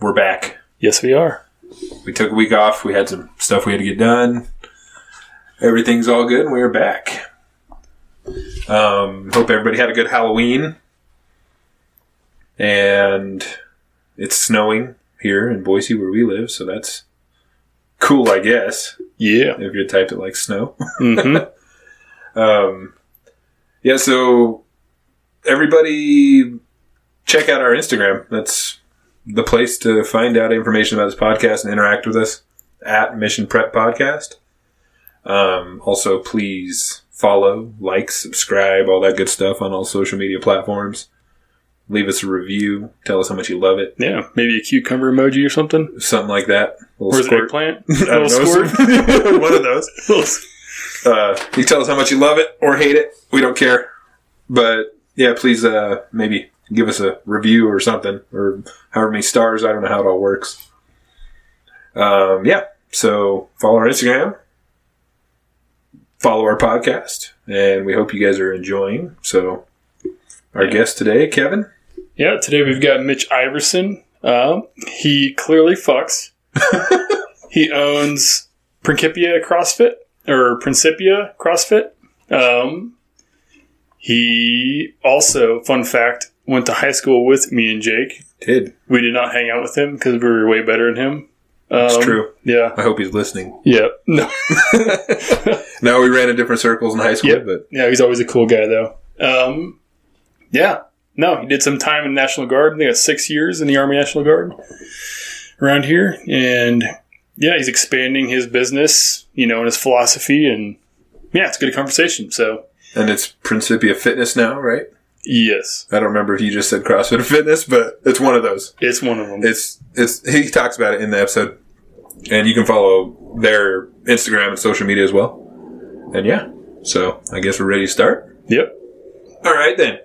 we're back. Yes, we are. We took a week off. We had some stuff we had to get done. Everything's all good, and we are back. Hope everybody had a good Halloween. And it's snowing here in Boise where we live, so that's cool, I guess. Yeah. If you're the type that likes snow. Mm-hmm. Yeah, so everybody check out our Instagram. That's the place to find out information about this podcast and interact with us at Mission Prep Podcast. Also, please follow, like, subscribe, all that good stuff on all social media platforms. Leave us a review. Tell us how much you love it. Yeah, maybe a cucumber emoji or something. Something like that. Or is it eggplant? I don't know. One of those. You tell us how much you love it or hate it. We don't care. But, yeah, please maybe give us a review or something. Or however many stars. I don't know how it all works. Yeah. So, follow our Instagram. Follow our podcast. And we hope you guys are enjoying. So, our guest today, Kevin. Yeah, today we've got Mitch Iverson. He clearly fucks. He owns Principia CrossFit. He also, fun fact, went to high school with me and Jake. Did. We did not hang out with him because we were way better than him. It's true. Yeah. I hope he's listening. Yeah. No. No, we ran in different circles in high school. Yep. But yeah, he's always a cool guy, though. Yeah. No, he did some time in the National Guard. I think 6 years in the Army National Guard around here. And, yeah, he's expanding his business, and his philosophy. And, yeah, it's a good conversation. So. And it's Principia Fitness now, right? Yes. I don't remember if you just said CrossFit or Fitness, but it's one of those. It's one of them. He talks about it in the episode. And you can follow their Instagram and social media as well. And, yeah. So, I guess we're ready to start? Yep. All right, then.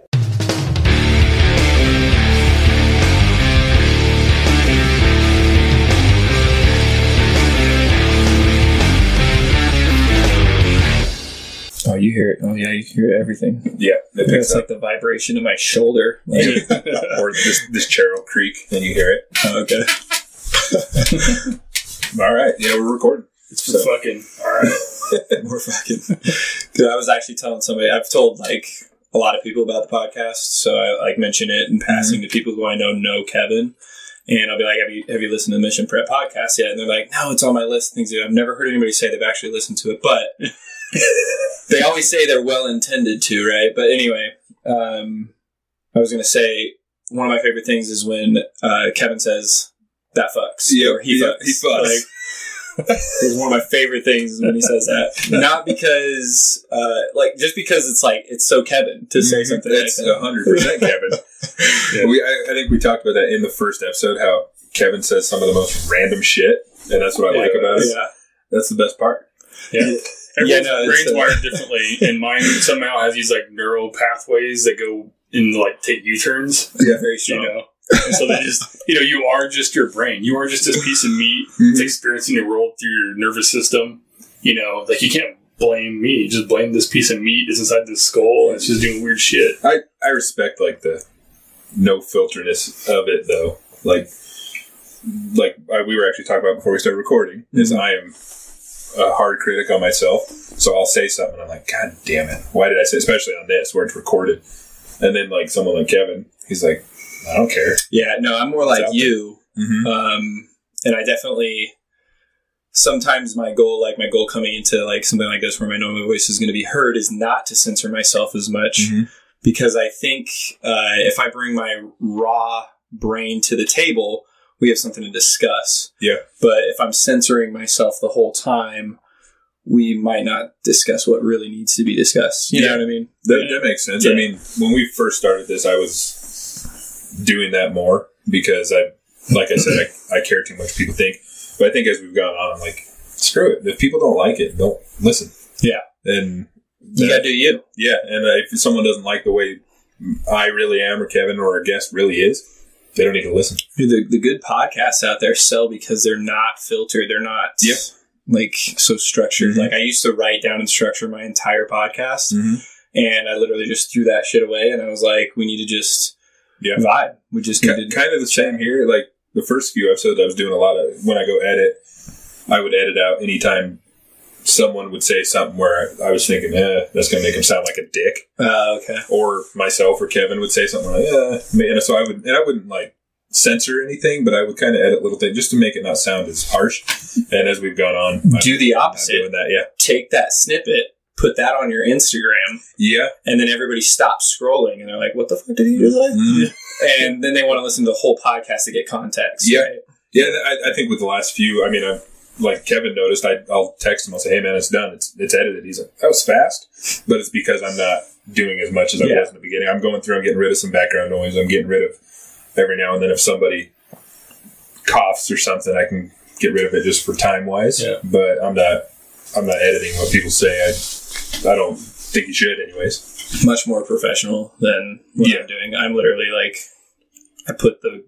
Oh, you hear it. Oh, yeah, you hear everything. Yeah. It's like the vibration of my shoulder. Or this chair will creak, and you hear it. Oh, okay. All right. Yeah, we're recording. It's fucking. All right. We're fucking. Dude, I was actually telling somebody, I've told, a lot of people about the podcast, so I, mention it in passing to people who I know Kevin. And I'll be like, have you listened to the Mission Prep podcast yet? And they're like, no, it's on my list of things. I've never heard anybody say they've actually listened to it, but they always say they're well intended to, right? But anyway, I was going to say, one of my favorite things is when Kevin says, that fucks. Yeah, or he fucks. He fucks. It's one of my favorite things when he says that. Not because, just because it's so Kevin to say something It's like that. 100% Kevin. Yeah. I think we talked about that in the first episode, how Kevin says some of the most random shit, and that's what I like about it. Yeah. That's the best part. Yeah. Everyone's brain's wired differently, and mine somehow has these neural pathways that go and take U-turns. Yeah, very strong. And so they just, you are just your brain. You are just this piece of meat that's experiencing the world through your nervous system. You can't blame me. Just blame this piece of meat that's inside this skull, and it's just doing weird shit. I respect the no filterness of it, though. We were actually talking about before we started recording, is I am a hard critic on myself. So I'll say something, and I'm like, God damn it. Why did I say, especially on this where it's recorded? And then someone like Kevin, he's like, I don't care. Yeah, no, I'm more like you. Mm-hmm. And I definitely, sometimes my goal coming into something like this where my normal voice is going to be heard is not to censor myself as much. Because I think if I bring my raw brain to the table, we have something to discuss. Yeah. But if I'm censoring myself the whole time, we might not discuss what really needs to be discussed. You know what I mean? That makes sense. Yeah. I mean, when we first started this, I was doing that more because I said, I care too much what people think. But I think as we've gone on, I'm like, screw it. If people don't like it, don't listen. Yeah. And you gotta do you. Yeah. And if someone doesn't like the way I really am or Kevin or our guest really is, they don't need to listen. Dude, the good podcasts out there sell because they're not filtered. They're not so structured. I used to write down and structure my entire podcast, and I literally just threw that shit away. And I was like, we need to just vibe. We just need to kind of the same here. the first few episodes, I was doing a lot of, when I go edit, I would edit out anytime someone would say something where I was thinking, that's going to make him sound like a dick. Okay. Or myself or Kevin would say something like, and so I wouldn't like censor anything, but I would kind of edit little things just to make it not sound as harsh. And as we've gone on, do the opposite. Doing that, yeah. Take that snippet, put that on your Instagram. Yeah. And then everybody stops scrolling and they're like, what the fuck did he just say? Mm-hmm. And then they want to listen to the whole podcast to get context. Yeah. Right? Yeah. I think with the last few, I mean, like Kevin noticed, I'll text him. I'll say, "Hey man, it's done. It's edited." He's like, "That was fast," but it's because I'm not doing as much as I was in the beginning. I'm going through. I'm getting rid of some background noise. I'm getting rid of every now and then if somebody coughs or something, I can get rid of it just for time wise. Yeah. But I'm not editing what people say. I don't think you should, anyways. Much more professional than what I'm doing. I'm literally like, I put the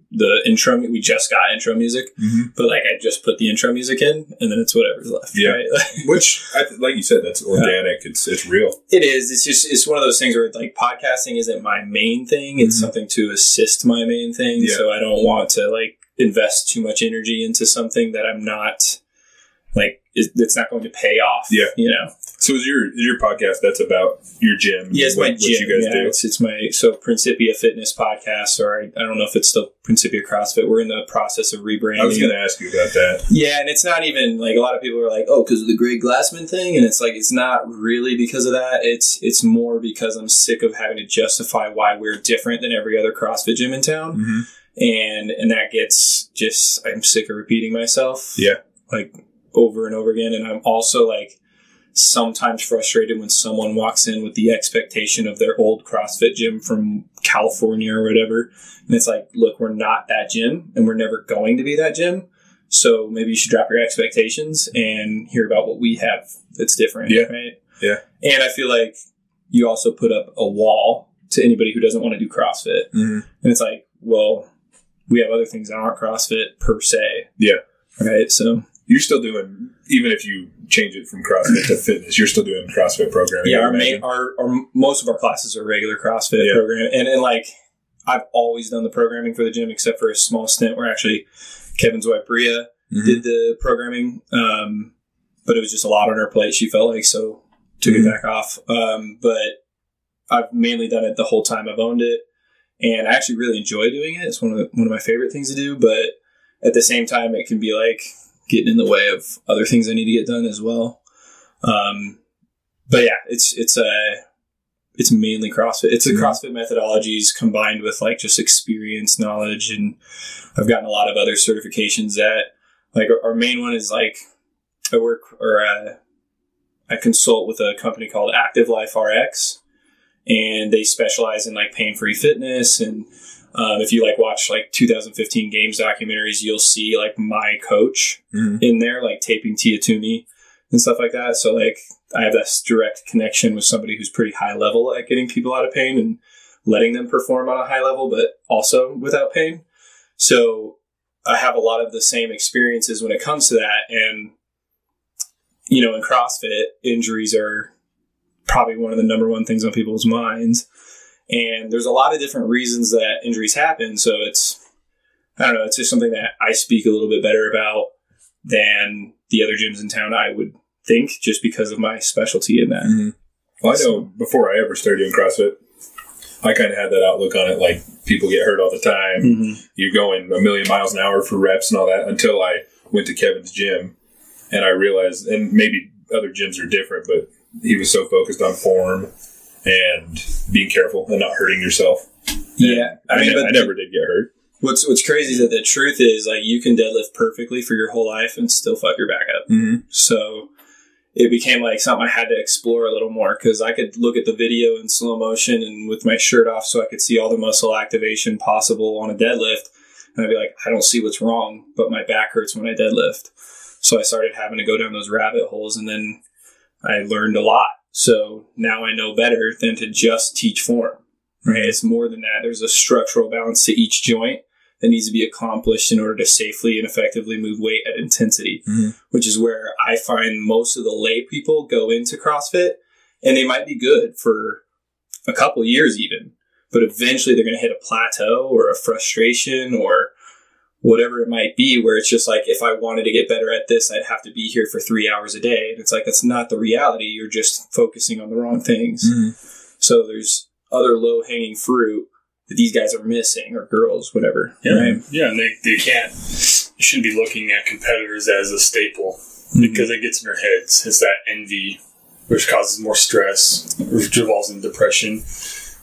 intro, we just got intro music, but like I just put the intro music in and then it's whatever's left. Yeah. Right? Which, like you said, that's organic. It's real. It is. It's one of those things where like podcasting isn't my main thing. It's something to assist my main thing. Yeah. So I don't want to like invest too much energy into something that I'm not like, it's not going to pay off. Yeah. You know? So is your podcast, that's about your gym? Yeah, it's my gym. What you guys do? It's my, Principia Fitness podcast, or I don't know if it's still Principia CrossFit. We're in the process of rebranding. I was going to ask you about that. Yeah, and it's not even, like, a lot of people are like, oh, because of the Greg Glassman thing, and it's like, it's not really because of that. It's more because I'm sick of having to justify why we're different than every other CrossFit gym in town. And that gets just, I'm sick of repeating myself. Yeah. Like, over and over again. And I'm also, like, sometimes frustrated when someone walks in with the expectation of their old CrossFit gym from California or whatever. And it's like, look, we're not that gym and we're never going to be that gym. So maybe you should drop your expectations and hear about what we have that's different. Yeah. Right. Yeah. And I feel like you also put up a wall to anybody who doesn't want to do CrossFit. And it's like, well, we have other things that aren't CrossFit per se. Yeah. Right. So you're still doing, even if you change it from CrossFit to fitness, you're still doing CrossFit programming. Yeah, our most of our classes are regular CrossFit programming. And like, I've always done the programming for the gym, except for a small stint where actually Kevin's wife, Bria, did the programming. But it was just a lot on her plate, she felt like, so took it back off. But I've mainly done it the whole time I've owned it. And I actually really enjoy doing it. It's one of my favorite things to do. But at the same time, it can be like getting in the way of other things I need to get done as well. But yeah, it's mainly CrossFit. It's the CrossFit methodologies combined with like just experience, knowledge, and I've gotten a lot of other certifications that like our main one is like I consult with a company called Active Life RX, and they specialize in like pain-free fitness. And if you like watch like 2015 games documentaries, you'll see like my coach in there, like taping Tia Toomey and stuff like that. So like I have this direct connection with somebody who's pretty high level at getting people out of pain and letting them perform on a high level, but also without pain. So I have a lot of the same experiences when it comes to that. And, you know, in CrossFit, injuries are probably one of the number one things on people's minds. And there's a lot of different reasons that injuries happen. So it's just something that I speak a little bit better about than the other gyms in town, I would think, just because of my specialty in that. Well, I know before I ever started doing CrossFit, I kind of had that outlook on it. Like, people get hurt all the time. You're going a million miles an hour for reps and all that, until I went to Kevin's gym and I realized, and maybe other gyms are different, but he was so focused on form and being careful and not hurting yourself. Yeah. I never did get hurt. What's crazy is that the truth is, like, you can deadlift perfectly for your whole life and still fuck your back up. So it became like something I had to explore a little more, because I could look at the video in slow motion and with my shirt off so I could see all the muscle activation possible on a deadlift. And I'd be like, I don't see what's wrong, but my back hurts when I deadlift. So I started having to go down those rabbit holes, and then I learned a lot. So now I know better than to just teach form, right? It's more than that. There's a structural balance to each joint that needs to be accomplished in order to safely and effectively move weight at intensity, which is where I find most of the lay people go into CrossFit, and they might be good for a couple years even, but eventually they're going to hit a plateau or a frustration or whatever it might be, where it's just like, if I wanted to get better at this, I'd have to be here for 3 hours a day. And it's like, that's not the reality. You're just focusing on the wrong things. Mm-hmm. So there's other low hanging fruit that these guys are missing, or girls, whatever. Yeah. Right? Yeah. And they shouldn't be looking at competitors as a staple, because it gets in their heads. It's that envy, which causes more stress, which evolves in depression.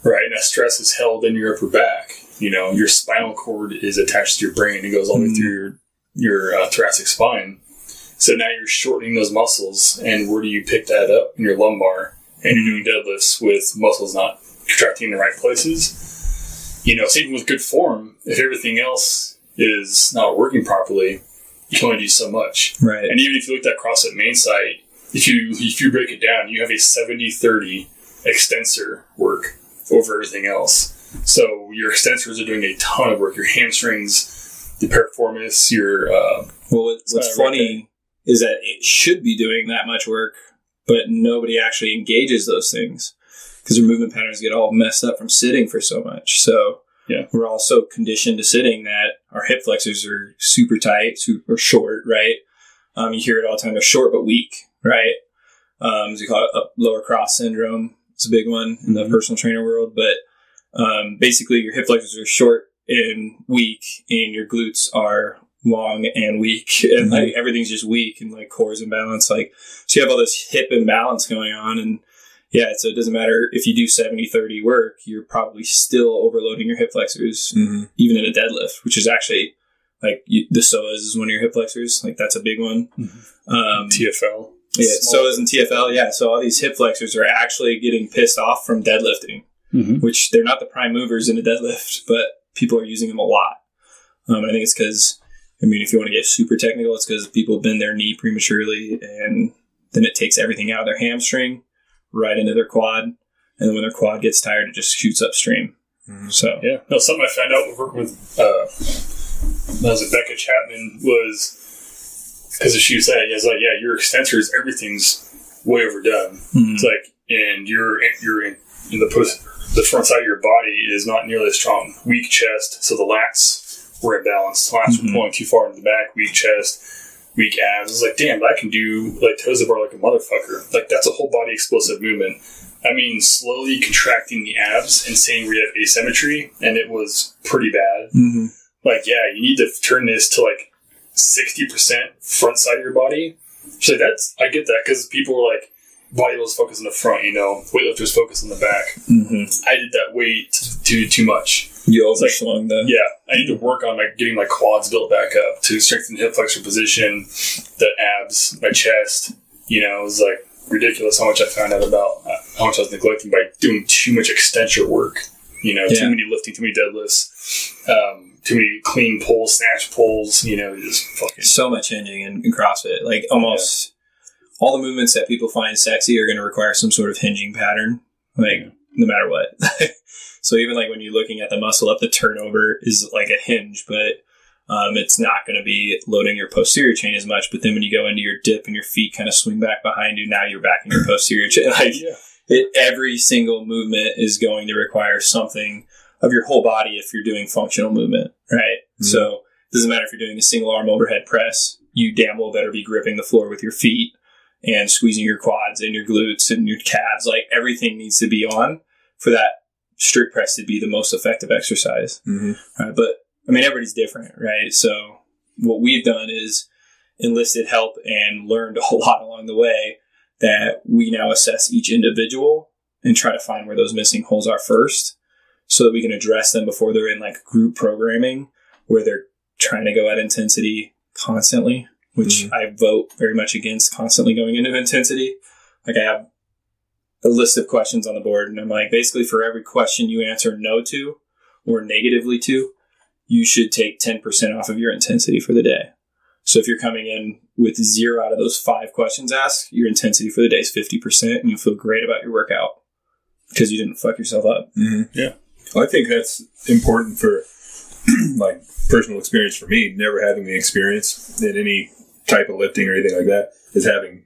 Right. And that stress is held in your upper back. You know, your spinal cord is attached to your brain. It goes all the way through your thoracic spine. So now you're shortening those muscles. And where do you pick that up? In your lumbar. And you're doing deadlifts with muscles not contracting in the right places. You know, so even with good form, if everything else is not working properly, you can only do so much. Right. And even if you look at that CrossFit main site, if you break it down, you have a 70-30 extensor work over everything else. So your extensors are doing a ton of work. Your hamstrings, the piriformis, your... well, what's funny is that it should be doing that much work, but nobody actually engages those things because their movement patterns get all messed up from sitting for so much. So we're all so conditioned to sitting that our hip flexors are super tight, super short, right? You hear it all the time. They're short but weak, right? As you call it, a lower cross syndrome. It's a big one in the personal trainer world, but basically your hip flexors are short and weak, and your glutes are long and weak, and like everything's just weak, and like core's imbalanced. Like, so you have all this hip imbalance going on, and so it doesn't matter if you do 70-30 work, you're probably still overloading your hip flexors, even in a deadlift, which is actually like the psoas is one of your hip flexors. Like that's a big one. TFL. Yeah, psoas and TFL. Yeah, so all these hip flexors are actually getting pissed off from deadlifting. Which they're not the prime movers in a deadlift, but people are using them a lot. I think it's because, if you want to get super technical, it's because people bend their knee prematurely, and then it takes everything out of their hamstring right into their quad. And then when their quad gets tired, it just shoots upstream. So, no, something I found out working with, that was Becca Chapman, was because she was saying, your extensors, everything's way overdone. It's like, and you're in the front side of your body is not nearly as strong. Weak chest, so the lats were imbalanced. The lats were pulling too far into the back. Weak chest, weak abs. It's like, damn, I can do like toes to bar like a motherfucker. Like that's a whole body explosive movement. Slowly contracting the abs and saying we have asymmetry, and it was pretty bad. Like, you need to turn this to like 60% front side of your body. So I get that, because people are like, bodybuilders focus on the front, weightlifters focus on the back. I did that way too much. You overswung that. Yeah, I need to work on getting my quads built back up to strengthen the hip flexor position, the abs, my chest. It was like ridiculous how much I found out about how much I was neglecting by doing too much extensor work. Too many lifting, too many deadlifts, too many clean pulls, snatch pulls. Just fucking so much hinging in CrossFit. Like almost. All the movements that people find sexy are going to require some sort of hinging pattern, no matter what. So even like when you're looking at the muscle up, the turnover is like a hinge, but it's not going to be loading your posterior chain as much. But then when you go into your dip and your feet kind of swing back behind you, now you're back in your posterior chain. Every single movement is going to require something of your whole body if you're doing functional movement, right? So it doesn't matter if you're doing a single arm overhead press, you damn well better be gripping the floor with your feet and squeezing your quads and your glutes and your calves. Like everything needs to be on for that strict press to be the most effective exercise. Right? But everybody's different, right? So what we've done is enlisted help and learned a lot along the way that we now assess each individual and try to find where those missing holes are first so that we can address them before they're in like group programming where they're trying to go at intensity constantly. Which I vote very much against constantly going into intensity. Like I have a list of questions on the board, and I'm like, basically for every question you answer no to or negatively to, you should take 10% off of your intensity for the day. So if you're coming in with 0 out of those 5 questions asked, your intensity for the day is 50%, and you'll feel great about your workout because you didn't fuck yourself up. Yeah. Well, I think that's important for like personal experience for me, never having the experience in any type of lifting or anything like that, is having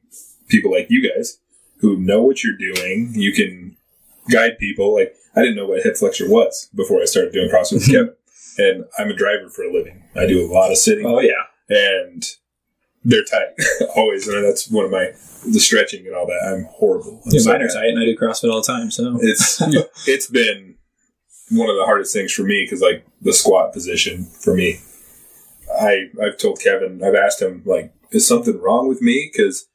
people like you guys who know what you're doing. You can guide people. Like I didn't know what hip flexor was before I started doing CrossFit with Kevin. and I'm a driver for a living. I do a lot of sitting. Oh, yeah. And they're tight. Always. And that's one of the stretching and all that. I'm horrible. Mine are tight, and I do CrossFit all the time. So it's been one of the hardest things for me because, like, the squat position for me, I've told Kevin, I've asked him, like, is something wrong with me? Because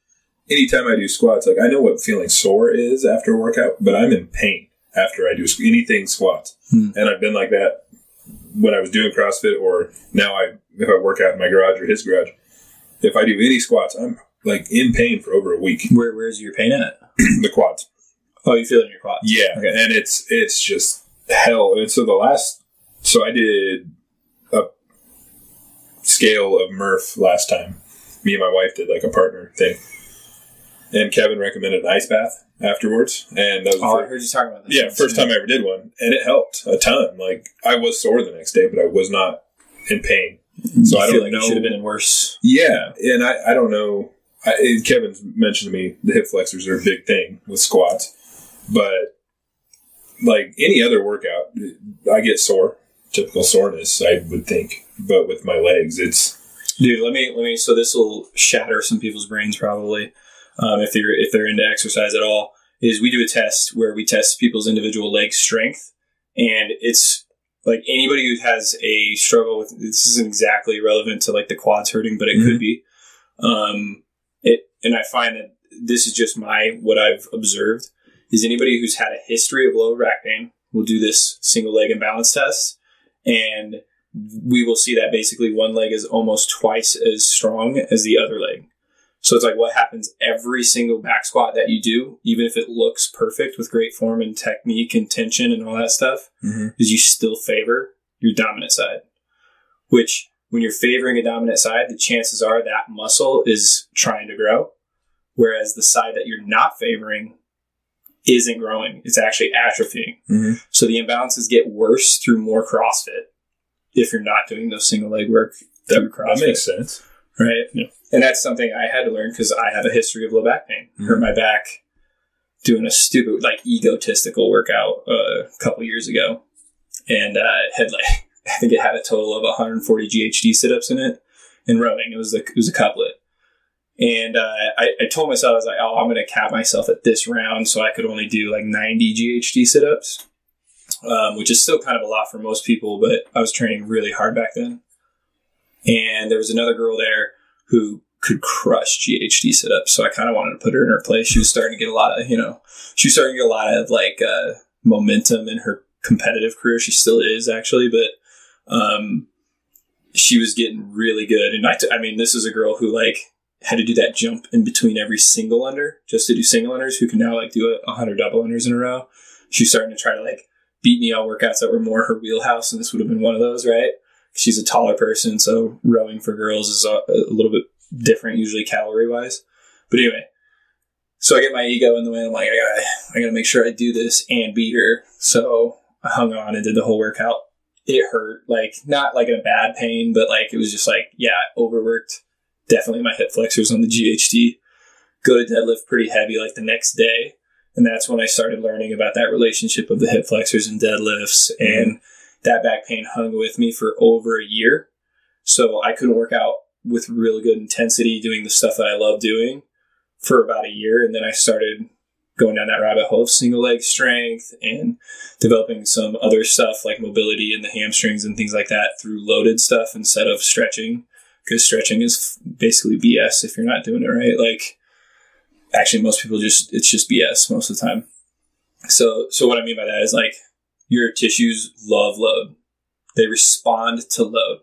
anytime I do squats, like, I know what feeling sore is after a workout, but I'm in pain after I do anything squats. And I've been like that when I was doing CrossFit, or now if I work out in my garage or his garage. If I do any squats, I'm, like, in pain for over a week. Where's your pain at? The quads. Oh, you feel it in your quads? Yeah. Okay. And it's just hell. And so I did a scale of Murph last time. Me and my wife did, like, a partner thing. And Kevin recommended an ice bath afterwards. And that was I heard you talking about this. Yeah, first time I ever did one. And it helped a ton. Like, I was sore the next day, but I was not in pain. So I don't know. You should have been in worse. Yeah. And I don't know. Kevin's mentioned to me the hip flexors are a big thing with squats. But, like, any other workout, I get sore. Typical soreness, I would think. But with my legs, it's... Dude, let me. So this will shatter some people's brains probably, if they're into exercise at all. Is we do a test where we test people's individual leg strength, and it's like anybody who has a struggle with this isn't exactly relevant to, like, the quads hurting, but it could be. And I find that this is just what I've observed is anybody who's had a history of lower back pain will do this single leg imbalance test, and we will see that basically one leg is almost twice as strong as the other leg. So it's like what happens every single back squat that you do, even if it looks perfect with great form and technique and tension and all that stuff, is you still favor your dominant side. Which, when you're favoring a dominant side, the chances are that muscle is trying to grow. Whereas the side that you're not favoring isn't growing. It's actually atrophying. So the imbalances get worse through more CrossFit if you're not doing those single leg work through CrossFit. That makes sense. Right? Yeah. And that's something I had to learn because I have a history of low back pain. Hurt my back doing a stupid, like, egotistical workout a couple years ago. And had, like, I think it had a total of 140 GHD sit-ups in it. And rowing, it was a couplet. And I told myself, I was like, I'm going to cap myself at this round so I could only do, like, 90 GHD sit-ups, which is still kind of a lot for most people, but I was training really hard back then. And there was another girl there who could crush GHD sit-ups, so I kind of wanted to put her in her place. She was starting to get a lot of, like, momentum in her competitive career. She still is, actually, but she was getting really good. And I mean, this is a girl who, like, had to do that jump in between every single under just to do single unders, who can now, like, do 100 double unders in a row. She's starting to try to, like, beat me on workouts that were more her wheelhouse, and this would have been one of those, right? She's a taller person, so rowing for girls is a little bit different, usually calorie-wise. But anyway, so I get my ego in the way. I'm like, I gotta make sure I do this and beat her. So I hung on and did the whole workout. It hurt, like, not like in a bad pain, but, like, it was just like, yeah, overworked. Definitely my hip flexors on the GHD. Go to deadlift pretty heavy, like, the next day. And that's when I started learning about that relationship of the hip flexors and deadlifts. And that back pain hung with me for over a year. So I couldn't work out with really good intensity doing the stuff that I love doing for about a year. And then I started going down that rabbit hole of single leg strength and developing some other stuff like mobility in the hamstrings and things like that through loaded stuff instead of stretching, because stretching is basically BS if you're not doing it right. Like, actually, most people it's just BS most of the time. So what I mean by that is, like, your tissues love load. They respond to load.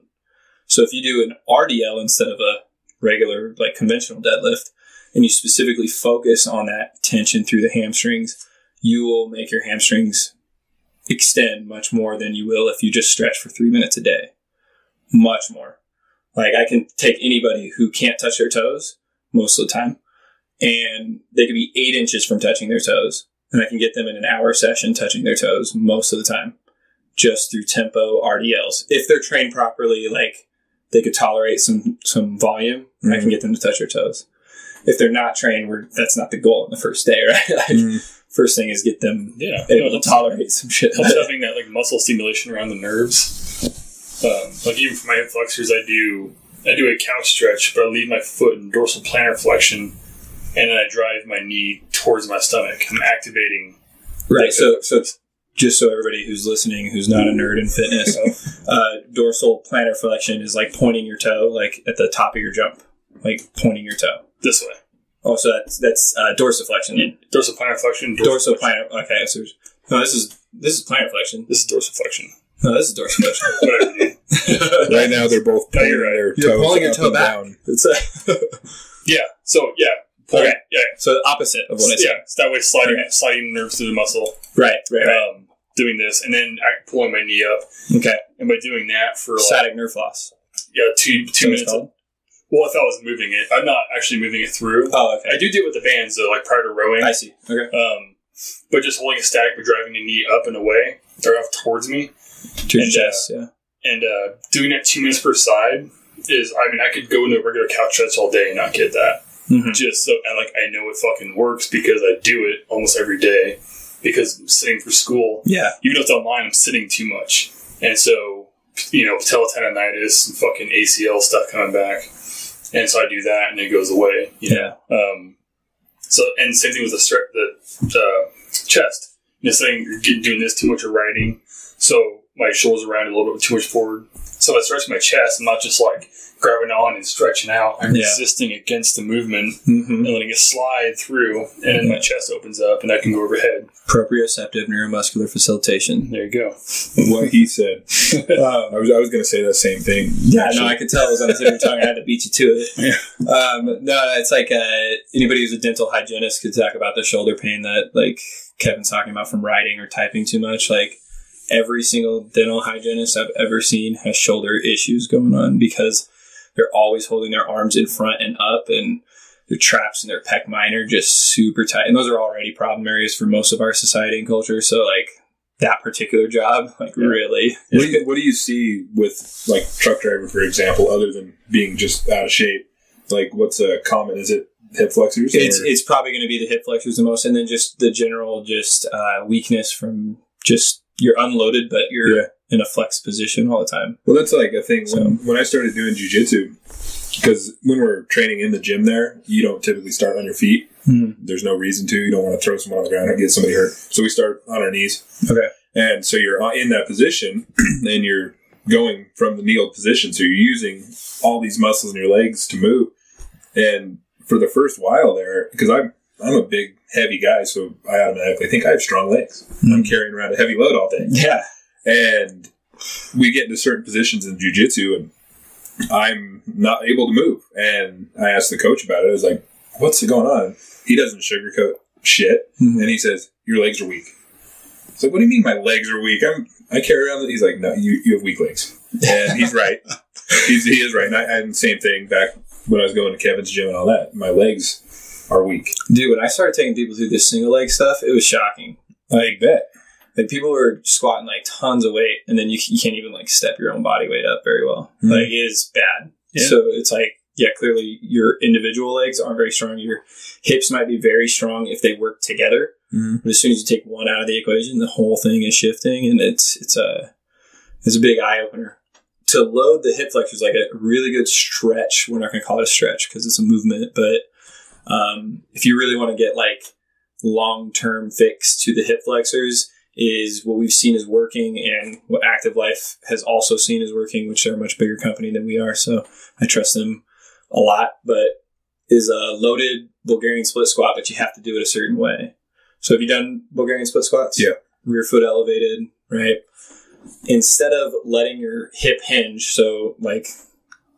So if you do an RDL instead of a regular, like, conventional deadlift, and you specifically focus on that tension through the hamstrings, you will make your hamstrings extend much more than you will if you just stretch for 3 minutes a day. Much more. Like, I can take anybody who can't touch their toes most of the time, and they could be 8 inches from touching their toes, and I can get them in an hour session touching their toes most of the time, just through tempo RDLs. If they're trained properly, like, they could tolerate some volume, I can get them to touch their toes. If they're not trained, that's not the goal on the first day, right? Like, first thing is get them able to tolerate some shit. Helps having that, like, muscle stimulation around the nerves. Like even for my hip flexors, I do a couch stretch, but I leave my foot in dorsal plantar flexion, and then I drive my knee towards my stomach. I'm activating. Right. So just so everybody who's listening, who's not a nerd in fitness, dorsal plantar flexion is like pointing your toe, like at the top of your jump, like pointing your toe This way. Oh, so that's dorsiflexion. Yeah. Dorsal plantar flexion. Dorsal plantar. Okay, so no, this is plantar flexion. This is dorsiflexion. No, this is dorsiflexion. Whatever, dude. Right now, they're both pulling their toes pulling your up toe and back. down. It's Yeah. So yeah. Okay. Yeah. So the opposite of what I said. Yeah. So that way, sliding nerves through the muscle. Right. Doing this, and then pulling my knee up. Okay. And by doing that for sciatic nerve floss. Yeah, two minutes. Well, if I was moving it, I'm not actually moving it through. Oh, okay. I do it with the bands though, like prior to rowing. I see. Okay. But just holding it static, but driving the knee up and away, or up towards me. To your chest, yeah. And doing that 2 minutes per side is, I mean, I could go into a regular couch stretch all day and not get that. Mm-hmm. Just so, and like, I know it fucking works because I do it almost every day because I'm sitting for school. Yeah. Even though it's online, I'm sitting too much. And so, you know, tendonitis and fucking ACL stuff coming back. And so I do that and it goes away. You know? So, and same thing with the chest. You know, saying you're doing this too much or riding. So my shoulders are rounded a little bit too much forward. So I stretch my chest. I'm not just like grabbing on and stretching out. I'm resisting against the movement and letting it slide through. And then my chest opens up and I can go overhead. Proprioceptive neuromuscular facilitation. There you go. What he said. I was going to say that same thing. Yeah, no, I could tell it was on the tip of your tongue. I had to beat you to it. Yeah. No, it's like anybody who's a dental hygienist could talk about the shoulder pain that like Kevin's talking about from riding or typing too much. Like every single dental hygienist I've ever seen has shoulder issues going on because they're always holding their arms in front and up, and their traps and their pec minor just super tight. And those are already problem areas for most of our society and culture. So like that particular job, like really. What do you see with like truck driver, for example, other than being just out of shape? Like what's a common, is it hip flexors? It's probably going to be the hip flexors the most, and then just the general weakness from just you're unloaded, but you're in a flex position all the time. Well, that's like a thing. When I started doing jiu-jitsu, because when we're training in the gym there, you don't typically start on your feet. Mm-hmm. There's no reason to. You don't want to throw someone on the ground and get somebody hurt. So we start on our knees. Okay. And so you're in that position, and you're going from the kneeled position. So you're using all these muscles in your legs to move. And for the first while there, because I'm a big, heavy guy, so I automatically think I have strong legs. Mm-hmm. I'm carrying around a heavy load all day. Yeah. And we get into certain positions in jiu-jitsu, and I'm not able to move. And I asked the coach about it. I was like, what's going on? He doesn't sugarcoat shit. Mm-hmm. And he says, your legs are weak. It's like, what do you mean my legs are weak? I carry around. He's like, no, you have weak legs. And he's right. He is right. And I had the same thing back when I was going to Kevin's gym and all that. My legs are weak. Dude, when I started taking people through this single leg stuff, it was shocking. I bet. Like people were squatting like tons of weight, and then you can't even like step your own body weight up very well. Mm-hmm. Like it is bad. Yeah. So it's like, clearly your individual legs aren't very strong. Your hips might be very strong if they work together. Mm-hmm. But as soon as you take one out of the equation, the whole thing is shifting, and it's a big eye opener. To load the hip flexors, like a really good stretch. We're not going to call it a stretch because it's a movement, but if you really want to get like long-term fix to the hip flexors, is what we've seen is working, and what Active Life has also seen is working, which they're a much bigger company than we are, so I trust them a lot, but is a loaded Bulgarian split squat, but you have to do it a certain way. So have you done Bulgarian split squats? Yeah. Rear foot elevated, right? Instead of letting your hip hinge, so like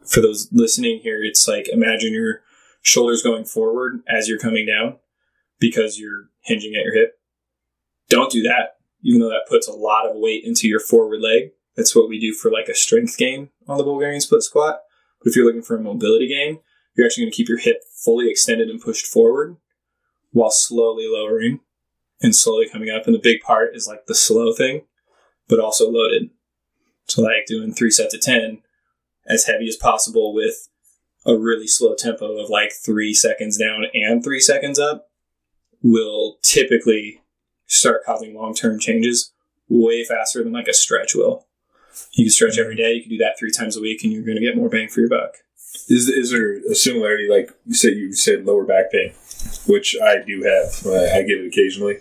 for those listening here, it's like imagine your shoulders going forward as you're coming down because you're hinging at your hip. Don't do that, even though that puts a lot of weight into your forward leg. That's what we do for like a strength gain on the Bulgarian split squat. But if you're looking for a mobility gain, you're actually going to keep your hip fully extended and pushed forward while slowly lowering and slowly coming up. And the big part is like the slow thing, but also loaded. So like doing 3 sets of 10 as heavy as possible with a really slow tempo of like 3 seconds down and 3 seconds up will typically start causing long-term changes way faster than like a stretch will. You can stretch every day. You can do that 3 times a week, and you're going to get more bang for your buck. Is there a similarity, like you said lower back pain, which I do have. I get it occasionally.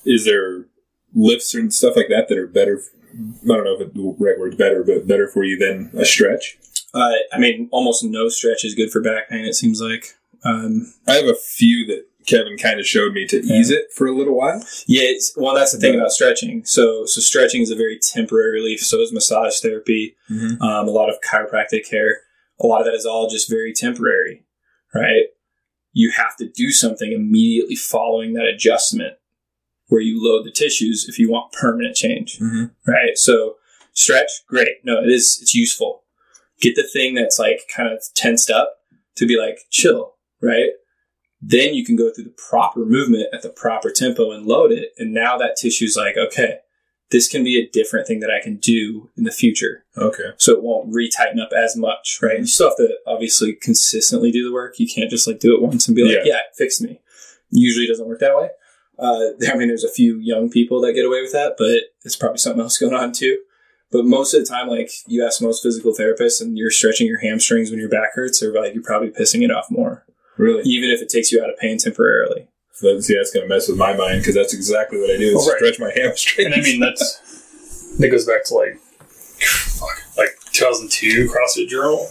Is there lifts and stuff like that are better? I don't know if the right word's better, but better for you than a stretch? I mean, almost no stretch is good for back pain, it seems like. I have a few that Kevin kind of showed me to ease it for a little while. Yeah, well, that's the thing about stretching. So stretching is a very temporary relief. So is massage therapy, a lot of chiropractic care. A lot of that is all just very temporary, right? You have to do something immediately following that adjustment where you load the tissues if you want permanent change, right? So stretch, great. No, it's useful. Get the thing that's like kind of tensed up to be like, chill, right? Then you can go through the proper movement at the proper tempo and load it. And now that tissue's like, okay, this can be a different thing that I can do in the future. Okay. So it won't re-tighten up as much, right? You still have to obviously consistently do the work. You can't just like do it once and be like, yeah, it fixed me. Usually it doesn't work that way. I mean, there's a few young people that get away with that, but it's probably something else going on too. But most of the time, like you ask most physical therapists and you're stretching your hamstrings when your back hurts, they're like, you're probably pissing it off more. Really? Even if it takes you out of pain temporarily. So that's going to mess with my mind because that's exactly what I do is stretch my hamstrings. And I mean, that goes back to like 2002 CrossFit Journal,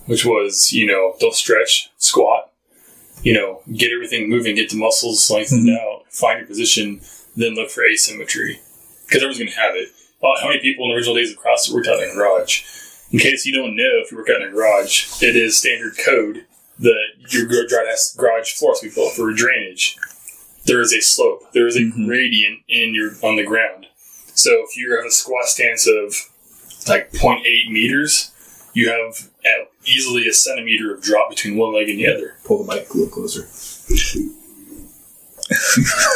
which was, don't stretch, squat, get everything moving, get the muscles lengthened out, find your position, then look for asymmetry. Because everyone's going to have it. How many people in the original days of CrossFit worked out in a garage? In case you don't know, if you work out in a garage, it is standard code that your garage floor has to be built for drainage. There is a slope. There is a gradient on the ground. So if you have a squat stance of like 0.8 meters, you have easily a centimeter of drop between one leg and the other. Pull the mic a little closer.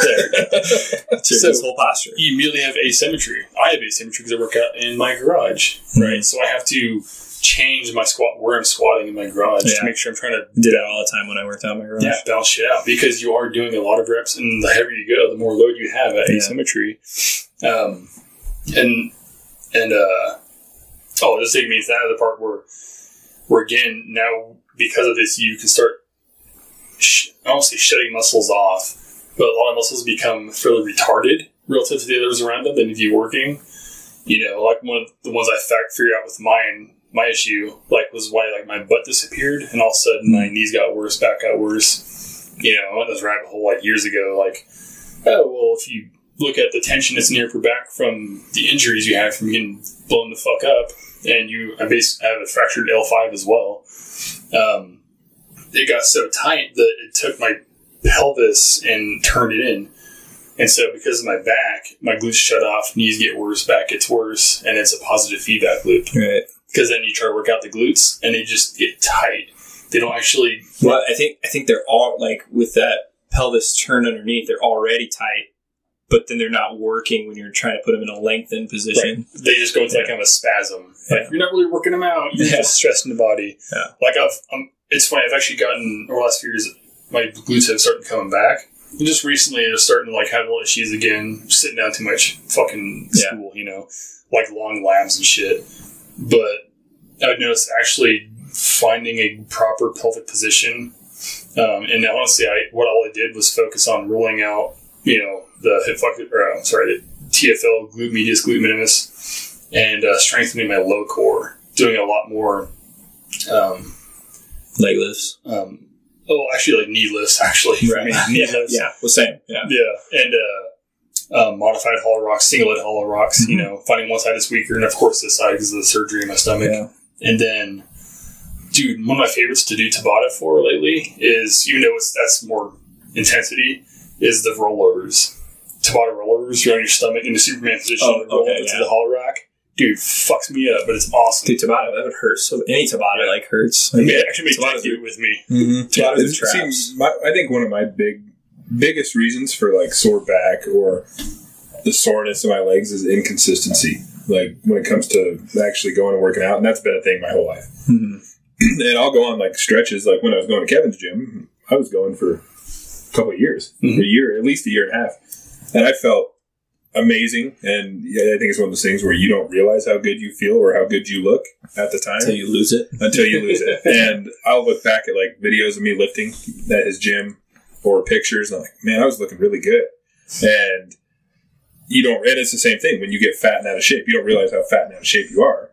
There. So this whole posture. You immediately have asymmetry. I have asymmetry because I work out in my garage, right? So I have to change my squat where I'm squatting in my garage to make sure I'm trying to did that all the time when I worked out in my garage. Yeah, balance shit out because you are doing a lot of reps, and the heavier you go, the more load you have at asymmetry. This takes me to that other part where again now because of this you can start I don't say shutting muscles off, but a lot of muscles become fairly retarded relative to the others around them. And if you're working, like one of the ones I figured out with my issue, like was why like my butt disappeared, and all of a sudden my knees got worse, back got worse. I went this rabbit hole like years ago. Like, if you look at the tension that's in your upper back from the injuries you had from getting blown the fuck up, and I basically have a fractured L5 as well. It got so tight that it took my pelvis and turned it in. And so because of my back, my glutes shut off, knees get worse, back gets worse, and it's a positive feedback loop. Right. Because then you try to work out the glutes, and they just get tight. They don't actually... Well, I think they're all, like, with that pelvis turned underneath, they're already tight, but then they're not working when you're trying to put them in a lengthened position. Right. They just go into like kind of a spasm. Like, you're not really working them out. You're just stressing the body. Yeah. Like, it's funny, I've actually gotten, over the last few years, my glutes have started coming back. And just recently, they're starting to like have little issues again, sitting down too much fucking school, like long labs and shit. But I've noticed actually finding a proper pelvic position. And honestly, what all I did was focus on rolling out, the hip flexor, the TFL, glute medius, glute minimus, and strengthening my low core, doing a lot more leg lifts. Actually, like knee lifts, actually. Right. Knee lifts. Yeah, well, same. Yeah. Yeah. And modified hollow rocks, single leg hollow rocks, finding one side is weaker, and of course this side because of the surgery in my stomach. Yeah. And then, dude, one of my favorites to do Tabata for lately is, even though that's more intensity, is the rollovers. Tabata rollovers, you're on your stomach in the Superman position, roll into the hollow rock. Dude, fucks me up, but it's awesome. Dude, Tabata, that would hurt. So any Tabata, hurts. It actually made it with me. Tabata's traps. I think one of my biggest reasons for, like, sore back or the soreness in my legs is inconsistency. Like, when it comes to actually going and working out, and that's been a thing my whole life. Mm-hmm. And I'll go on, like, stretches. Like, when I was going to Kevin's gym, I was going for a couple of years. A year, at least a year and a half. And I felt amazing. And I think it's one of those things where you don't realize how good you feel or how good you look at the time. Until you lose it. And I'll look back at like videos of me lifting at his gym or pictures, and I'm like, man, I was looking really good. And and it's the same thing when you get fat and out of shape. You don't realize how fat and out of shape you are.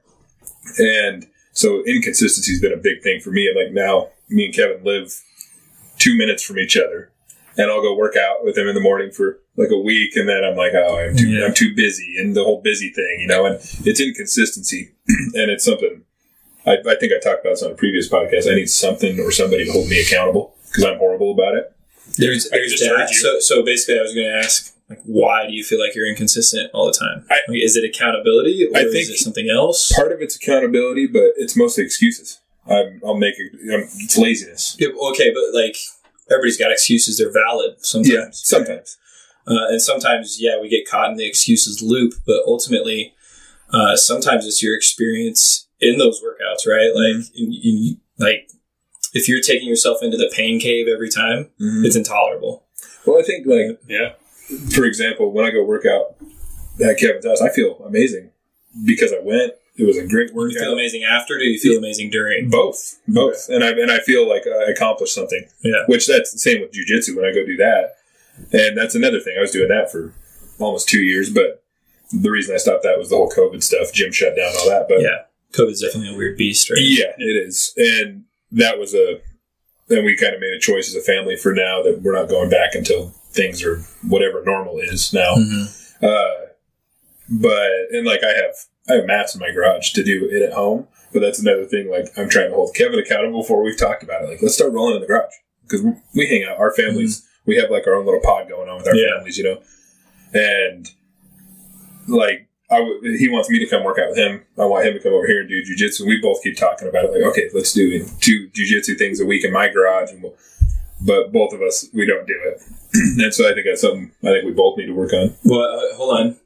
And so inconsistency has been a big thing for me. And like now, me and Kevin live 2 minutes from each other, and I'll go work out with him in the morning for like a week, and then I'm like, oh, I'm too busy, and the whole busy thing, and it's inconsistency, and it's something I think I talked about this on a previous podcast. I need something or somebody to hold me accountable because I'm horrible about it. There's that. So basically, I was going to ask, like, why do you feel like you're inconsistent all the time? Is it accountability, or is it something else? Part of it's accountability, but it's mostly excuses. It's laziness. Yeah, okay, but like everybody's got excuses; they're valid sometimes. Yeah, sometimes. And sometimes, we get caught in the excuses loop. But ultimately, sometimes it's your experience in those workouts, right? Like, if you're taking yourself into the pain cave every time, it's intolerable. Well, I think, for example, when I go work out at Kevin's house, I feel amazing because I went. It was a great workout. You feel amazing after, or do you feel amazing during? Both. Okay. And I feel like I accomplished something. Yeah. Which that's the same with jiu-jitsu when I go do that. And that's another thing. I was doing that for almost 2 years, but the reason I stopped that was the whole COVID stuff, gym shut down, all that. But yeah, COVID's definitely a weird beast, right? Yeah, it is. And that was then we kind of made a choice as a family for now that we're not going back until things are whatever normal is now. I have mats in my garage to do it at home, but that's another thing. Like, I'm trying to hold Kevin accountable for. We've talked about it. Like, let's start rolling in the garage because we hang out. Our families, we have like our own little pod going on with our families, and like he wants me to come work out with him. I want him to come over here and do jiu-jitsu. We both keep talking about it. Like, okay, let's do 2 jiu-jitsu things a week in my garage, but both of us, we don't do it. And so I think that's something I think we both need to work on. Well, hold on.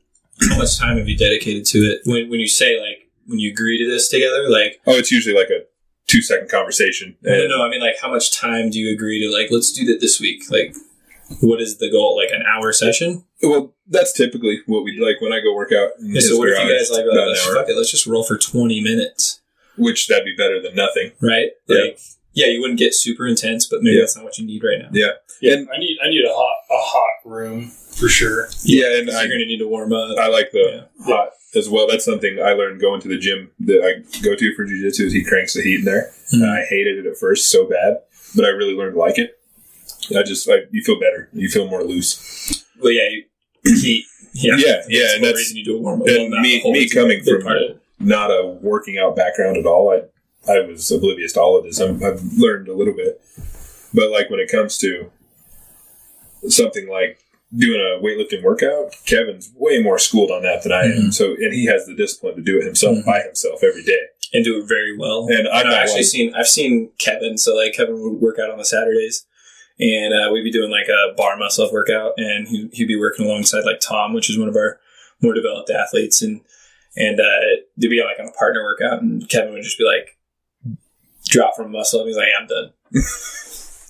How much time have you dedicated to it? When you say, like, when you agree to this together, like... Oh, it's usually like a 2-second conversation. No, I mean, like, how much time do you agree to, like, let's do that this week? Like, what is the goal? Like, an hour session? Well, that's typically what we like when I go work out. So what if you guys like, fuck it, let's just roll for 20 minutes. Which, that'd be better than nothing. Right? Like, you wouldn't get super intense, but maybe that's not what you need right now. Yeah. And I need a hot room for sure. Yeah, and you're going to need to warm up. I like the hot as well. That's something I learned going to the gym that I go to for jiu-jitsu is he cranks the heat in there. I hated it at first so bad, but I really learned to like it. You feel better. You feel more loose. Well, heat. Yeah. And that's reason you do a warm up. And me coming from not a working out background at all, I was oblivious to all of this. I've learned a little bit. But like when it comes to something like doing a weightlifting workout, Kevin's way more schooled on that than I am. So, and he has the discipline to do it himself by himself every day. And do it very well. And I've seen Kevin. So like Kevin would work out on the Saturdays, and we'd be doing like a bar muscle up workout, and he'd be working alongside like Tom, which is one of our more developed athletes, and they'd be like on a partner workout, and Kevin would just be like drop from muscle up. He's like, I'm done.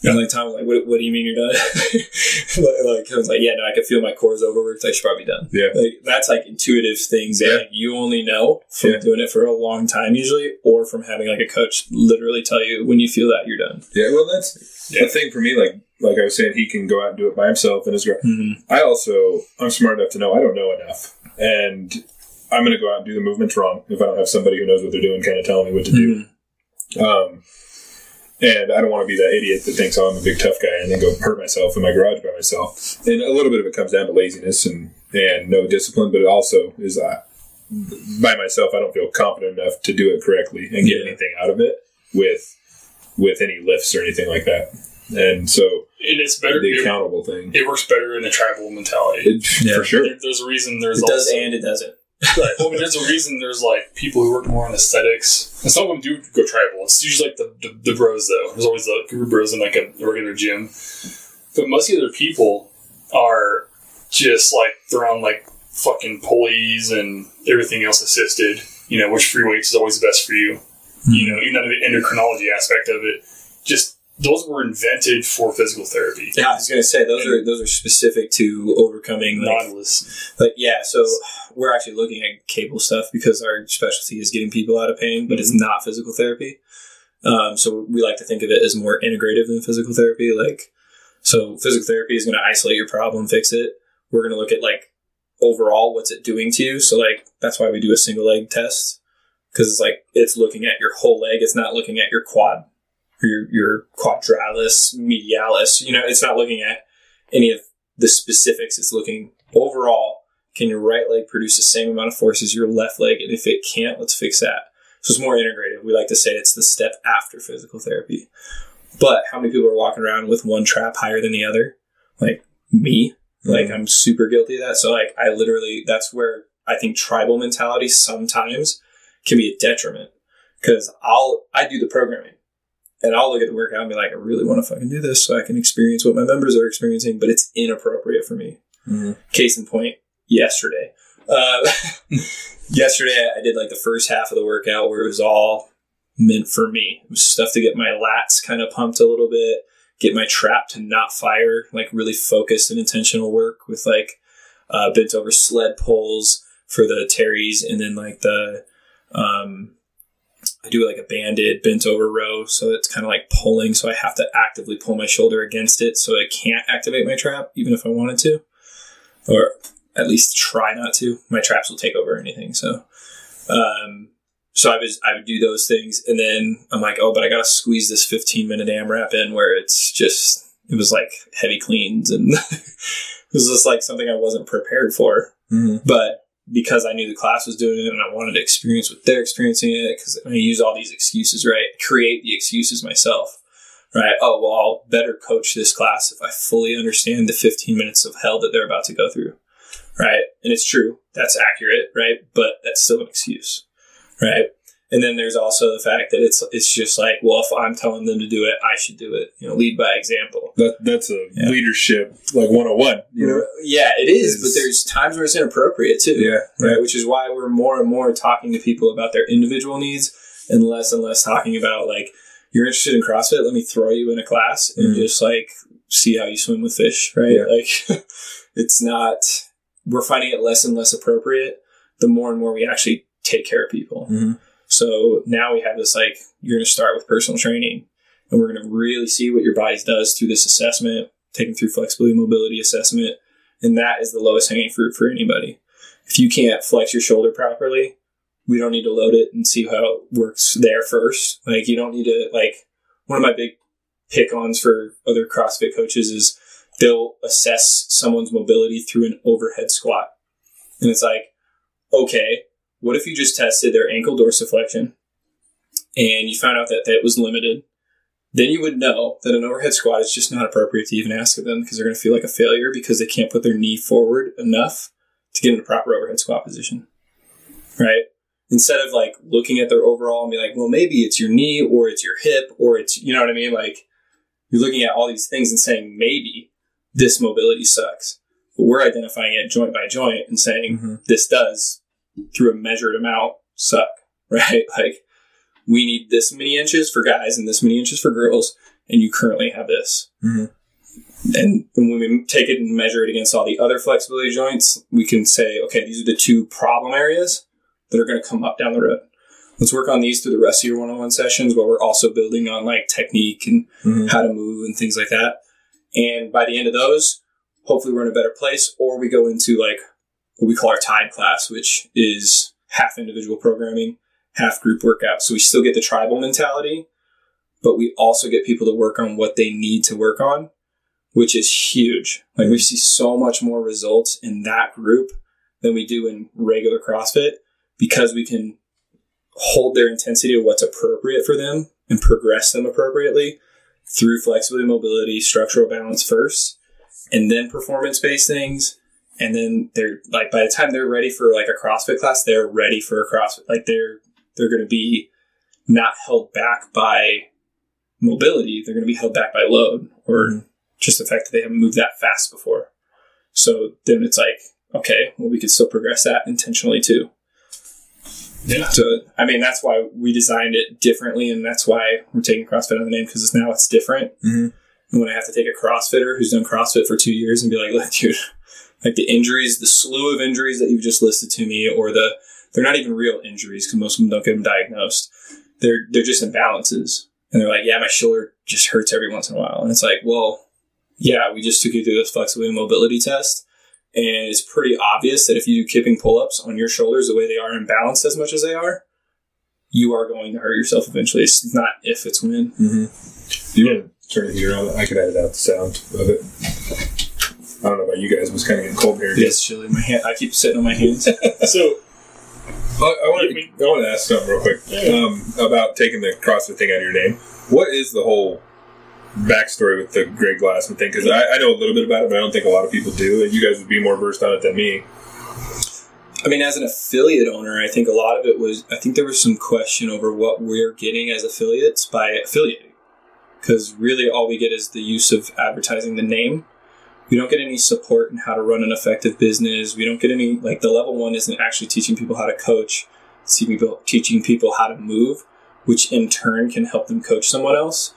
And like Tom was like, what do you mean you're done? Like Kevin's like, yeah, no, I can feel my core is overworked. I should probably be done. Yeah. Like that's like intuitive things that like, you only know from doing it for a long time usually, or from having like a coach literally tell you when you feel that you're done. Yeah, well that's the thing for me, like I was saying, he can go out and do it by himself in his garage. I'm smart enough to know I don't know enough. And I'm going to go out and do the movements wrong if I don't have somebody who knows what they're doing kind of telling me what to do. And I don't want to be that idiot that thinks, I'm a big tough guy and then go hurt myself in my garage by myself. And a little bit of it comes down to laziness and no discipline, but it also is by myself, I don't feel confident enough to do it correctly and get anything out of it with any lifts or anything like that. And so it's better. The accountable thing. It works better in the tribal mentality. For sure. There's a reason it does and it doesn't. Right. Well, there's a reason there's like people who work more on aesthetics, and some of them do go tribal. It's usually like the bros though. There's always the group of bros in like a regular gym, but most of the other people are just like they're on like fucking pulleys and everything else assisted. Which free weights is always the best for you. Even under the endocrinology aspect of it, just those were invented for physical therapy. Yeah, I was gonna say those are specific to overcoming Nautilus. So we're actually looking at cable stuff because our specialty is getting people out of pain, but it's not physical therapy. So we like to think of it as more integrative than physical therapy. So physical therapy is going to isolate your problem, fix it. We're going to look at overall what's it doing to you. So that's why we do a single leg test, because it's looking at your whole leg. It's not looking at your quad or your quadralis, medialis. It's not looking at any of the specifics. It's looking overall. Can your right leg produce the same amount of force as your left leg? And if it can't, let's fix that. So it's more integrative. We like to say it's the step after physical therapy. But how many people are walking around with one trap higher than the other? Like me. I'm super guilty of that. So that's where I think tribal mentality sometimes can be a detriment. Because I do the programming. And I'll look at the workout and be like, I really want to fucking do this so I can experience what my members are experiencing, but it's inappropriate for me. Mm-hmm. Case in point, yesterday. Yesterday, I did the first half of the workout where it was all meant for me. It was stuff to get my lats kind of pumped a little bit, get my trap to not fire, really focused and intentional work with bent over sled pulls for the teres, and then I do a banded bent over row, so it's kind of pulling, so I have to actively pull my shoulder against it so it can't activate my trap even if I wanted to, or at least try not to. My traps will take over anything. So I would do those things, and then I'm like, oh, but I got to squeeze this 15-minute AMRAP in where it was heavy cleans, and it was just something I wasn't prepared for. Mm-hmm. But because I knew the class was doing it and I wanted to experience what they're experiencing it, because I use all these excuses, right? Create the excuses myself, right? Oh, well, I'll better coach this class if I fully understand the 15 minutes of hell that they're about to go through, right? And it's true. That's accurate, right? But that's still an excuse, right? And then there's also the fact that it's just well, if I'm telling them to do it, I should do it. Lead by example. That's a leadership 101. Yeah, it is. But there's times where it's inappropriate too. Yeah, right. Which is why we're more and more talking to people about their individual needs, and less talking about you're interested in CrossFit. Let me throw you in a class and just see how you swim with fish. Right. Yeah. It's not. We're finding it less and less appropriate the more and more we actually take care of people. Mm-hmm. So now we have this, you're going to start with personal training, and we're going to really see what your body does through this assessment, taking through flexibility mobility assessment. And that is the lowest hanging fruit for anybody. If you can't flex your shoulder properly, we don't need to load it and see how it works there first. You don't need to, one of my big pick-ons for other CrossFit coaches is they'll assess someone's mobility through an overhead squat. And it's okay, what if you just tested their ankle dorsiflexion and you found out that that was limited? Then you would know that an overhead squat is just not appropriate to even ask of them, because they're going to feel like a failure because they can't put their knee forward enough to get in a proper overhead squat position, right? Instead of looking at their overall and be well, maybe it's your knee or it's your hip or it's, you know what I mean? You're looking at all these things and saying, maybe this mobility sucks. But we're identifying it joint by joint and saying, this does, through a measured amount, suck, right? We need this many inches for guys and this many inches for girls, and you currently have this. Mm-hmm. And when we take it and measure it against all the other flexibility joints, we can say, okay, these are the 2 problem areas that are going to come up down the road. Let's work on these through the rest of your one-on-one sessions, while we're also building on technique and how to move and things like that. And by the end of those, hopefully we're in a better place, or we go into what we call our Tide class, which is half individual programming, half group workout. So we still get the tribal mentality, but we also get people to work on what they need to work on, which is huge. We see so much more results in that group than we do in regular CrossFit, because we can hold their intensity to what's appropriate for them and progress them appropriately through flexibility, mobility, structural balance first, and then performance-based things. And then they're by the time they're ready for a CrossFit class, they're ready for a CrossFit. They're going to be not held back by mobility. They're going to be held back by load, or just the fact that they haven't moved that fast before. So then it's okay, well, we could still progress that intentionally too. Yeah. So, I mean, that's why we designed it differently, and that's why we're taking CrossFit on the name, because now it's different. Mm-hmm. And when I have to take a CrossFitter who's done CrossFit for 2 years and be like, look, dude, like the injuries, the slew of injuries that you've just listed to me, or they're not even real injuries because most of them don't get them diagnosed. They're just imbalances. And they're like, yeah, my shoulder just hurts every once in a while. And it's like, well, yeah, we just took you through this flexibility and mobility test. And it's pretty obvious that if you do kipping pull-ups on your shoulders the way they are imbalanced as much as they are, you are going to hurt yourself eventually. It's not if, it's when. Mm-hmm. Do you want to turn the heater on? I could edit out the sound of it. I don't know about you guys, but it's kind of getting cold here. It's chilly. My hand, I keep sitting on my hands. So, I want to ask something real quick about taking the CrossFit thing out of your name. What is the whole backstory with the Greg Glassman thing? Because I know a little bit about it, but I don't think a lot of people do. And you guys would be more versed on it than me. I mean, as an affiliate owner, I think a lot of it was, I think there was some question over what we're getting as affiliates by affiliating. Because really all we get is the use of advertising the name. We don't get any support in how to run an effective business. We don't get any, like the level 1 isn't actually teaching people how to coach. It's teaching people how to move, which in turn can help them coach someone else.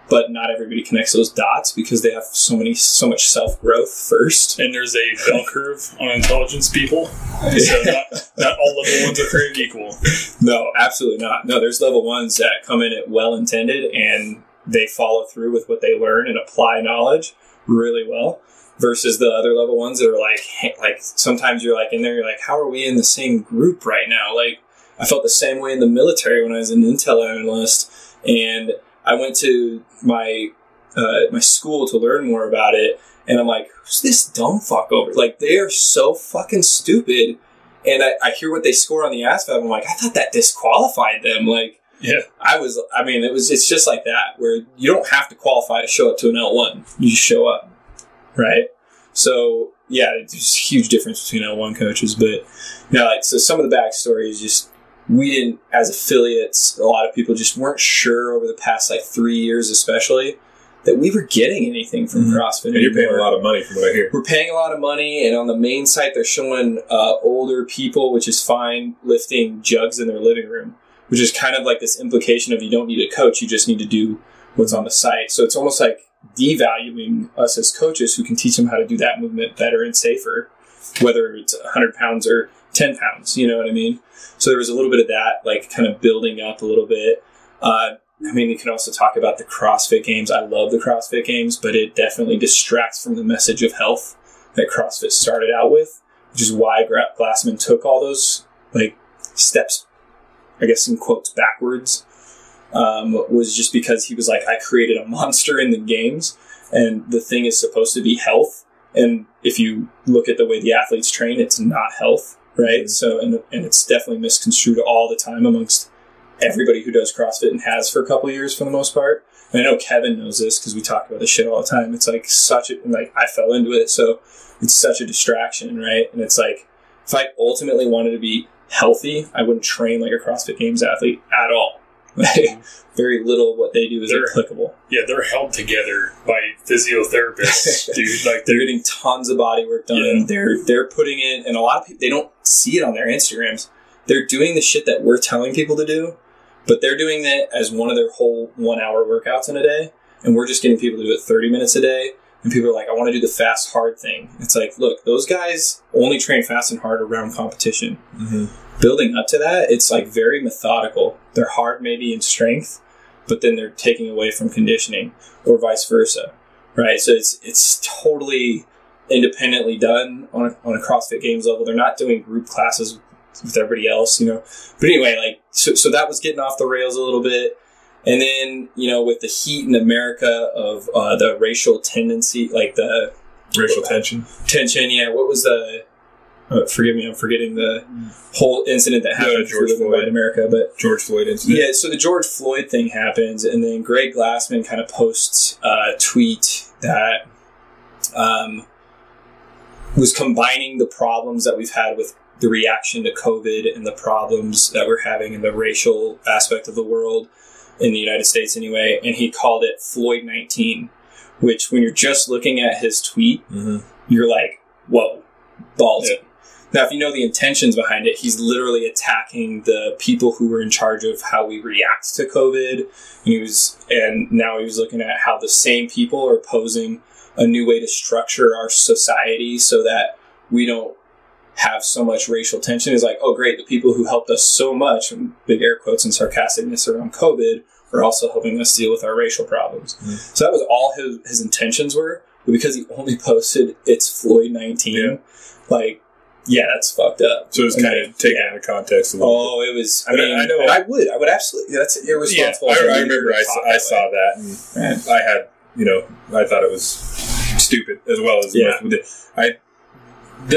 But not everybody connects those dots because they have so much self-growth first. And there's a bell curve on intelligence people. So not all level 1s are created equal. No, absolutely not. No, there's level 1s that come in at well-intended and they follow through with what they learn and apply knowledge really well, versus the other level 1s that are like sometimes you're like in there, you're like, how are we in the same group right now? Like, I felt the same way in the military when I was an intel analyst, and I went to my school to learn more about it, and I'm like, who's this dumb fuck over? Like, they are so fucking stupid, and I hear what they score on the ASVAB, I'm like, I thought that disqualified them. Like, yeah, it's just like that, where you don't have to qualify to show up to an L1. You just show up, right? So, yeah, there's a huge difference between L1 coaches, but, so some of the backstory is just, we didn't, as affiliates, a lot of people just weren't sure over the past, 3 years especially, that we were getting anything from CrossFit. And you're paying a lot of money from what I hear. We're paying a lot of money, and on the main site, they're showing older people, which is fine, lifting jugs in their living room, which is kind of like this implication of you don't need a coach, you just need to do what's on the site. So it's almost like devaluing us as coaches who can teach them how to do that movement better and safer, whether it's 100 pounds or 10 pounds, you know what I mean? So there was a little bit of that, kind of building up a little bit. You can also talk about the CrossFit Games. I love the CrossFit Games, but it definitely distracts from the message of health that CrossFit started out with, which is why Glassman took all those, steps, I guess in quotes, backwards, was just because he was like, I created a monster in the games, and the thing is supposed to be health. And if you look at the way the athletes train, it's not health, right? So, and it's definitely misconstrued all the time amongst everybody who does CrossFit and has for a couple of years for the most part. And I know Kevin knows this because we talk about this shit all the time. It's I fell into it, so it's such a distraction, right? And it's like, if I ultimately wanted to be healthy, I wouldn't train like a CrossFit Games athlete at all. Very little of what they do is applicable. Yeah, they're held together by physiotherapists, dude. They're getting tons of body work done. Yeah. They're putting in, and a lot of people, they don't see it on their Instagrams. They're doing the shit that we're telling people to do, but they're doing that as one of their whole 1 hour workouts in a day, and we're just getting people to do it 30 minutes a day. And people are like, I want to do the fast, hard thing. It's like, look, those guys only train fast and hard around competition. Mm-hmm. Building up to that, it's very methodical. They're hard maybe in strength, but then they're taking away from conditioning, or vice versa, right? So it's totally independently done on a CrossFit Games level. They're not doing group classes with everybody else, But anyway, so that was getting off the rails a little bit. And then, with the heat in America of the racial tendency, the racial tension, yeah. What was the? Forgive me, I'm forgetting the whole incident that happened in America. But George Floyd incident. Yeah, so the George Floyd thing happens, and then Greg Glassman kind of posts a tweet that was combining the problems that we've had with the reaction to COVID and the problems that we're having in the racial aspect of the world, in the United States anyway, and he called it Floyd 19, which when you're just looking at his tweet, you're like, whoa, ballsy. Yeah. Now, if you know the intentions behind it, he's literally attacking the people who were in charge of how we react to COVID. And now he was looking at how the same people are posing a new way to structure our society so that we don't have so much racial tension. Is like, oh, great, the people who helped us so much, and big air quotes and sarcasticness around COVID, are also helping us deal with our racial problems. Mm. So that was all his intentions were. But because he only posted it's Floyd 19, like, yeah, that's fucked up. So it was kind of taken out of context a little bit. Oh, it was. I mean, I would absolutely. That's irresponsible. Yeah, I remember I saw that, and I had, I thought it was stupid as well as Then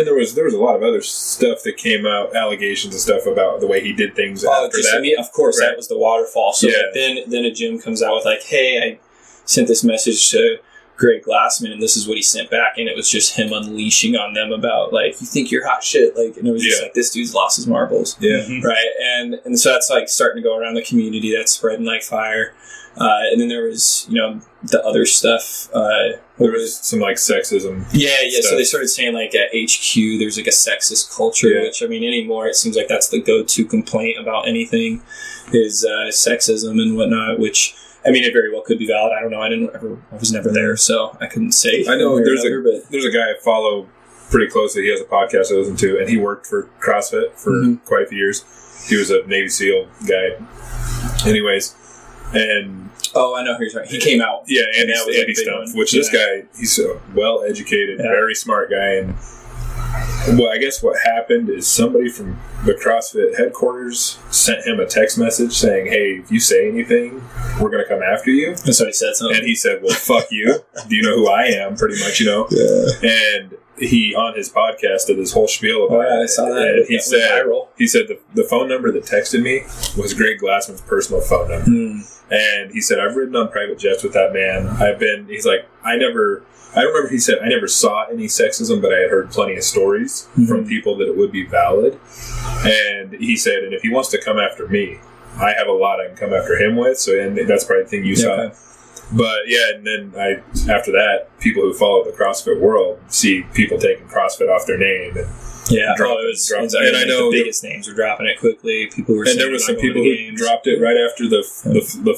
there was a lot of other stuff that came out, allegations and stuff about the way he did things after that. I mean, of course, that was the waterfall. So then a gym comes out with like, hey, I sent this message to Greg Glassman, and this is what he sent back, and it was just him unleashing on them about like, you think you're hot shit, like, and it was just like, this dude's lost his marbles, right? And so that's like starting to go around the community, that's spreading like fire. And then there was, the other stuff. There was some like sexism. Yeah. Stuff. So they started saying like at HQ, there's like a sexist culture, which I mean, anymore it seems like that's the go-to complaint about anything is sexism and whatnot. Which I mean, it very well could be valid. I don't know. I was never there, so I couldn't say. I know there's a guy I follow pretty closely. He has a podcast I listen to, and he worked for CrossFit for quite a few years. He was a Navy SEAL guy. Anyways, and I know who you're talking. He came out. Yeah, Andy Stumpf, which this guy, he's a well-educated, very smart guy. And well, I guess what happened is somebody from the CrossFit headquarters sent him a text message saying, hey, if you say anything, we're going to come after you. And so he said something. And he said, well, fuck you. Do you know who I am? Pretty much, Yeah. And he, on his podcast, did this whole spiel about it. I saw that. And he said the phone number that texted me was Greg Glassman's personal phone number. And he said, I've ridden on private jets with that man. He's like, I don't remember if he said, I never saw any sexism, but I had heard plenty of stories from people that it would be valid. And he said, and if he wants to come after me, I have a lot I can come after him with. So, and that's probably the thing you saw. Okay. But and then after that, people who follow the CrossFit world see people taking CrossFit off their name. And and I know the biggest names were dropping it quickly. People were, and there was some people who dropped it right after the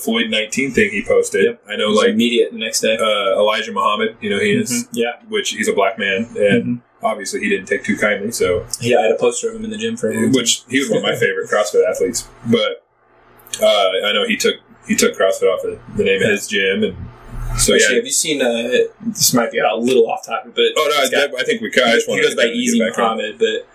Floyd 19 thing he posted. Yep. I know, like immediate the next day. Elijah Muhammad, he is, which he's a black man, and obviously he didn't take too kindly. So I had a poster of him in the gym for him, which he was one of my favorite CrossFit athletes. But I know he took CrossFit off the name of his gym, and so actually, have you seen? This might be a little off topic, but I think we could. He goes by Easy Muhammad, but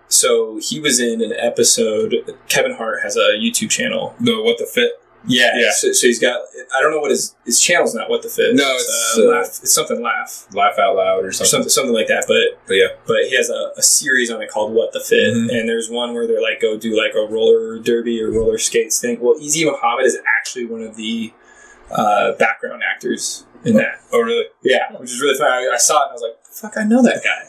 so he was in an episode. Kevin Hart has a YouTube channel. The What the Fit. Yeah. So he's got. I don't know what his channel's not. What the Fit. No, it's something Laugh Out Loud or something like that. But he has a series on it called What the Fit, and there's one where they're like go do like a roller derby or roller skates thing. Well, Easy Muhammad is actually one of the background actors in that. Oh, really? Yeah, which is really funny. I saw it and I was like, fuck, I know that guy.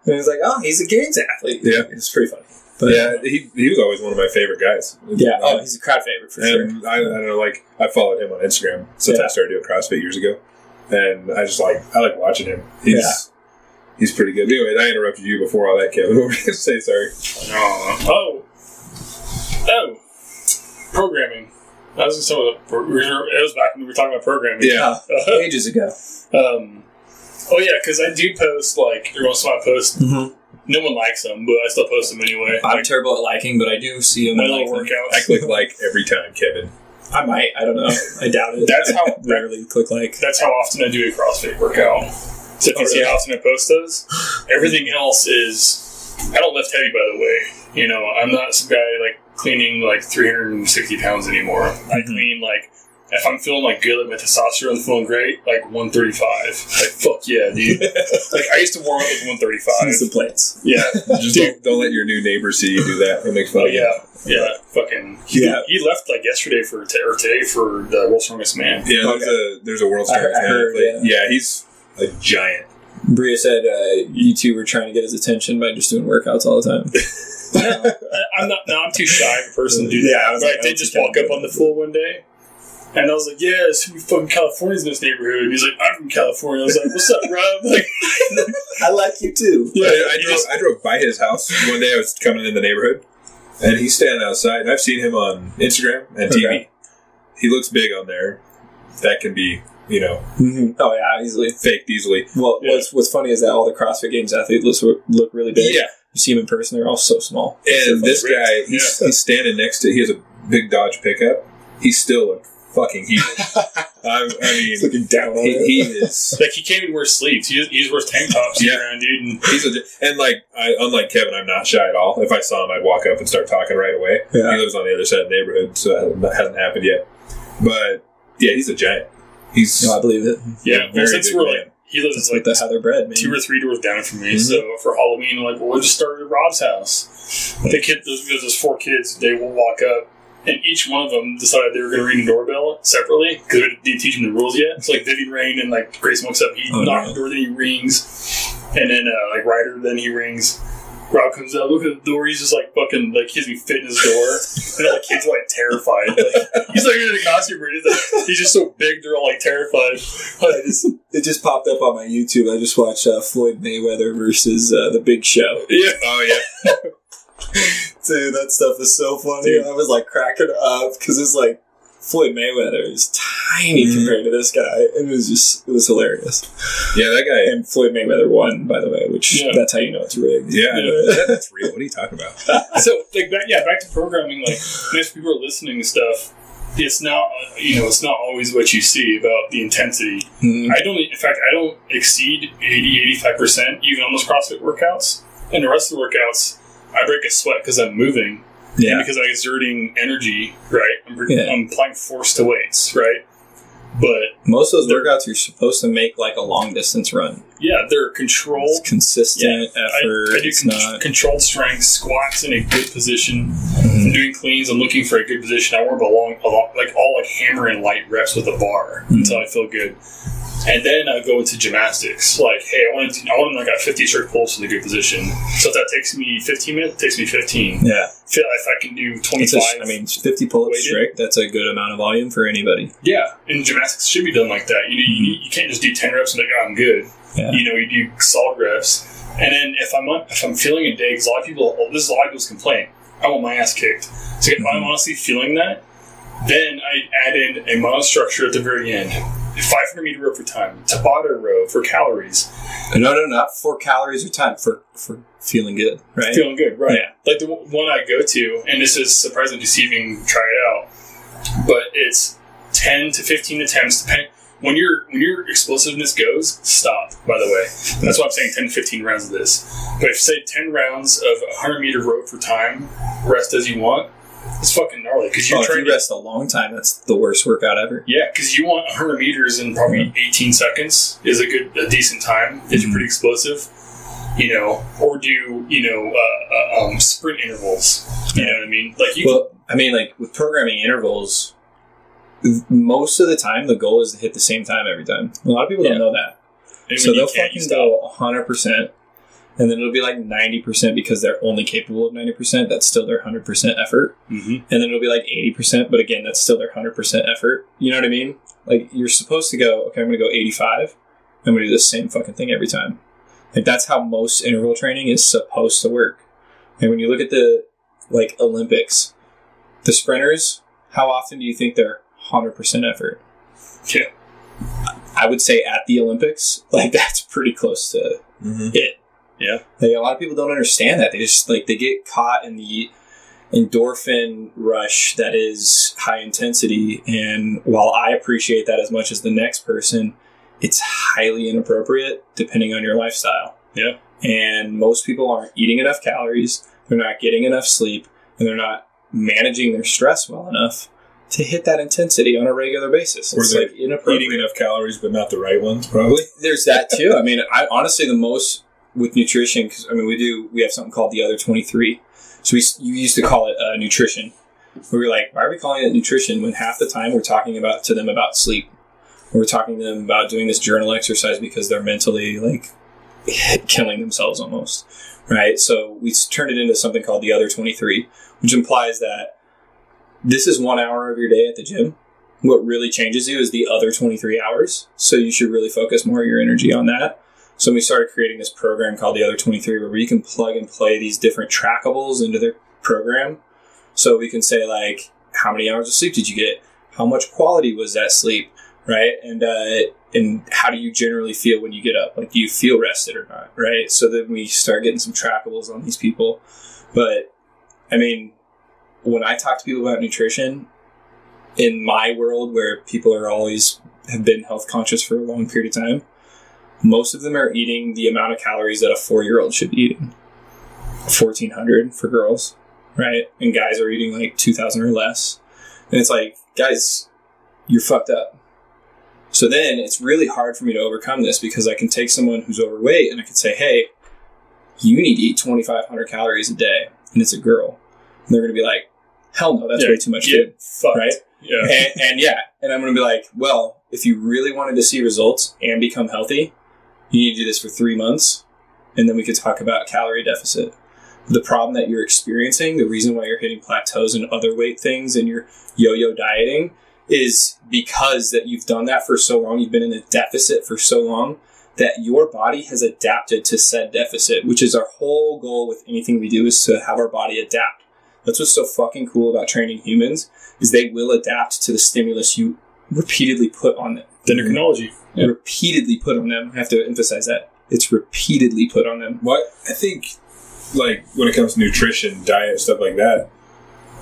And he was like, oh, he's a games athlete. Yeah. It's pretty funny. But he was always one of my favorite guys. Yeah, he's a crowd favorite for sure. I don't know, like, I followed him on Instagram since I started doing CrossFit years ago. And I like watching him. He's pretty good. Anyway, I interrupted you before all that, Kevin. What were you going to say? Sorry. Programming. That was some of it was back when we were talking about programming. Yeah, ages ago. Because I do post, like, every once in a while I post. No one likes them, but I still post them anyway. I'm terrible at liking, but I do see them. My little workouts. I click like every time, Kevin. I might. I don't know. I doubt it. That's how rarely click like. That's how often I do a CrossFit workout. So if you see how often I post those, everything else is. I don't lift heavy, by the way. I'm not some guy like cleaning like 360 pounds anymore. I clean like. If I'm feeling like good, like my testosterone's feeling great, like 135. Like, fuck yeah, dude. Like, I used to warm up with 135. Use the plates. Yeah. Just don't let your new neighbor see you do that. It makes fun. Yeah. Fucking. He left like yesterday or today for the World's Strongest Man. Yeah, there's a World's Strongest Man. Heard, yeah, he's a giant. Bria said you two were trying to get his attention by just doing workouts all the time. I'm too shy of a person to do that. Like, they just walk up on the floor one day. And I was like, yeah, there's too many fucking Californians in this neighborhood. And he's like, I'm from California. I was like, what's up, Rob? Like, I like you too. Yeah, I drove by his house one day. I was coming in the neighborhood, and he's standing outside. And I've seen him on Instagram and TV. Okay. He looks big on there. That can be, Oh yeah, easily faked easily. Well, what's funny is that all the CrossFit Games athletes look really big. Yeah. You see them in person, they're all so small. And this guy, he's standing next to, he has a big Dodge pickup. He's still a fucking huge. I mean, he's looking down on it. He is. Like, he can't even wear sleeves. He just wears tank tops around, dude. And unlike Kevin, I'm not shy at all. If I saw him, I'd walk up and start talking right away. Yeah. He lives on the other side of the neighborhood, so that hasn't happened yet. But yeah, he's a giant. I believe it. Yeah, well, since we're like, he lives like the Heather bread, man. 2 or 3 doors down from me. So for Halloween, I'm like, we'll just start at Rob's house. The kid, those 4 kids, they will walk up, and each one of them decided they were going to ring the doorbell separately because we didn't teach them the rules yet. So like Vivian rang, and like Grace walks up, he knocks the door, then he rings, and then like Ryder, then he rings. Rob comes out, look at the door, he's just like fucking like he's me fit in his door, and all the kids are like terrified. Like, he's like in a costume, he's just so big, they're all like terrified. It just popped up on my YouTube. I just watched Floyd Mayweather versus The Big Show. Yeah. Oh yeah. Dude, that stuff is so funny. Dude. I was like cracking up because it's like Floyd Mayweather is tiny compared to this guy. And it was hilarious. Yeah, that guy. And Floyd Mayweather won, by the way, which that's how you know it's rigged. Yeah, that's real. What are you talking about? So, like, back to programming, like, if people are listening to stuff, it's not, it's not always what you see about the intensity. Mm-hmm. I don't exceed 80-85% even on those CrossFit workouts. And the rest of the workouts, I break a sweat because I'm moving. Yeah. And because I'm exerting energy, right? I'm applying force to weights, right? But most of those workouts you're supposed to make like a long distance run. Yeah, they're controlled. It's consistent effort. I do controlled strength, squats in a good position. I'm doing cleans. I'm looking for a good position. I work all hammer and light reps with a bar until I feel good. And then I go into gymnastics. Like, hey, I want like a 50 strict pulse in a good position. So if that takes me 15 minutes, it takes me 15. Yeah. If I can do 25. 50 pull-ups strict, that's a good amount of volume for anybody. Yeah. And gymnastics should be done like that. You can't just do 10 reps and be like, oh, I'm good. Yeah. You do solid reps. And then if I'm feeling a day, because this is a lot of people's complaint, I want my ass kicked. So if I'm honestly feeling that, then I add in a monostructure at the very end. 500 meter row for time, Tabata row for calories. No, not for calories or time, for feeling good, right? Feeling good, right. Yeah. Like the one I go to, and this is surprising to see even try it out, but it's 10 to 15 attempts, depending. When your explosiveness goes, stop, by the way. That's why I'm saying 10 to 15 rounds of this. But if say 10 rounds of 100 meter row for time, rest as you want, it's fucking gnarly. Because if you rest a long time, that's the worst workout ever. Yeah, because you want 100 meters in probably 18 seconds is a decent time if you're pretty explosive. Or do sprint intervals. You know what I mean? Like with programming intervals, most of the time the goal is to hit the same time every time. A lot of people don't know that, so they'll fucking go 100%. And then it'll be like 90% because they're only capable of 90%. That's still their 100% effort. Mm-hmm. And then it'll be like 80%, but again, that's still their 100% effort. You know what I mean? Like, you're supposed to go, okay, I'm going to go 85. I'm going to do the same fucking thing every time. Like, that's how most interval training is supposed to work. And when you look at the, Olympics, the sprinters, how often do you think they're 100% effort? Yeah. I would say at the Olympics, that's pretty close to it. Yeah. A lot of people don't understand that. They just, they get caught in the endorphin rush that is high intensity. And while I appreciate that as much as the next person, it's highly inappropriate depending on your lifestyle. Yeah. And most people aren't eating enough calories, they're not getting enough sleep, and they're not managing their stress well enough to hit that intensity on a regular basis. Or they're eating enough calories, but not the right ones, probably. There's that too. I mean, honestly, the most with nutrition, because we have something called the other 23. So you used to call it nutrition. We were like, why are we calling it nutrition when half the time we're talking to them about sleep? We're talking to them about doing this journal exercise because they're mentally killing themselves almost, right? So we turned it into something called the other 23, which implies that this is 1 hour of your day at the gym. what really changes you is the other 23 hours. So you should really focus more of your energy on that. So we started creating this program called the Other 23, where you can plug and play these different trackables into their program. So we can say, like, how many hours of sleep did you get? How much quality was that sleep? Right? And how do you generally feel when you get up? Like, do you feel rested or not? Right? So then we start getting some trackables on these people. But, I mean, when I talk to people about nutrition, in my world where people are always have been health conscious for a long period of time, most of them are eating the amount of calories that a 4-year-old should be eating. 1,400 for girls, right? And guys are eating like 2,000 or less. And it's like, guys, you're fucked up. So then it's really hard for me to overcome this, because I can take someone who's overweight and I can say, hey, you need to eat 2,500 calories a day. And it's a girl. And they're going to be like, hell no, that's way too much food. Right? Yeah. And I'm going to be like, well, if you really wanted to see results and become healthy, you need to do this for 3 months. And then we could talk about calorie deficit. The problem that you're experiencing, the reason why you're hitting plateaus and other weight things and you're yo-yo dieting, is because that you've done that for so long, you've been in a deficit for so long, that your body has adapted to said deficit, which is our whole goal with anything we do, is to have our body adapt. That's what's so fucking cool about training humans, is they will adapt to the stimulus you repeatedly put on them. Dendrochronology. Yeah. Repeatedly put on them. I have to emphasize that. It's repeatedly put on them. What I think, like, when it comes to nutrition, diet, stuff like that,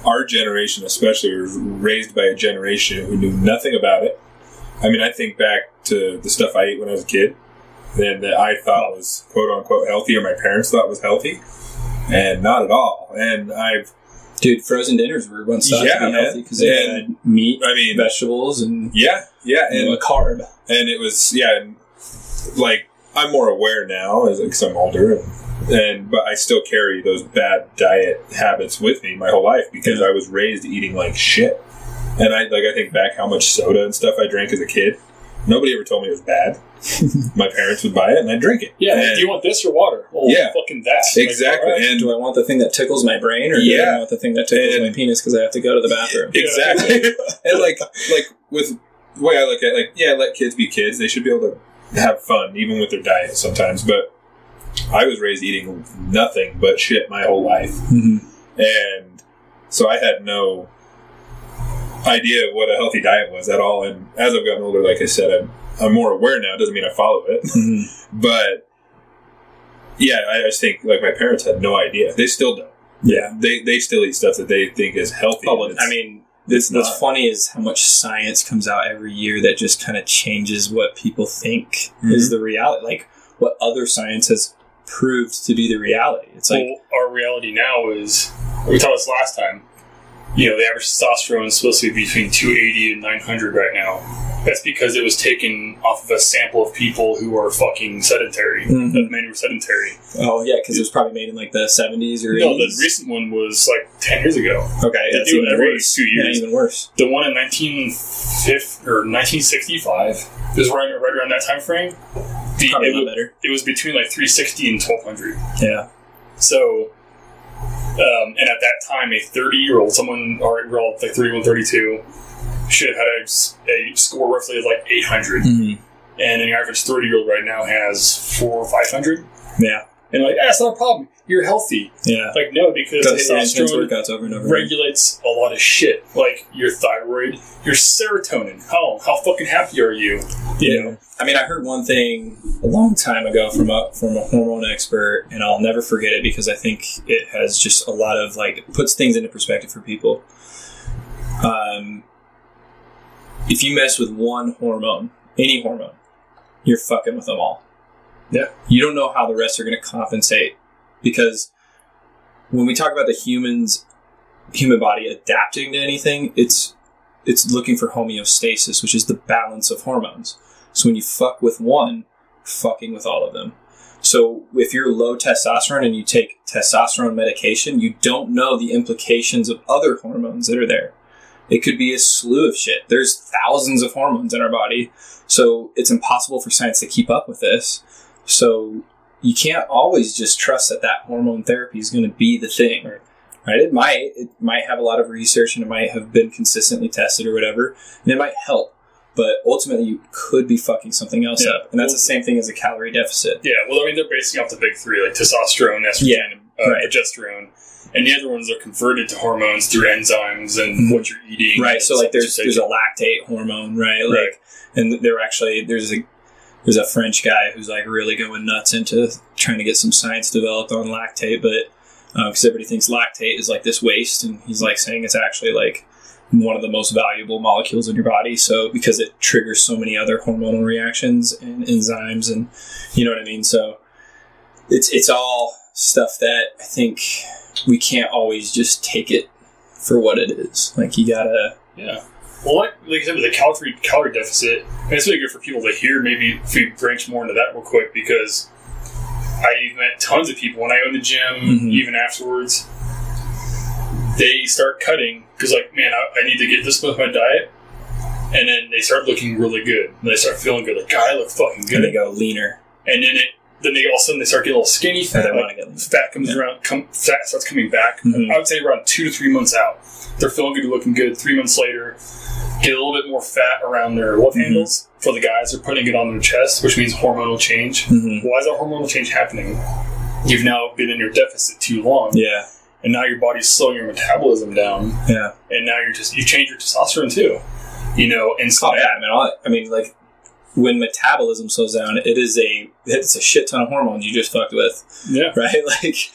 our generation especially was raised by a generation who knew nothing about it. I mean, I think back to the stuff I ate when I was a kid, and that I thought was quote-unquote healthy, or my parents thought was healthy, and not at all. And Dude, frozen dinners were once thought to be healthy because they had meat, vegetables, and and a carb. And it was, like, I'm more aware now because I'm older, but I still carry those bad diet habits with me my whole life, because I was raised eating like shit. And I think back how much soda and stuff I drank as a kid. Nobody ever told me it was bad. My parents would buy it and I'd drink it. Yeah, do you want this or water? Well, fucking that. Exactly. Like, and do I want the thing that tickles my brain, or do I want the thing that tickles my penis because I have to go to the bathroom? Exactly. And like with the way I look at it, let kids be kids. They should be able to have fun, even with their diet sometimes. But I was raised eating nothing but shit my whole life. Mm-hmm. And so I had no idea of what a healthy diet was at all. And as I've gotten older, like I said, I'm more aware now. It doesn't mean I follow it. Mm-hmm. But I just think, like, my parents had no idea. They still don't. Yeah. They still eat stuff that they think is healthy. Oh, well, I mean, what's funny is how much science comes out every year that just kind of changes what people think is the reality. Like, what other science has proved to be the reality. It's like, our reality now is, we talked this last time, the average testosterone is supposed to be between 280 and 900 right now. That's because it was taken off of a sample of people who are fucking sedentary. That men were sedentary. Oh, yeah, because it was probably made in like the 70s or 80s. No, the recent one was like 10 years ago. Okay, they do it every 2 years. Yeah, even worse. The one in 1965 is right around that time frame. Probably a lot better. It was between like 360 and 1200. Yeah. So, and at that time, a 30-year-old, someone already like 31, 32, should have had a score roughly of like 800. Mm-hmm. And an average 30-year-old right now has 400 or 500. Yeah. And like, that's not a problem. You're healthy. Yeah. Like, no, because testosterone workouts over and over regulates a lot of shit. Like, your thyroid, your serotonin. How fucking happy are you? You know? I mean, I heard one thing a long time ago from a hormone expert, and I'll never forget it because I think it has just a lot of, like, it puts things into perspective for people. If you mess with one hormone, any hormone, you're fucking with them all. Yeah. You don't know how the rest are going to compensate, because when we talk about the human body adapting to anything, it's looking for homeostasis, which is the balance of hormones. So when you fuck with one, you're fucking with all of them. So if you're low testosterone and you take testosterone medication, you don't know the implications of other hormones that are there. It could be a slew of shit. There's thousands of hormones in our body. So it's impossible for science to keep up with this. So you can't always just trust that hormone therapy is going to be the thing. right? It might have a lot of research, and it might have been consistently tested or whatever, and it might help. But ultimately, you could be fucking something else up, and that's the same thing as a calorie deficit. Yeah, well, I mean, they're basing off the big three, like testosterone, estrogen, and progesterone. And the other ones are converted to hormones through enzymes and what you're eating. Right. So like there's a lactate hormone, right? Like, and there's a French guy who's like really going nuts into trying to get some science developed on lactate, but because everybody thinks lactate is like this waste, and he's like saying it's actually like one of the most valuable molecules in your body. So because it triggers so many other hormonal reactions and enzymes, and you know what I mean. So it's all stuff that I think we can't always just take it for what it is. Like you gotta, Well, like I said, with the calorie deficit, and it's really good for people to hear. Maybe if we branch more into that real quick, because I met tons of people when I owned the gym, even afterwards. They start cutting because, like, man, I need to get this with my diet, and then they start looking really good. And they start feeling good. Like, God, I look fucking good. And they go leaner, and then they all of a sudden they start getting a little skinny. Fat, fat comes around. Fat starts coming back. I would say around 2 to 3 months out, they're feeling good, looking good. 3 months later, get a little bit more fat around their love handles. For the guys, they're putting it on their chest, which means hormonal change. Why is that hormonal change happening? You've now been in your deficit too long. Yeah. And now your body's slowing your metabolism down. Yeah. And now you change your testosterone too. You know, and so I mean, like when metabolism slows down, it's a shit ton of hormones you just fucked with. Yeah. Right? Like,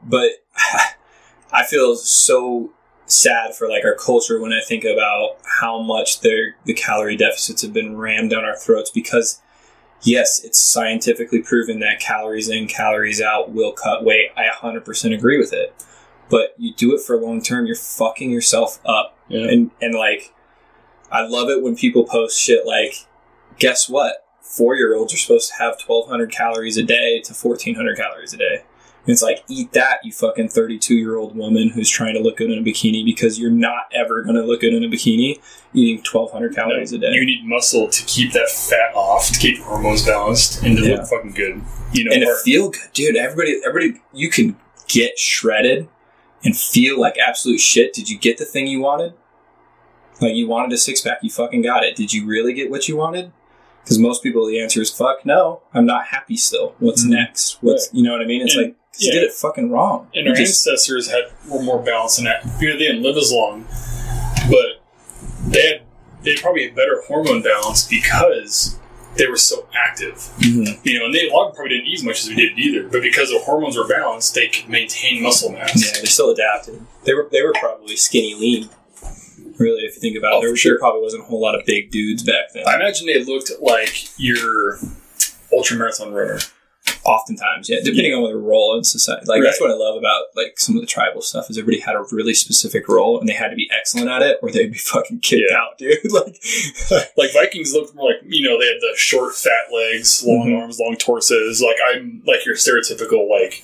but I feel so sad for like our culture when I think about how much the calorie deficits have been rammed down our throats, because yes, it's scientifically proven that calories in, calories out will cut weight. I 100% agree with it. But you do it for long term, you're fucking yourself up. Yeah. And like, I love it when people post shit like, guess what? 4-year-olds are supposed to have 1,200 calories a day to 1,400 calories a day. And it's like, eat that, you fucking 32-year-old woman who's trying to look good in a bikini, because you're not ever going to look good in a bikini eating 1,200 calories a day. You need muscle to keep that fat off, to keep your hormones balanced, and to look fucking good. You know, and to feel good. Dude, everybody, you can get shredded and feel like absolute shit. Did you get the thing you wanted? Like, you wanted a six-pack, you fucking got it. Did you really get what you wanted? Because most people, the answer is, fuck no, I'm not happy still. What's next? You know what I mean? It's like, you did it fucking wrong. And our ancestors were more balanced than that. You know, they didn't live as long, but they probably had better hormone balance because they were so active. You know, and a lot of them probably didn't eat as much as we did either, but because their hormones were balanced, they could maintain muscle mass. Yeah, they still adapted. They were probably skinny lean. Really, if you think about it, there probably wasn't a whole lot of big dudes back then. I imagine they looked like your ultramarathon runner. Oftentimes, yeah, depending on their role in society. Like, that's what I love about, like, some of the tribal stuff, is everybody had a really specific role, and they had to be excellent at it, or they'd be fucking kicked out, dude. Like Vikings looked more like, you know, they had the short, fat legs, long arms, long torsos. Like, I'm like your stereotypical, like,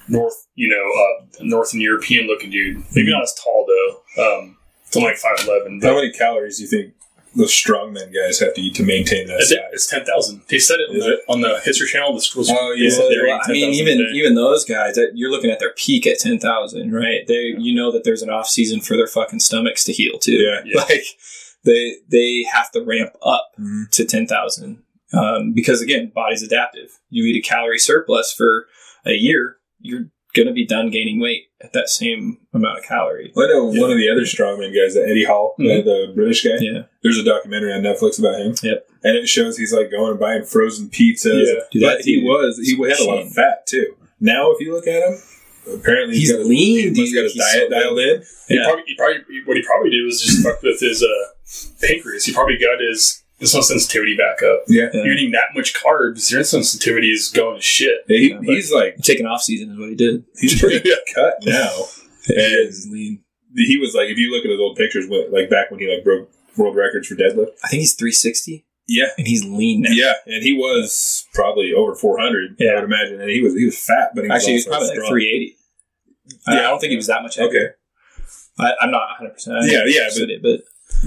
Northern European looking dude. Maybe not as tall, though. I'm like 5'11". How many calories do you think those strongmen guys have to eat to maintain that size? It's 10,000. They said it on the History Channel. Oh, yeah. I mean, even those guys, you're looking at their peak at 10,000, right? You know that there's an off season for their fucking stomachs to heal too. Yeah. Like they have to ramp up to 10,000 because, again, body's adaptive. You eat a calorie surplus for a year, you're going to be done gaining weight at that same amount of calorie. Well, I know one of the other strongman guys, Eddie Hall, the British guy. Yeah. There's a documentary on Netflix about him. Yep. And it shows he's like going and buying frozen pizzas. Yeah. But he had a lot of fat too. Now, if you look at him, apparently he's lean. He's got his diet dialed in. What he probably did was just fuck with his pancreas. He probably got his insulin sensitivity back up. Yeah. You're eating that much carbs, your insulin sensitivity is going to shit. He's like taking off season is what he did. He's pretty cut now. And he's lean. He was like, if you look at his old pictures, like back when he like broke world records for deadlift. I think he's 360. Yeah. And he's lean now. Yeah. And he was probably over 400, I would imagine. And he was fat, but he was actually probably like 380. I don't think he was that much heavier. Okay. I'm not 100%.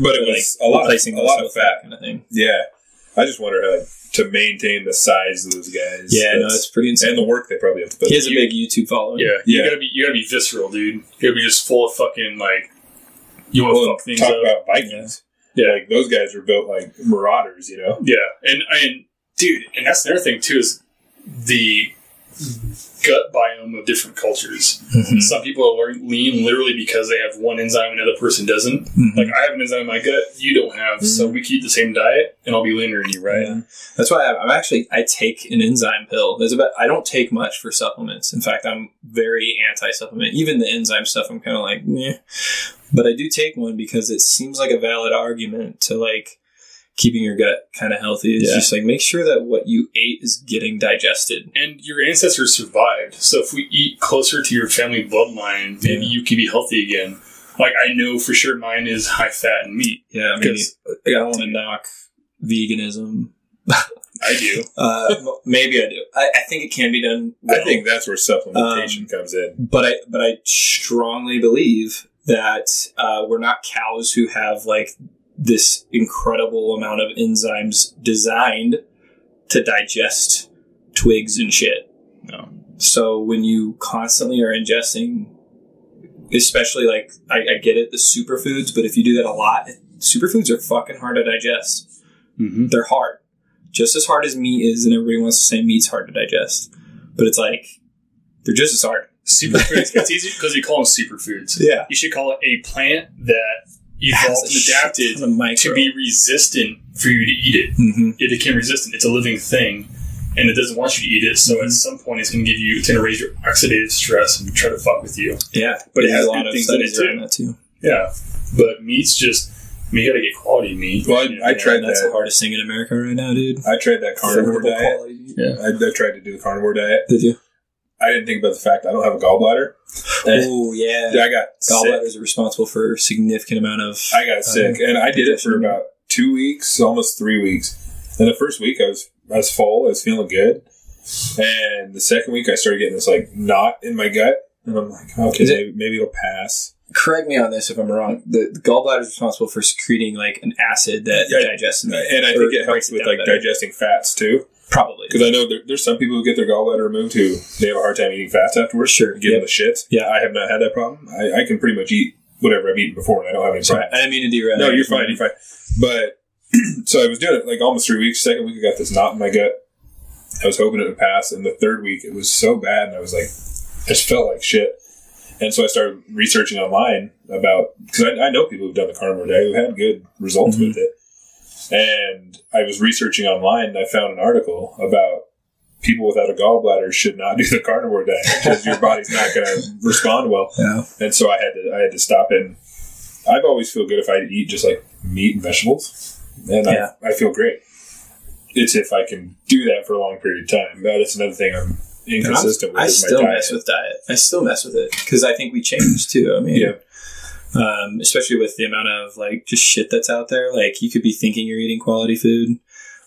But it was a lot of fat kind of thing. Yeah. I just wonder, like, to maintain the size of those guys. Yeah, no, it's pretty insane. And the work they probably have to put He has a big YouTube following. Yeah, you gotta be visceral, dude. You gotta be just full of fucking, like, you want to fuck things talk up. about Vikings. Yeah, like those guys are built like marauders, you know? Yeah, and dude, and that's another thing too, is the gut biome of different cultures. Mm-hmm. Some people are lean literally because they have one enzyme and another person doesn't. Mm-hmm. Like, I have an enzyme in my gut, you don't have, so we keep the same diet, and I'll be leaner than you, right? Yeah. That's why I take an enzyme pill. I don't take much for supplements. In fact, I'm very anti-supplement. Even the enzyme stuff, I'm kind of like, meh. But I do take one because it seems like a valid argument to, like, keeping your gut kind of healthy. It's just like, make sure that what you ate is getting digested. And your ancestors survived. So if we eat closer to your family bloodline, maybe you can be healthy again. Like, I know for sure mine is high fat and meat. Yeah, I don't want to knock veganism. I do. Maybe I do. I think it can be done well. I think that's where supplementation comes in. But I strongly believe that we're not cows who have, like, this incredible amount of enzymes designed to digest twigs and shit. No. So when you constantly are ingesting, especially, like, I get it, the superfoods, but if you do that a lot, superfoods are fucking hard to digest. Mm-hmm. They're hard. Just as hard as meat is, and everybody wants to say meat's hard to digest. But it's like, they're just as hard. Superfoods. It's easy because you call them superfoods. Yeah. You should call it a plant that evolved and adapted to be resistant for you to eat it. Mm-hmm. It became resistant. It's a living thing, and it doesn't want you to eat it. So at some point, it's going to raise your oxidative stress and try to fuck with you. Yeah, but it there's has a lot good of things in it studies too. Yeah, but meat's just. I mean, you got to get quality meat. Well, I tried that's that. the hardest thing in America right now, dude. I tried that carnivore diet. I tried to do the carnivore diet. Did you? I didn't think about the fact I don't have a gallbladder. Oh, yeah. I got gallbladders are responsible for a significant amount of... I got sick, and I did it for about 2 weeks, almost 3 weeks. And the first week, I was full. I was feeling good. And the second week, I started getting this, like, knot in my gut. And I'm like, okay, maybe it'll pass. Correct me on this if I'm wrong. The gallbladder is responsible for secreting, like, an acid that digests meat. And I think it helps with, like, digesting fats, too. Probably. Because I know there's some people who get their gallbladder removed who they have a hard time eating fats afterwards. Sure. Give them the shits. Yeah. I have not had that problem. I can pretty much eat whatever I've eaten before and I don't have any problems. I didn't mean to derail. No, you're fine. You're fine. But, so I was doing it like almost 3 weeks. Second week, I got this knot in my gut. I was hoping it would pass. And the third week, it was so bad. And I was like, I just felt like shit. And so I started researching online about, because I know people who've done the carnivore diet who had good results with it. And I was researching online and I found an article about people without a gallbladder should not do the carnivore diet because your body's not going to respond well. Yeah. And so I had to stop it. And I've always feel good if I eat just like meat and vegetables. And I feel great. It's if I can do that for a long period of time. That's another thing I'm inconsistent with. I still mess with diet. I still mess with it because I think we change too. I mean, especially with the amount of like just shit that's out there. Like you could be thinking you're eating quality food,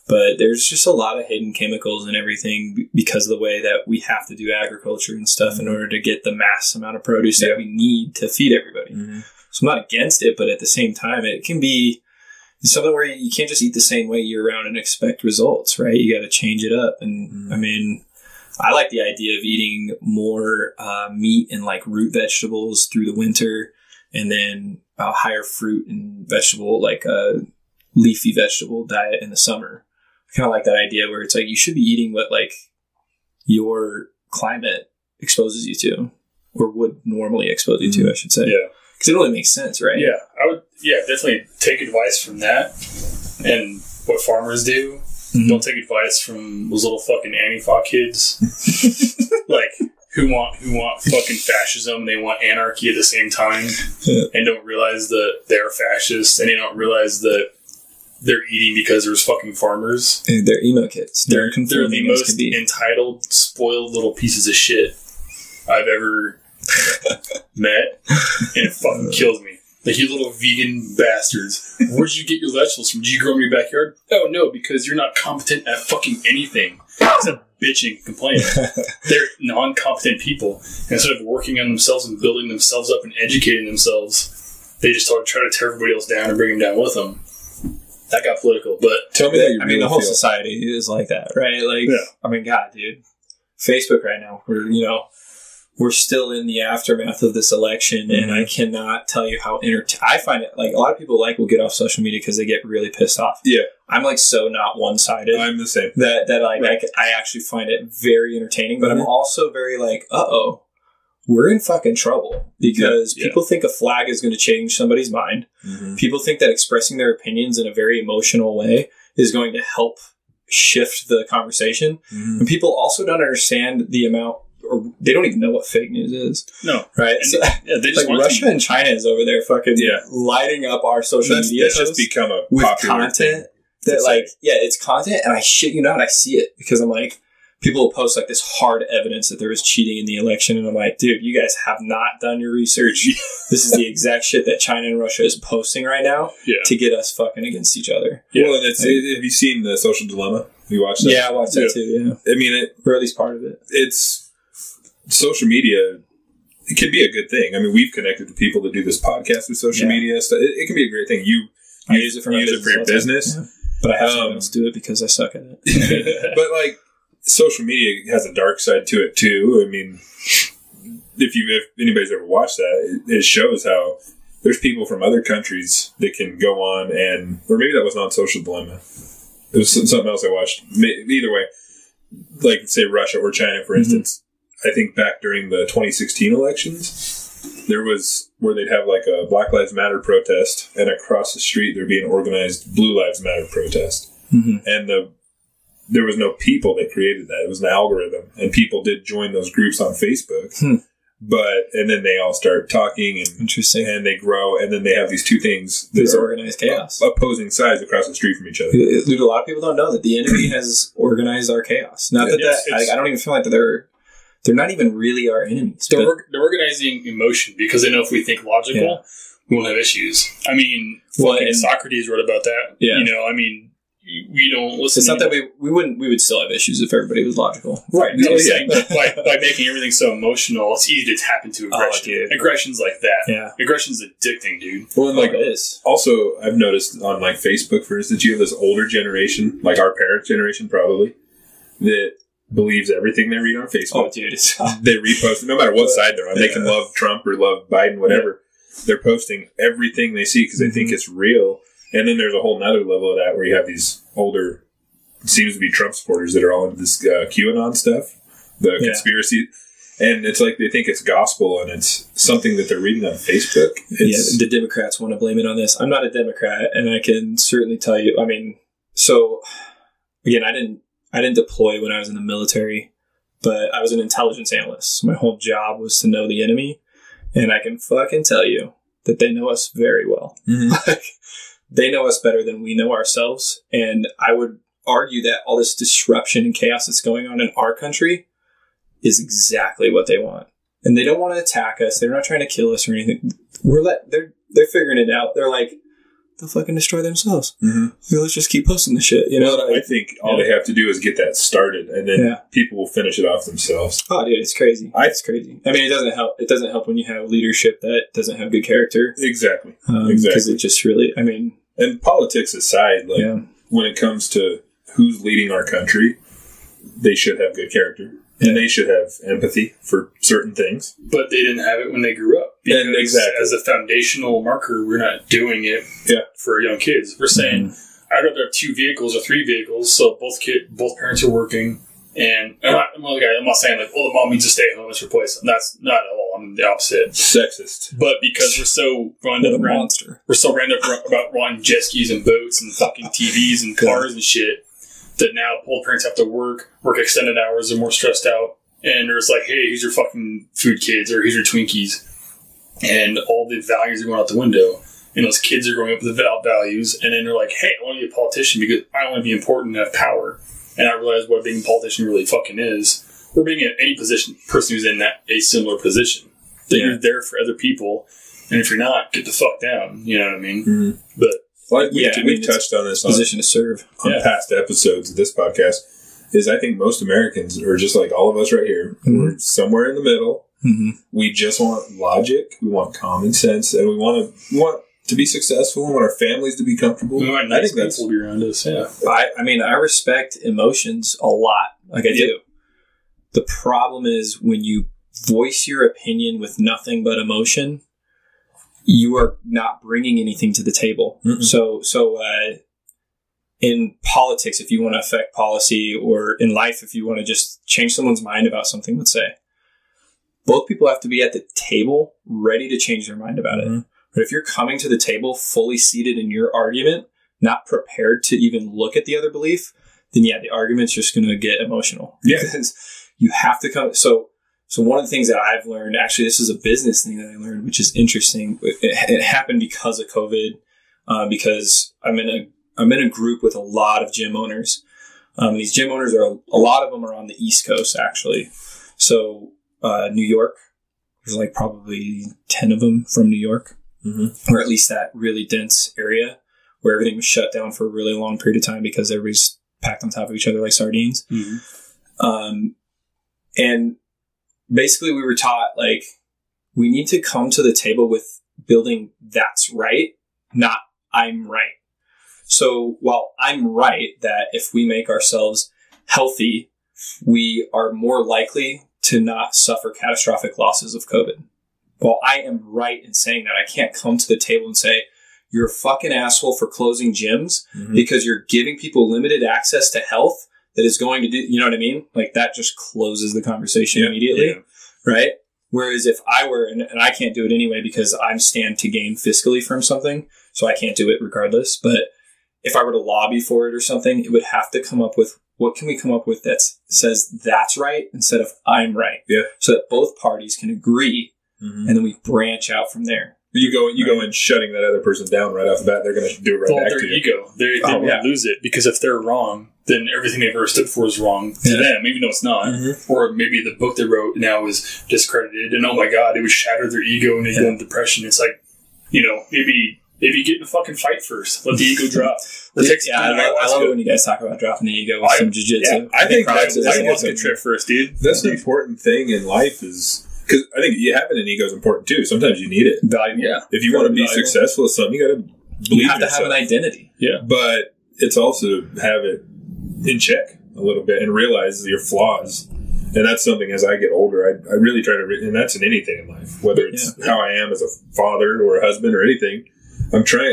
but there's just a lot of hidden chemicals and everything because of the way that we have to do agriculture and stuff in order to get the mass amount of produce that we need to feed everybody. Mm-hmm. So I'm not against it, but at the same time, it can be something where you can't just eat the same way year round and expect results, right? You got to change it up. And I mean, I like the idea of eating more meat and like root vegetables through the winter and then a higher fruit and vegetable, like a leafy vegetable diet in the summer. I kind of like that idea where it's like you should be eating what like your climate exposes you to or would normally expose you to, I should say. Yeah. Because it really makes sense, right? Yeah, I would. Yeah, definitely take advice from that and what farmers do. Mm-hmm. Don't take advice from those little fucking Antifa kids, like who want fucking fascism. They want anarchy at the same time, and don't realize that they're fascists, and they don't realize that they're eating because there's fucking farmers. And they're emo kids. They're the most entitled, spoiled little pieces of shit I've ever met, and it fucking kills me. Like, you little vegan bastards. Where'd you get your vegetables from? Did you grow them in your backyard? Oh, no, because you're not competent at fucking anything. Except bitching, complaining. They're non-competent people. And instead of working on themselves and building themselves up and educating themselves, they just try to tear everybody else down and bring them down with them. that got political. But tell me that you I mean, really the whole feel. society is like that, right? Like, I mean, God, dude, Facebook right now, we're still in the aftermath of this election, and I cannot tell you how I find it, like, a lot of people will get off social media because they get really pissed off. Yeah. I'm like so not one-sided. I'm the same. That I actually find it very entertaining, but I'm also very like, uh-oh, we're in fucking trouble because people think a flag is going to change somebody's mind. Mm-hmm. People think that expressing their opinions in a very emotional way is going to help shift the conversation. Mm-hmm. And people also don't understand the amount, or they don't even know what fake news is. No. Right? So, they just Russia and China is over there fucking lighting up our social media. That's just become a with popular content thing that it's content, and I shit you not, I see it because I'm like, people will post like this hard evidence that there was cheating in the election, and I'm like, dude, you guys have not done your research. This is the exact shit that China and Russia is posting right now to get us fucking against each other. Yeah. Well, and have you seen The Social Dilemma? Have you watched that? Yeah, I watched that too, yeah. I mean, or at least part of it. It's social media. It can be a good thing. I mean, we've connected with people that do this podcast with social media. So it can be a great thing. I use it for your business. Yeah. But I have someone else do it because I suck at it. But like, social media has a dark side to it too. I mean, if anybody's ever watched that, it shows how there's people from other countries that can go on or maybe that wasn't on Social Dilemma. It was something else I watched. Either way, like say Russia or China, for instance. I think back during the 2016 elections, there was where they'd have like a Black Lives Matter protest, and across the street there'd be an organized Blue Lives Matter protest. Mm-hmm. And there was no people that created that. It was an algorithm, and people did join those groups on Facebook. And then they all start talking, and interesting, and they grow, and then they have these two things. There's organized chaos, opposing sides across the street from each other. Dude, a lot of people don't know that the enemy has organized our chaos. Not that I don't even feel like that they're not even really our enemies. They're organizing emotion because they know if we think logical, we won't have issues. I mean, Socrates wrote about that. Yeah. I mean, we don't listen. It's not that we would still have issues if everybody was logical. Right. I'm saying by making everything so emotional, it's easy to tap into aggression. Oh, aggression's like that. Yeah. Aggression's addicting, dude. Well, and it is. Also, I've noticed on like Facebook, for instance, you have this older generation, like our parents' generation probably, that believes everything they read on Facebook. Oh, dude. They repost it, no matter what side they're on. They can love Trump or love Biden, whatever. Yeah. They're posting everything they see because they think it's real. And then there's a whole nother level of that where you have these older, seems to be Trump supporters that are all into this QAnon stuff, the conspiracy. And it's like they think it's gospel and it's something that they're reading on Facebook. The Democrats want to blame it on this. I'm not a Democrat, and I can certainly tell you, I mean, so again, I didn't deploy when I was in the military, but I was an intelligence analyst. So my whole job was to know the enemy, and I can fucking tell you that they know us very well. Mm-hmm. They know us better than we know ourselves, and I would argue that all this disruption and chaos that's going on in our country is exactly what they want. And they don't want to attack us. They're not trying to kill us or anything. They're figuring it out. They're like, they'll fucking destroy themselves. Mm-hmm. So let's just keep posting the shit. I think all they have to do is get that started, and then people will finish it off themselves. Oh, dude, it's crazy. It's crazy. I mean, it doesn't help. It doesn't help when you have leadership that doesn't have good character. Exactly. Because it just really, I mean... And politics aside, when it comes to who's leading our country, they should have good character. And they should have empathy for certain things. But they didn't have it when they grew up. Because as a foundational marker, we're not doing it for young kids. We're saying, I'd rather have 2 vehicles or 3 vehicles, so both parents are working. And I'm not saying like, the mom needs to stay at home, let's replace them. That's not at all. I'm the opposite. Sexist. But because we're so wound up about running jet skis and boats and fucking TVs and cars and shit, that now both parents have to work extended hours, they're more stressed out. And there's like, hey, here's your fucking food, kids, or here's your Twinkies. And all the values are going out the window. And those kids are growing up with the values. And then they're like, hey, I want to be a politician because I want to be important and have power. And I realized what being a politician really fucking is. Or being in any person who's in a similar position. That you're there for other people. And if you're not, get the fuck down. You know what I mean? Mm-hmm. But we've touched on this position to serve on past episodes of this podcast. Is I think most Americans are just like all of us right here. Mm-hmm. We're somewhere in the middle. Mm-hmm. We just want logic. We want common sense, and we want to be successful. We want our families to be comfortable. We want nice people to be around us, yeah. I mean, I respect emotions a lot. Like I do. The problem is when you voice your opinion with nothing but emotion, you are not bringing anything to the table. Mm-mm. So in politics, if you want to affect policy, or in life, if you want to just change someone's mind about something, let's say, both people have to be at the table ready to change their mind about it. But if you're coming to the table fully seated in your argument, not prepared to even look at the other belief, then the argument's just going to get emotional. Yeah. Because you have to come. So one of the things that I've learned, actually, this is a business thing that I learned, which is interesting. It happened because of COVID, because I'm in a group with a lot of gym owners. These gym owners a lot of them are on the East Coast, actually. So New York, there's like probably 10 of them from New York, or at least that really dense area where everything was shut down for a really long period of time because everybody's packed on top of each other like sardines. And basically we were taught, like, we need to come to the table with building that's right, not I'm right. So while I'm right that if we make ourselves healthy, we are more likely to not suffer catastrophic losses of COVID. While I am right in saying that, I can't come to the table and say, you're a fucking asshole for closing gyms because you're giving people limited access to health that is going to do, you know what I mean? Like, that just closes the conversation immediately, right? Whereas if I were, and I can't do it anyway because I'm stand to gain fiscally from something, so I can't do it regardless. But if I were to lobby for it or something, it would have to come up with, what can we come up with that says that's right instead of I'm right? Yeah. So that both parties can agree, and then we branch out from there. You go in shutting that other person down right off the bat. They're going to do it right back to you. They will lose it, because if they're wrong, then everything they've ever stood for is wrong to them, even though it's not. Or maybe the book they wrote now is discredited, and oh my god, it would shatter their ego and they go into depression. It's like, maybe get in a fucking fight first. Let the ego drop. I love it when you guys talk about dropping the ego with some jiu-jitsu. Yeah, I think that's a trip first, dude. That's an important thing in life, is because I think having an ego is important too. Sometimes you need it. Valuable. Yeah. If you want to be successful at something, you got to believe you have to have an identity. Yeah. But it's also have it in check a little bit and realize your flaws. And that's something, as I get older, I really try to, and that's in anything in life, whether it's how I am as a father or a husband or anything. I try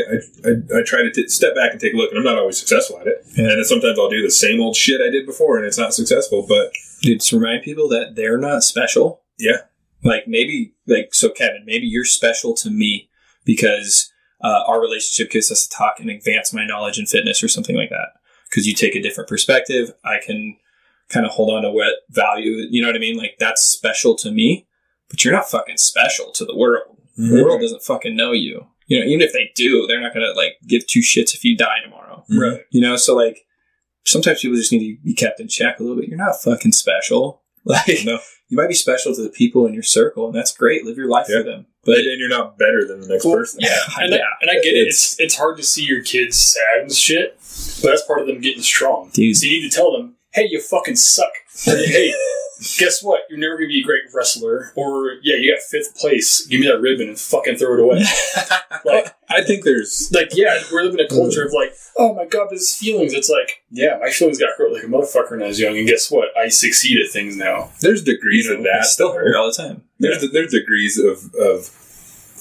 to step back and take a look, and I'm not always successful at it. Yeah. And then sometimes I'll do the same old shit I did before, and it's not successful. But dude, just remind people that they're not special. Yeah. So Kevin, maybe you're special to me because our relationship gives us to talk and advance my knowledge in fitness or something like that. Because you take a different perspective. I can kind of hold on to what value, you know what I mean? Like, that's special to me, but you're not fucking special to the world. The world doesn't fucking know you. Even if they do, they're not going to give two shits if you die tomorrow. Right. So sometimes people just need to be kept in check a little bit. You're not fucking special. No. You might be special to the people in your circle, and that's great. Live your life for them. But and you're not better than the next person. Yeah. And I get it. It's hard to see your kids sad and shit, but that's part of them getting strong. Dude. So you need to tell them, hey, you fucking suck. Hey, guess what? You're never going to be a great wrestler. Or, you got 5th place. Give me that ribbon and fucking throw it away. I think there's... we're living in a culture of oh my god, his feelings. It's my feelings got hurt like a motherfucker when I was young. And guess what? I succeed at things now. There's degrees of that. Still hurt all the time. There's degrees of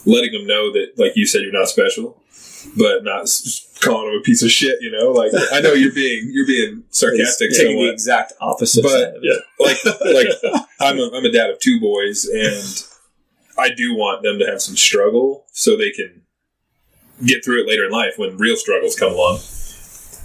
letting them know that, like you said, you're not special, but not calling them a piece of shit, I know you're being sarcastic. Taking the exact opposite side of it. I'm a dad of 2 boys, and I do want them to have some struggle so they can get through it later in life when real struggles come along.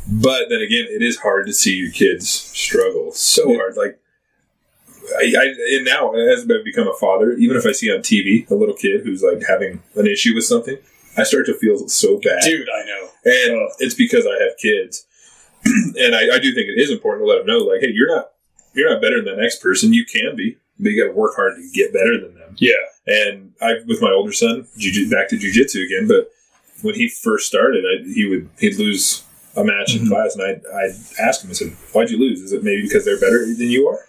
But then again, it is hard to see your kids struggle so hard. And now, as I've become a father, even if I see on TV a little kid who's having an issue with something, I start to feel so bad. Dude, I know. And it's because I have kids. And I do think it is important to let them know, hey, you're not better than the next person. You can be, but you got to work hard to get better than them. Yeah. And with my older son, back to jiu-jitsu again, but when he first started, he'd lose a match in class, and I'd ask him, I said, why'd you lose? Is it maybe because they're better than you are?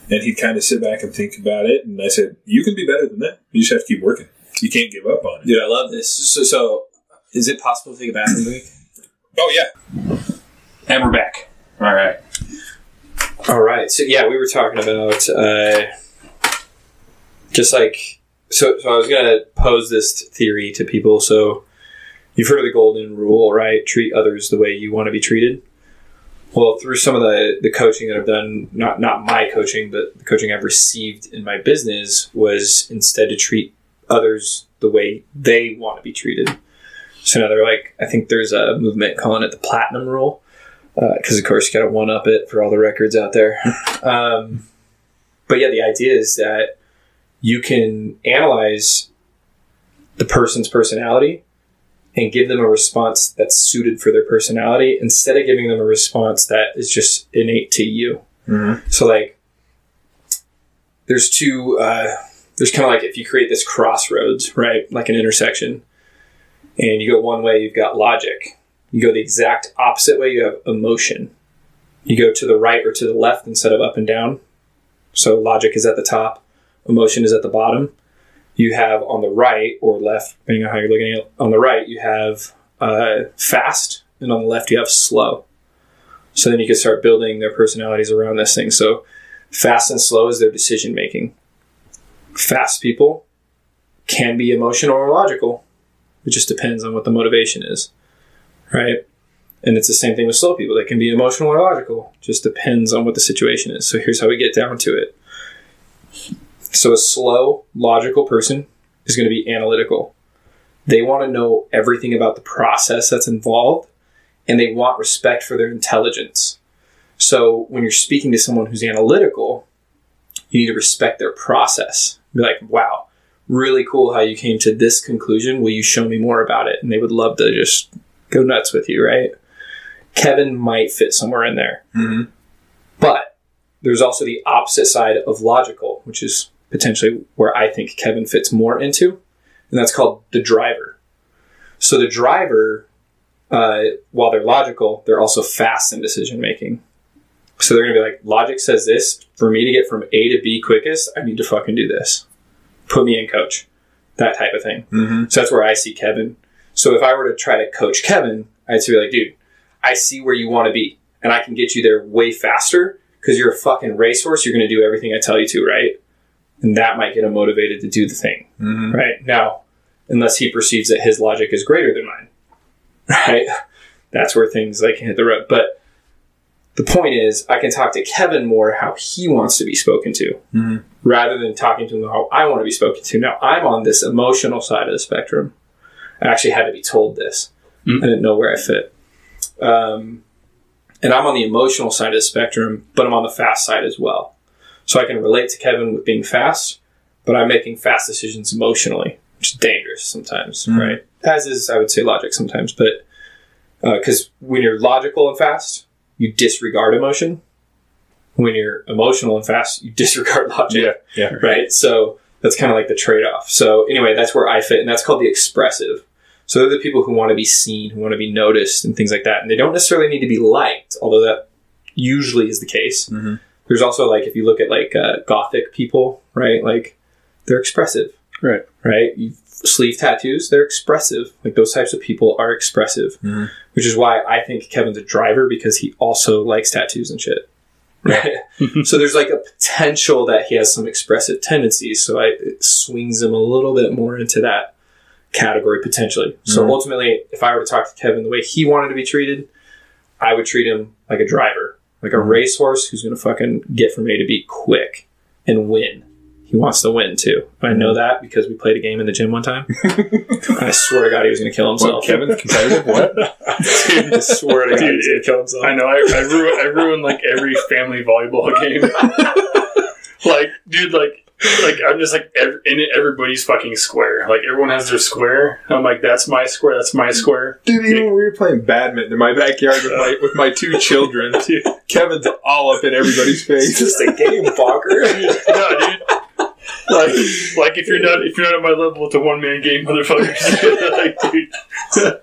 And he'd kind of sit back and think about it, and I said, you can be better than that. You just have to keep working. You can't give up on it. Dude, I love this. So Is it possible to take a bathroom break? Oh, yeah. And we're back. All right. All right. So, yeah, we were talking about just like... So I was going to pose this theory to people. So you've heard of the golden rule, right? Treat others the way you want to be treated. Well, through some of the coaching that I've done, not my coaching, but the coaching I've received in my business was instead to treat others the way they want to be treated. So now they're like, I think there's a movement calling it the platinum rule. Because, of course, you got to one-up it for all the records out there. But, yeah, the idea is that you can analyze the person's personality and give them a response that's suited for their personality instead of giving them a response that is just innate to you. Mm-hmm. So, like, there's there's kind of like if you create this crossroads, right, like an intersection, and you go one way, you've got logic. You go the exact opposite way, you have emotion. You go to the right or to the left instead of up and down. So logic is at the top, emotion is at the bottom. You have on the right or left, depending on how you're looking at it, on the right you have fast, and on the left you have slow. So then you can start building their personalities around this thing. So fast and slow is their decision making. Fast people can be emotional or logical. It just depends on what the motivation is. Right? And it's the same thing with slow people. They can be emotional or logical. Just depends on what the situation is. So here's how we get down to it. So a slow, logical person is going to be analytical. They want to know everything about the process that's involved, and they want respect for their intelligence. So when you're speaking to someone who's analytical, you need to respect their process. Be like, wow, really cool how you came to this conclusion. Will you show me more about it? And they would love to just go nuts with you, right? Kevin might fit somewhere in there. Mm-hmm. But there's also the opposite side of logical, which is potentially where I think Kevin fits more into. And that's called the driver. So the driver, while they're logical, they're also fast in decision making. So they're going to be like, logic says this. For me to get from A to B quickest, I need to fucking do this. Put me in, coach. That type of thing. Mm-hmm. So that's where I see Kevin. So if I were to try to coach Kevin, I'd be like, dude, I see where you want to be, and I can get you there way faster because you're a fucking racehorse. You're going to do everything I tell you to, right? And that might get him motivated to do the thing, mm-hmm. right? Now, unless he perceives that his logic is greater than mine, right? That's where things like can hit the road. But the point is, I can talk to Kevin more how he wants to be spoken to, mm-hmm. rather than talking to him how I want to be spoken to. Now, I'm on this emotional side of the spectrum. I actually had to be told this. Mm-hmm. I didn't know where I fit. And I'm on the emotional side of the spectrum, but I'm on the fast side as well. So I can relate to Kevin with being fast, but I'm making fast decisions emotionally, which is dangerous sometimes, mm-hmm. right? As is, I would say, logic sometimes. But because when you're logical and fast, you disregard emotion. When you're emotional and fast, you disregard logic. Yeah. Right? So that's kind of like the trade-off. So anyway, that's where I fit, and that's called the expressive. So they're the people who want to be seen, who want to be noticed, and things like that. And they don't necessarily need to be liked, although that usually is the case. Mm-hmm. There's also, like, if you look at, like, Gothic people, right? Like, they're expressive. Right? Sleeve tattoos, they're expressive. Like, those types of people are expressive. Mm-hmm. Which is why I think Kevin's a driver, because he also likes tattoos and shit. Right? So there's, like, a potential that he has some expressive tendencies. So it swings him a little bit more into that category potentially. Mm-hmm. So ultimately, if I were to talk to Kevin the way he wanted to be treated, I would treat him like a driver, like a racehorse who's going to fucking get from A to B quick and win. He wants to win too. I know that because we played a game in the gym one time. I swear to God he was going to kill himself. What, Kevin's competitive? What? Dude, I swear to God he was going to kill himself. I know. I ruined like every family volleyball game. Like, dude, like I'm just like in everybody's fucking square. Like everyone has their square. I'm like, that's my square. That's my square. Dude, even when we were playing badminton in my backyard with my two children, dude, Kevin's all up in everybody's face. It's just a game, bonker. No, dude. Like if you're not at my level, it's a one-man game, motherfuckers. Like, dude.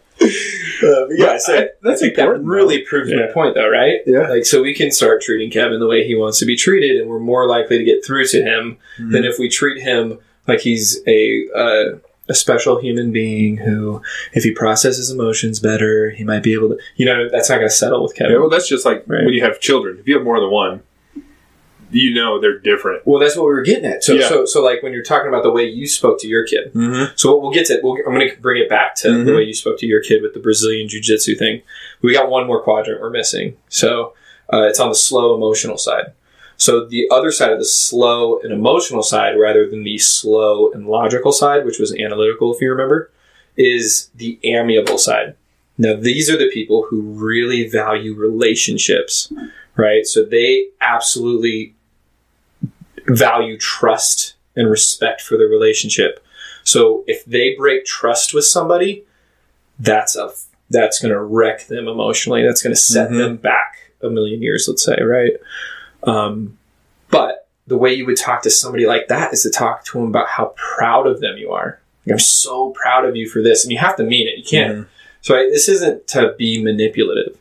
Yeah, so that's important. That really proves my point, though, right? Yeah. Like, so we can start treating Kevin the way he wants to be treated, and we're more likely to get through to him than if we treat him like he's a a special human being who, if he processes emotions better, he might be able to, that's not going to settle with Kevin. Yeah, well, that's just like when you have children. If you have more than one, they're different. Well, that's what we were getting at. So like when you're talking about the way you spoke to your kid. Mm-hmm. So we'll get to. I'm going to bring it back to the way you spoke to your kid with the Brazilian Jiu-Jitsu thing. We got one more quadrant we're missing. So it's on the slow emotional side. So the other side of the slow and emotional side, rather than the slow and logical side, which was analytical, if you remember, is the amiable side. Now, these are the people who really value relationships, right? So they absolutely value trust and respect for the relationship. So if they break trust with somebody, that's going to wreck them emotionally. That's going to set them back a million years, let's say, right? But the way you would talk to somebody like that is to talk to them about how proud of them you are. I'm so proud of you for this. And you have to mean it. You can't. So this isn't to be manipulative.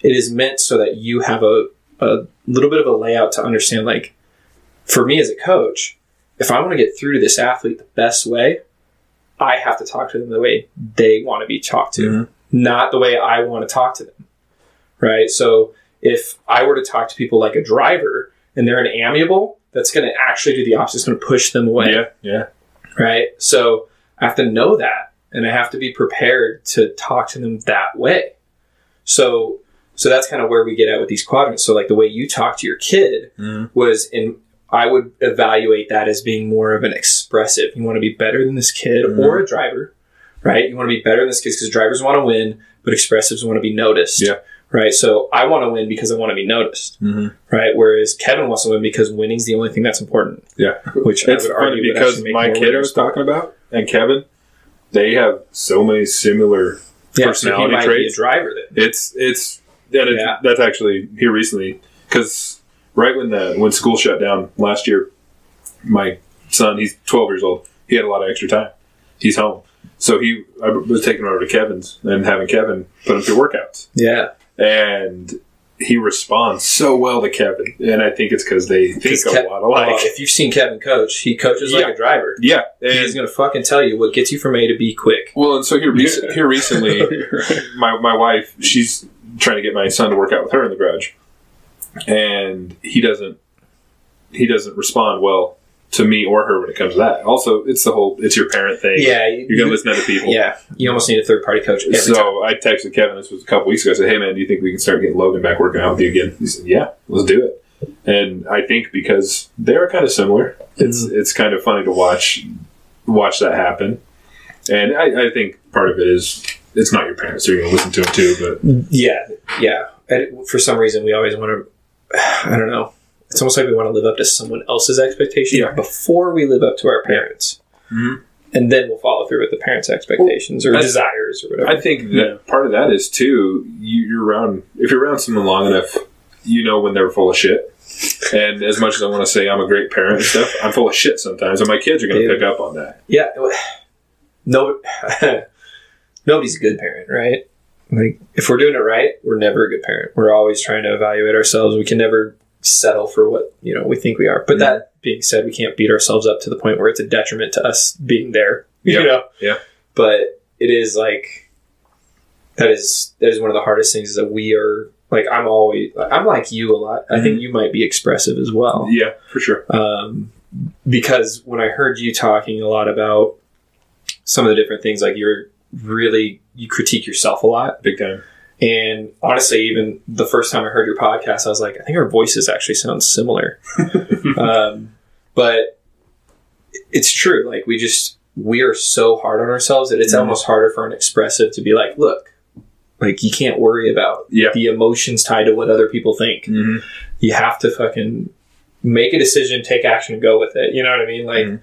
It is meant so that you have a little bit of a layout to understand, like, for me as a coach, if I want to get through to this athlete the best way, I have to talk to them the way they want to be talked to, not the way I want to talk to them, right? So if I were to talk to people like a driver and they're an amiable, that's going to actually do the opposite. It's going to push them away. Yeah. Right? So I have to know that, and I have to be prepared to talk to them that way. So that's kind of where we get at with these quadrants. So like the way you talk to your kid was I would evaluate that as being more of an expressive. You want to be better than this kid or a driver, right? You want to be better than this kid because drivers want to win, but expressives want to be noticed. Yeah. Right. So I want to win because I want to be noticed. Right. Whereas Kevin wants to win because winning's the only thing that's important. Yeah. Which it's funny because my kid I was talking about and Kevin, they have so many similar personality so he might traits. Be a driver then. That's actually here recently because right when school shut down last year, my son, he's 12 years old. He had a lot of extra time. He's home. So I was taking him over to Kevin's and having Kevin put him through workouts. Yeah. And he responds so well to Kevin. And I think it's because they think a lot alike. If you've seen Kevin coach, he coaches like a driver. Yeah. And he's going to fucking tell you what gets you from A to B quick. Well, and so here recently, my wife, she's trying to get my son to work out with her in the garage. And he doesn't respond well to me or her when it comes to that. Also, it's your parent thing. Yeah. You're going to listen to other people. Yeah. You almost need a third party coach every time. I texted Kevin, this was a couple weeks ago, I said, hey man, do you think we can start getting Logan back working out with you again? He said, yeah, let's do it. And I think because they're kind of similar, it's kind of funny to watch that happen. And I think part of it is it's not your parents, so you're going to listen to them too. But yeah. And for some reason, we always want to, I don't know. It's almost like we want to live up to someone else's expectation before we live up to our parents. And then we'll follow through with the parents' expectations or desires or whatever. I think that part of that is, too, if you're around someone long enough, you know when they're full of shit. And as much as I want to say I'm a great parent and stuff, I'm full of shit sometimes, and my kids are going to pick up on that. Yeah. Nobody's a good parent, right? Like, if we're doing it right, we're never a good parent. We're always trying to evaluate ourselves. We can never settle for what we think we are. But that being said, we can't beat ourselves up to the point where it's a detriment to us being there. You know? Yeah. But it is like that is one of the hardest things is that we are like I'm like you a lot. I think you might be expressive as well. Yeah, for sure. Because when I heard you talking a lot about some of the different things, like you critique yourself a lot. Big time. And honestly, even the first time I heard your podcast, I was like, I think our voices actually sound similar. But it's true. Like we are so hard on ourselves that it's almost harder for an expressive to be like, look, like you can't worry about the emotions tied to what other people think. You have to fucking make a decision, take action, and go with it. You know what I mean? Like,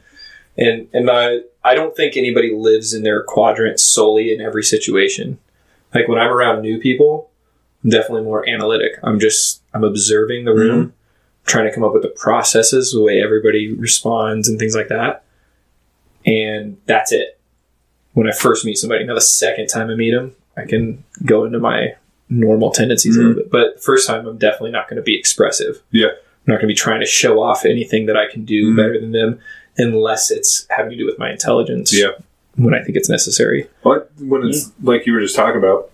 and I don't think anybody lives in their quadrant solely in every situation. Like when I'm around new people, I'm definitely more analytic. I'm observing the room, trying to come up with the processes, the way everybody responds and things like that. And that's it. When I first meet somebody, now the second time I meet them, I can go into my normal tendencies a little bit. But the first time, I'm definitely not going to be expressive. Yeah. I'm not going to be trying to show off anything that I can do better than them unless it's having to do with my intelligence. Yeah. when I think it's necessary. But when it's like you were just talking about,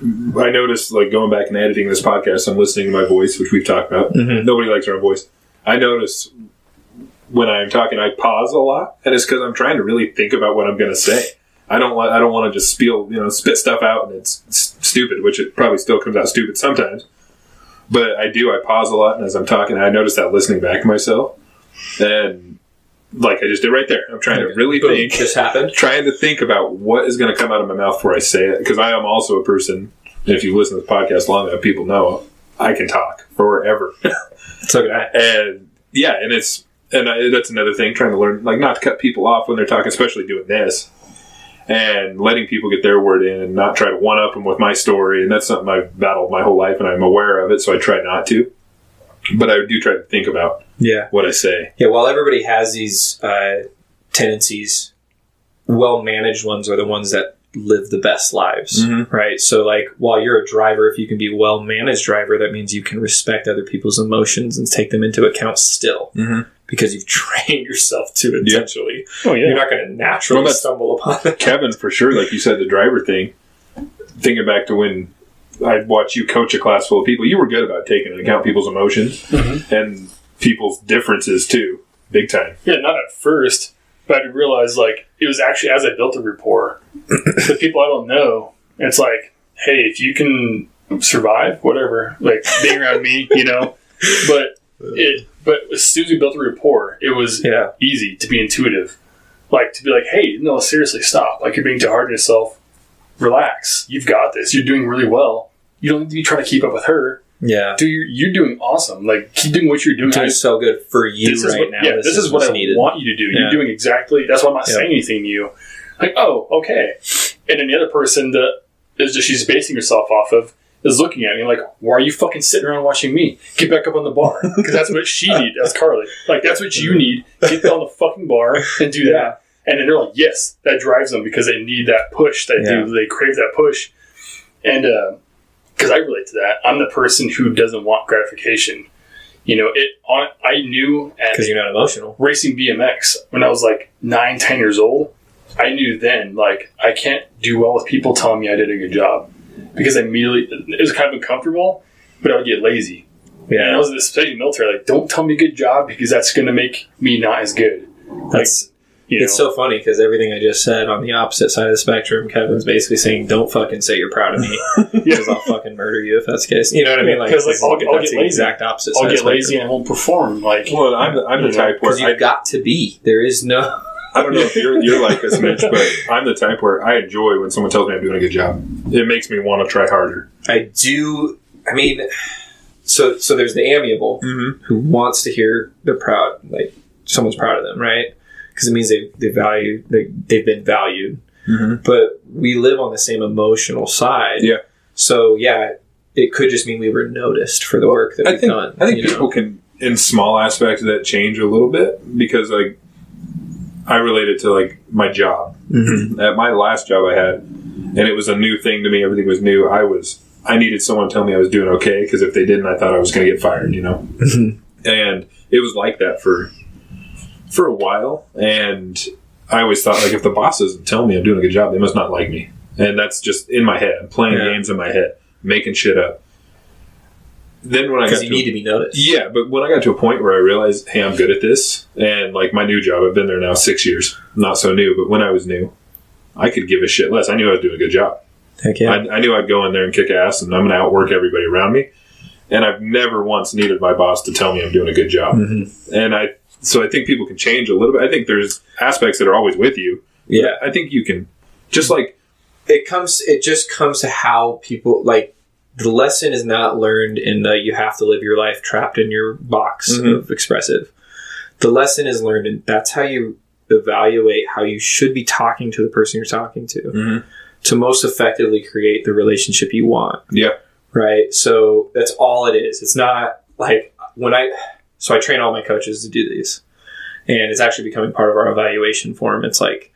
I noticed, like, going back and editing this podcast, I'm listening to my voice, which we've talked about. Mm-hmm. Nobody likes our own voice. I notice when I'm talking, I pause a lot, and it's because I'm trying to really think about what I'm going to say. I don't want to just spit stuff out and it's stupid, which it probably still comes out stupid sometimes. But I pause a lot, and as I'm talking, I notice that listening back to myself, and like I just did right there. I'm trying to really think. This happened. Trying to think about what is going to come out of my mouth before I say it, because I am also a person. And if you listen to this podcast long enough, people know I can talk forever. So can I. And yeah, that's another thing. Trying to learn, like, not to cut people off when they're talking, especially doing this, and letting people get their word in, and not try to one up them with my story. And that's something I've battled my whole life, and I'm aware of it, so I try not to. But I do try to think about what I say. Yeah, while everybody has these tendencies, well-managed ones are the ones that live the best lives, right? So, like, while you're a driver, if you can be a well-managed driver, that means you can respect other people's emotions and take them into account still, because you've trained yourself to intentionally. Oh, yeah. You're not going to naturally stumble upon it. Kevin, for sure, like you said, the driver thing, thinking back to when I'd watch you coach a class full of people, you were good about taking into account people's emotions and people's differences too, big time. Yeah, not at first, but I didn't realize, like, it was actually as I built a rapport. The people I don't know, it's like, hey, if you can survive, whatever, like, being around me, but as soon as we built a rapport, it was easy to be intuitive. Like, to be like, hey, no, seriously, stop. Like, you're being too hard on yourself. Relax. You've got this. You're doing really well. You don't need to be trying to keep up with her. Yeah. You're doing awesome. Like, keep doing what you're doing. It's so good for you now. Yeah, this is what I want you to do. You're doing exactly. That's why I'm not saying anything to you. Like, oh, okay. And then the other person that is just she's basing herself off of is looking at me like, why are you fucking sitting around watching me? Get back up on the bar. Because that's what she needs. That's Carly. Like, that's what you need. Get on the fucking bar and do that. And then they're like, yes, that drives them because they need that push. They crave that push. And because I relate to that, I'm the person who doesn't want gratification. I knew because you're not emotional. Racing BMX when I was like 9, 10 years old. I knew then, like, I can't do well with people telling me I did a good job because it was kind of uncomfortable, but I would get lazy. Yeah, and I was in the military. Like, don't tell me good job because that's going to make me not as good. It's so funny because everything I just said on the opposite side of the spectrum, Kevin's basically saying, don't fucking say you're proud of me because I'll fucking murder you if that's the case. You know what I mean? Like, because I'll get lazy. The exact opposite I'll get lazy and I won't perform. Like, well, I'm the type where you've got to be. There is no... I don't know if you're like us, Mitch, but I'm the type where I enjoy when someone tells me I'm doing a good job. It makes me want to try harder. I do. I mean, so there's the amiable who wants to hear they're proud, like someone's proud of them, right? Because it means they've been valued. But we live on the same emotional side. Yeah. So it could just mean we were noticed for the work that we've done. I think people can, in small aspects of that, change a little bit because, like, I relate it to, like, my job. At my last job I had, and it was a new thing to me. Everything was new. I needed someone to tell me I was doing okay because if they didn't, I thought I was going to get fired. And it was like that for a while. And I always thought, like, if the boss doesn't tell me I'm doing a good job, they must not like me. And that's just in my head. I'm playing games in my head, making shit up. Then when I got you need to be noticed. Yeah, but when I got to a point where I realized, hey, I'm good at this, and like my new job, I've been there now 6 years. Not so new, but when I was new, I could give a shit less. I knew I was doing a good job. Heck yeah. I knew I'd go in there and kick ass, and I'm going to outwork everybody around me. And I've never once needed my boss to tell me I'm doing a good job. And so I think people can change a little bit. I think there's aspects that are always with you. Yeah, I think you can just like it just comes to how people like. The lesson is not learned in the you have to live your life trapped in your box of expressive. The lesson is learned in that's how you evaluate how you should be talking to the person you're talking to most effectively create the relationship you want. Yeah. Right? So that's all it is. It's not like so I train all my coaches to do these. And it's actually becoming part of our evaluation form. It's like,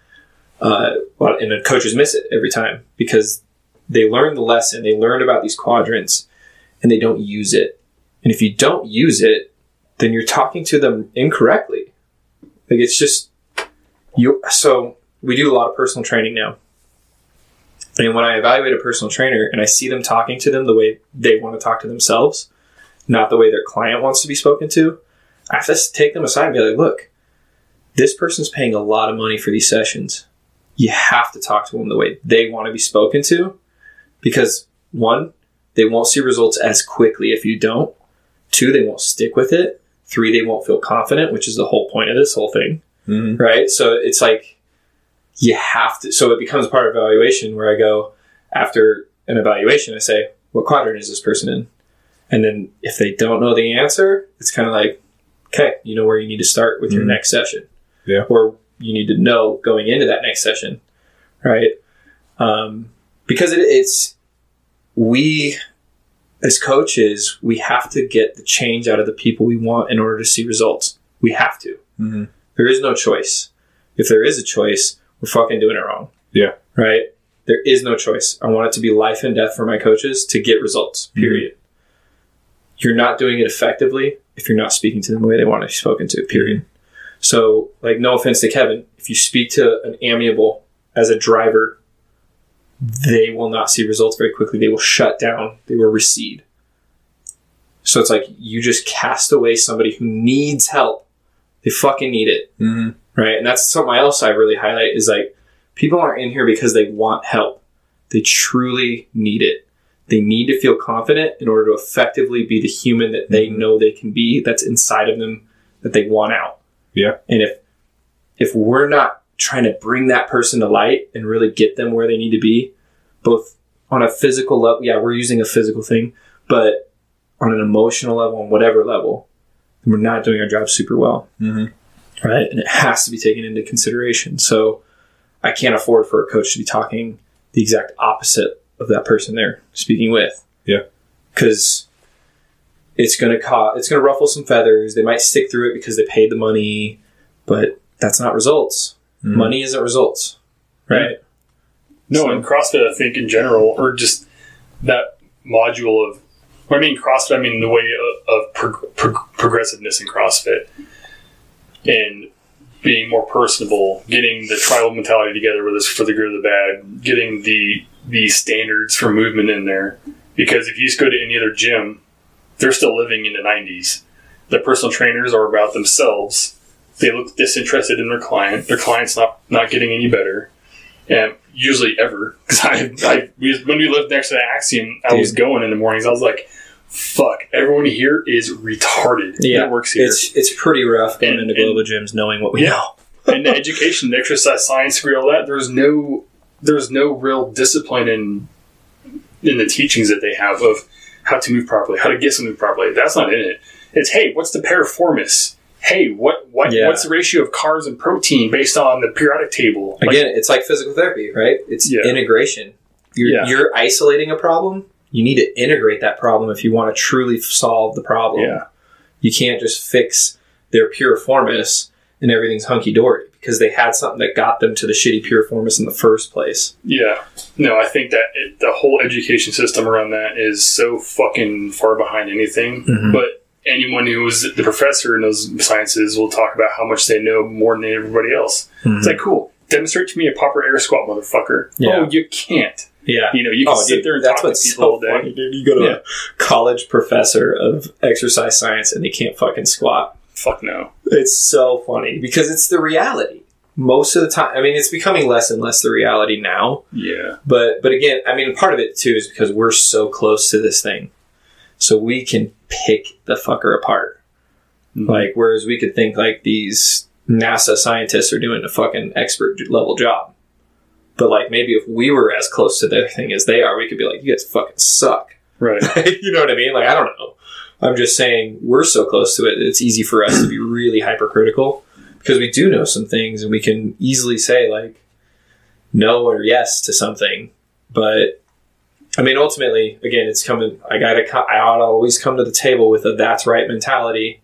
and the coaches miss it every time because they learn the lesson, they learn about these quadrants, and they don't use it. And if you don't use it, then you're talking to them incorrectly. Like, it's just... So we do a lot of personal training now. And when I evaluate a personal trainer and I see them talking to them the way they want to talk to themselves, not the way their client wants to be spoken to, I have to take them aside and be like, look, this person's paying a lot of money for these sessions. You have to talk to them the way they want to be spoken to, because 1, they won't see results as quickly if you don't. 2, they won't stick with it. 3, they won't feel confident, which is the whole point of this whole thing. Mm-hmm. Right? So it's like, you have to, so it becomes part of evaluation where I go, after an evaluation, I say, what quadrant is this person in? And then if they don't know the answer, it's kind of like, okay, you know where you need to start with your next session. Yeah. Or you need to know going into that next session. Right? Because we, as coaches, we have to get the change out of the people we want in order to see results. We have to. Mm-hmm. There is no choice. If there is a choice, we're fucking doing it wrong. Yeah. Right? There is no choice. I want it to be life and death for my coaches to get results, period. Mm-hmm. You're not doing it effectively if you're not speaking to them the way they want to be spoken to, period. Mm-hmm. So, like, no offense to Kevin, if you speak to an amiable as a driver, they will not see results very quickly. They will shut down. They will recede. So it's like you just cast away somebody who needs help. They fucking need it. Mm-hmm. Right? And that's something else I really highlight is like, people aren't in here because they want help. They truly need it. They need to feel confident in order to effectively be the human that they know they can be, that's inside of them, that they want out. Yeah. And if we're not trying to bring that person to light and really get them where they need to be, both on a physical level, yeah, we're using a physical thing, but on an emotional level, on whatever level, we're not doing our job super well. Mm-hmm. Right? And it has to be taken into consideration. So I can't afford for a coach to be talking the exact opposite of that person they're speaking with. Yeah. Because it's going to ruffle some feathers. They might stick through it because they paid the money, but that's not results. Mm-hmm. Money isn't results. Right? No, so, and CrossFit, I think, in general, or just that module of, when I mean CrossFit, I mean the way of progressiveness in CrossFit. And being more personable, getting the tribal mentality together with us for the good or the bad, getting the standards for movement in there. Because if you just go to any other gym, they're still living in the 90s. The personal trainers are about themselves. They look disinterested in their client. Their client's not getting any better. And usually ever. Because when we lived next to the Axiom, I was going in the mornings. I was like, fuck, everyone here is retarded that works here. It's pretty rough going into global gyms knowing what we know. And the education, the exercise science degree, all that, there's no real discipline in the teachings that they have of how to move properly, how to get something properly. That's not in it. It's, hey, what's the pariformis? Hey, what's the ratio of carbs and protein based on the periodic table? Again, it's like physical therapy, right? It's integration. You're isolating a problem. You need to integrate that problem if you want to truly solve the problem. Yeah. You can't just fix their piriformis and everything's hunky-dory because they had something that got them to the shitty piriformis in the first place. Yeah. No, I think that the whole education system around that is so fucking far behind anything. Mm-hmm. But anyone who is the professor in those sciences will talk about how much they know more than everybody else. Mm-hmm. It's like, cool. Demonstrate to me a proper air squat, motherfucker. Yeah. Oh, you can't. Yeah. You can sit there and talk to people all day. Funny, dude. You go to a college professor of exercise science and they can't fucking squat. Fuck no. It's so funny because it's the reality. Most of the time, I mean, it's becoming less and less the reality now. Yeah. But again, I mean, part of it too is because we're so close to this thing. So we can pick the fucker apart. Mm-hmm. Like, whereas we could think like these NASA scientists are doing a fucking expert level job. But, like, maybe if we were as close to their thing as they are, we could be like, you guys fucking suck. Right. You know what I mean? Like, I don't know. I'm just saying we're so close to it, it's easy for us to be really hypercritical because we do know some things and we can easily say, like, no or yes to something. But, I mean, ultimately, again, it's coming, I ought to always come to the table with a that's right mentality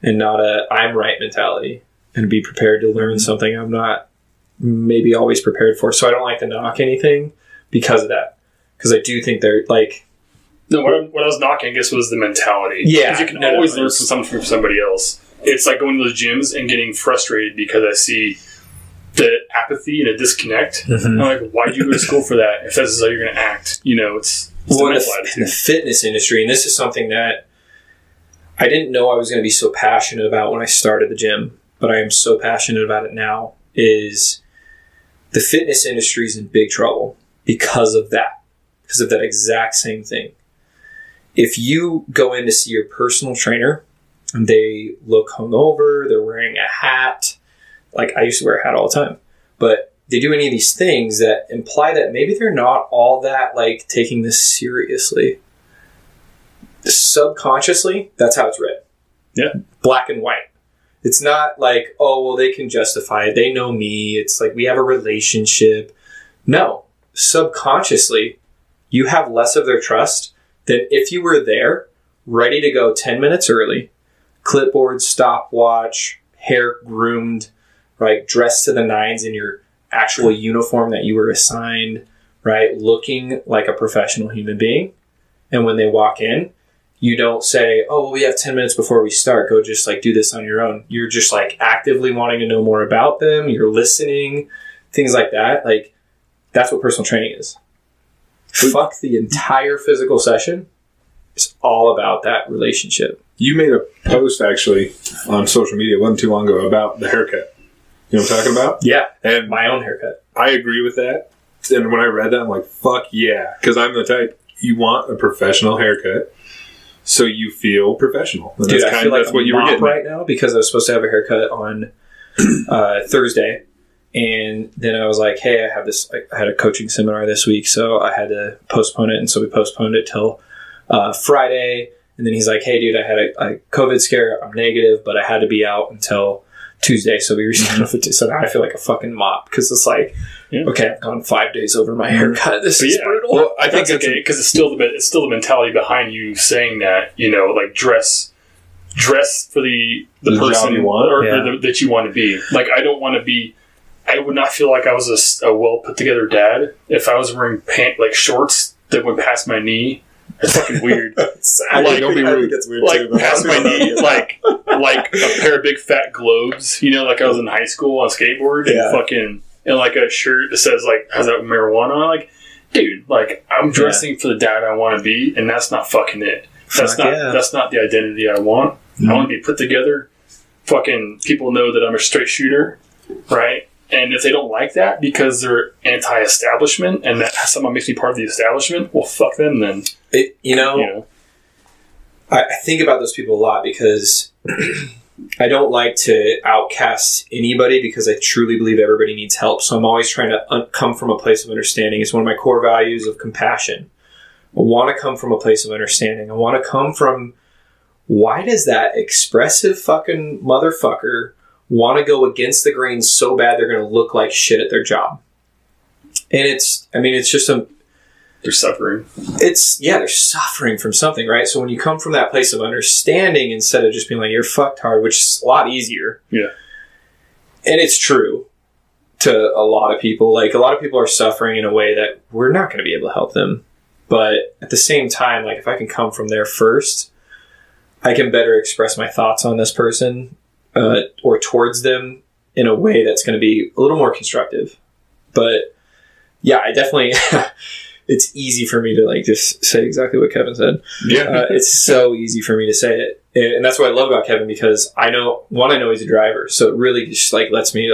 and not a I'm right mentality and be prepared to learn something I'm not maybe always prepared for. So I don't like to knock anything because of that. Because I do think they're like... No, what I was knocking, I guess, was the mentality. Yeah. Because you can always learn something from somebody else. It's like going to those gyms and getting frustrated because I see the apathy and a disconnect. I'm like, why'd you go to school for that? If that's how you're going to act, it's well, the in mental attitude. the fitness industry, and this is something that I didn't know I was going to be so passionate about when I started the gym, but I am so passionate about it now, is the fitness industry is in big trouble because of that exact same thing. If you go in to see your personal trainer and they look hungover, they're wearing a hat, like I used to wear a hat all the time, but they do any of these things that imply that maybe they're not all that like taking this seriously. Subconsciously, that's how it's read. Yeah. Black and white. It's not like, oh, well, they can justify it. They know me. It's like we have a relationship. No. Subconsciously, you have less of their trust than if you were there, ready to go 10 minutes early, clipboard, stopwatch, hair groomed, right, dressed to the nines in your actual uniform that you were assigned, right, looking like a professional human being. And when they walk in, you don't say, oh, well, we have 10 minutes before we start. Go just like do this on your own. You're just like actively wanting to know more about them. You're listening, things like that. Like that's what personal training is. Fuck the entire physical session. It's all about that relationship. You made a post actually on social media wasn't too long ago about the haircut. You know what I'm talking about? Yeah. And My own haircut. I agree with that. And when I read that, I'm like, fuck yeah. Because I'm the type, you want a professional haircut so you feel professional. And Dude, that's I feel like that's what you were getting right now because I was supposed to have a haircut on Thursday. And then I was like, hey, I had a coaching seminar this week, so I had to postpone it. And so we postponed it till Friday. And then he's like, hey, dude, I had a COVID scare. I'm negative, but I had to be out until Tuesday. So we rescheduled it. So now I feel like a fucking mop because it's like, okay, I've gone 5 days over my haircut. This is brutal. Well, I think it's okay because it's still the mentality behind you saying that, like dress for the person you want or that you want to be. Like, I would not feel like I was a well put together dad if I was wearing shorts that went past my knee. It's fucking weird. Don't be rude. I think it's weird too. Past my knee, like a pair of big fat globes. Like I was in high school on a skateboard and like a shirt that says has that marijuana on. Like, dude, like I'm dressing for the dad I want to be, and that's not fucking it. That's not the identity I want. I want to be put together. Fucking people know that I'm a straight shooter, right? And if they don't like that because they're anti-establishment and that someone makes me part of the establishment, well, fuck them then. I think about those people a lot because I don't like to outcast anybody because I truly believe everybody needs help. So I'm always trying to come from a place of understanding. It's one of my core values of compassion. I want to come from a place of understanding. I want to come from, why does that expressive fucking motherfucker want to go against the grain so bad they're going to look like shit at their job? And it's just they're suffering. They're suffering from something, right? So when you come from that place of understanding instead of just being like, you're fucked hard, which is a lot easier. Yeah. And it's true to a lot of people. Like, a lot of people are suffering in a way that we're not going to be able to help them. But at the same time, like, if I can come from there first, I can better express my thoughts on this person or towards them in a way that's going to be a little more constructive. But yeah, I definitely, it's easy for me to just say exactly what Kevin said. Yeah. It's so easy for me to say it. And that's what I love about Kevin, because I know he's a driver. So it really just lets me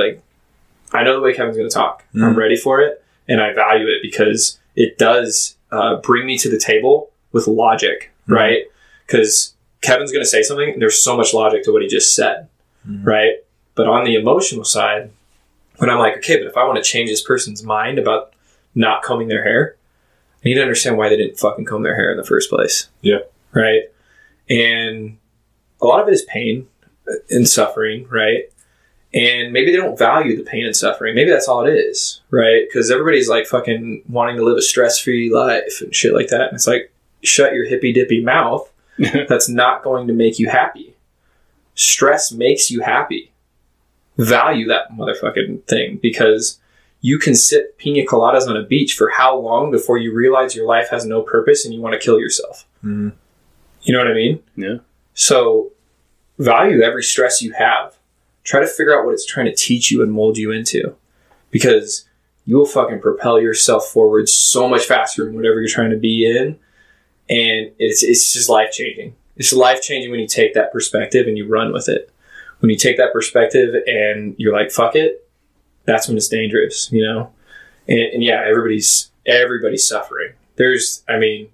I know the way Kevin's going to talk. Mm-hmm. I'm ready for it. And I value it because it does bring me to the table with logic, right? Because Kevin's going to say something, and there's so much logic to what he just said. Right? But on the emotional side, when I'm like, okay, but if I want to change this person's mind about not combing their hair, I need to understand why they didn't fucking comb their hair in the first place. Yeah. Right? And a lot of it is pain and suffering, right? And maybe they don't value the pain and suffering. Maybe that's all it is, right? Because everybody's fucking wanting to live a stress-free life and shit like that. And it's like, shut your hippy-dippy mouth. That's not going to make you happy. Stress makes you happy. Value that motherfucking thing, because you can sip pina coladas on a beach for how long before you realize your life has no purpose and you want to kill yourself. You know what I mean? Yeah. So value every stress you have. Try to figure out what it's trying to teach you and mold you into. because you will fucking propel yourself forward so much faster in whatever you're trying to be in. And it's just life-changing. It's life-changing when you take that perspective and you run with it. When you take that perspective and you're like, fuck it, that's when it's dangerous, you know? And yeah, everybody's suffering. There's, I mean,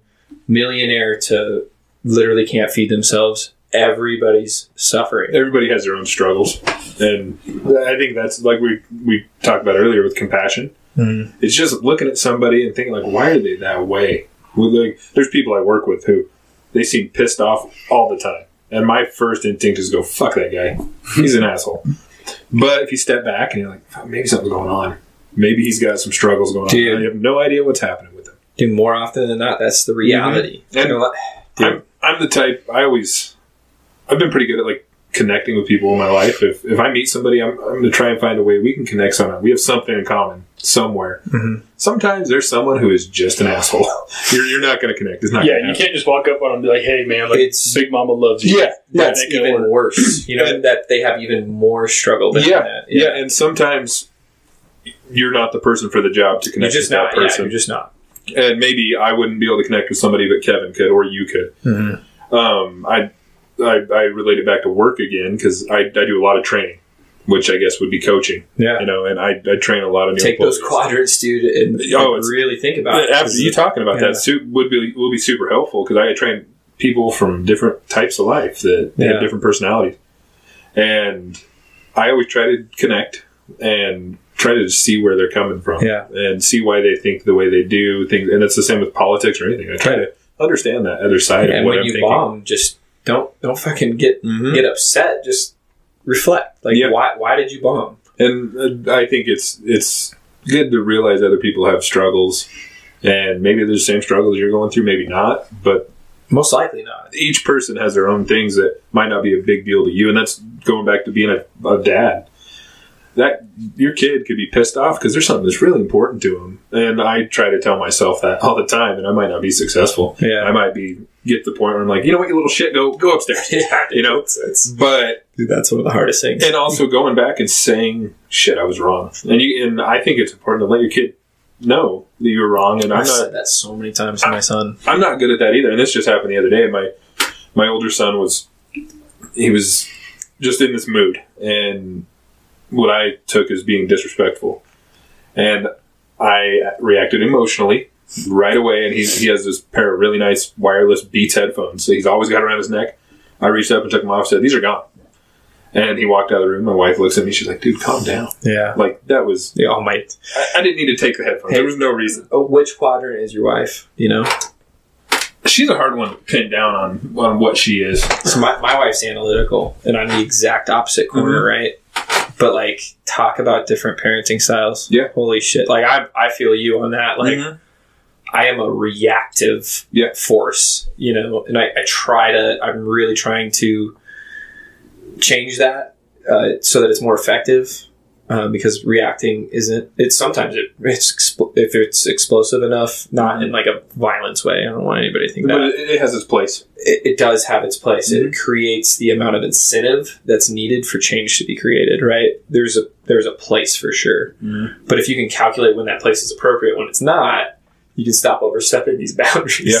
millionaire to literally can't feed themselves. Everybody's suffering. Everybody has their own struggles. And I think that's like we talked about earlier with compassion. Mm-hmm. It's just looking at somebody and thinking like, why are they that way? Like, there's people I work with who they seem pissed off all the time. And my first instinct is to go, fuck that guy. He's an asshole. But if you step back and you're like, fuck, maybe something's going on. Maybe he's got some struggles going on. And you have no idea what's happening with him. Dude, more often than not, that's the reality. Mm-hmm. And I'm the type, I've been pretty good at like connecting with people in my life. If I meet somebody, I'm going to try and find a way we can connect somehow. We have something in common somewhere. Mm-hmm. Sometimes there's someone who is just an asshole. You're not going to connect. It's not. Yeah, you can't just walk up on them and be like, "Hey, man, like Big Mama loves you." Yeah, that's even worse. You know, that they have even more struggle than that. Yeah, and sometimes you're not the person for the job to connect with that person. Yeah, you're just not. And maybe I wouldn't be able to connect with somebody, but Kevin could, or you could. Mm-hmm. I relate it back to work again because I do a lot of training, which I guess would be coaching. Yeah, you know, and I train a lot of new take employees. Those quadrants, dude, and really think about it. After you talking about that, will be super helpful because I train people from different types of life that have different personalities, and I always try to connect and try to see where they're coming from, and see why they think the way they do things. And it's the same with politics or anything. I try to understand that other side of what I'm thinking. And when you bomb, just don't fucking get upset. Just reflect. Like, why did you bomb? And I think it's good to realize other people have struggles, and maybe they're the same struggles you're going through, maybe not, but most likely not. Each person has their own things that might not be a big deal to you, and that's going back to being a dad. That your kid could be pissed off because there's something that's really important to him, and I try to tell myself that all the time, and I might not be successful. Yeah, I might get to the point where I'm like, you know what, you little shit, go upstairs. You know, but dude, that's one of the hardest things. And also going back and saying, shit, I was wrong, and I think it's important to let your kid know that you were wrong. And I've said that so many times to my son. I'm not good at that either, and this just happened the other day. My older son was just in this mood, and what I took as being disrespectful, and I reacted emotionally right away. And he has this pair of really nice wireless Beats headphones, so he's always got around his neck. I reached up and took them off, said, "These are gone." And he walked out of the room. My wife looks at me. She's like, "Dude, calm down." Yeah, like that was I didn't need to take the headphones. There was no reason. Which quadrant is your wife? You know, she's a hard one to pin down on what she is. So my wife's analytical, and I'm the exact opposite corner, right? But like, talk about different parenting styles. Yeah. Holy shit. Like, I feel you on that. Like, I am a reactive force, you know, and I'm really trying to change that so that it's more effective. Because reacting sometimes if it's explosive enough, not in like a violence way. I don't want anybody to think that. But it has its place. It does have its place. Mm-hmm. It creates the amount of incentive that's needed for change to be created, right? There's a place for sure. Mm-hmm. But if you can calculate when that place is appropriate, when it's not, you can stop overstepping these boundaries. Yeah.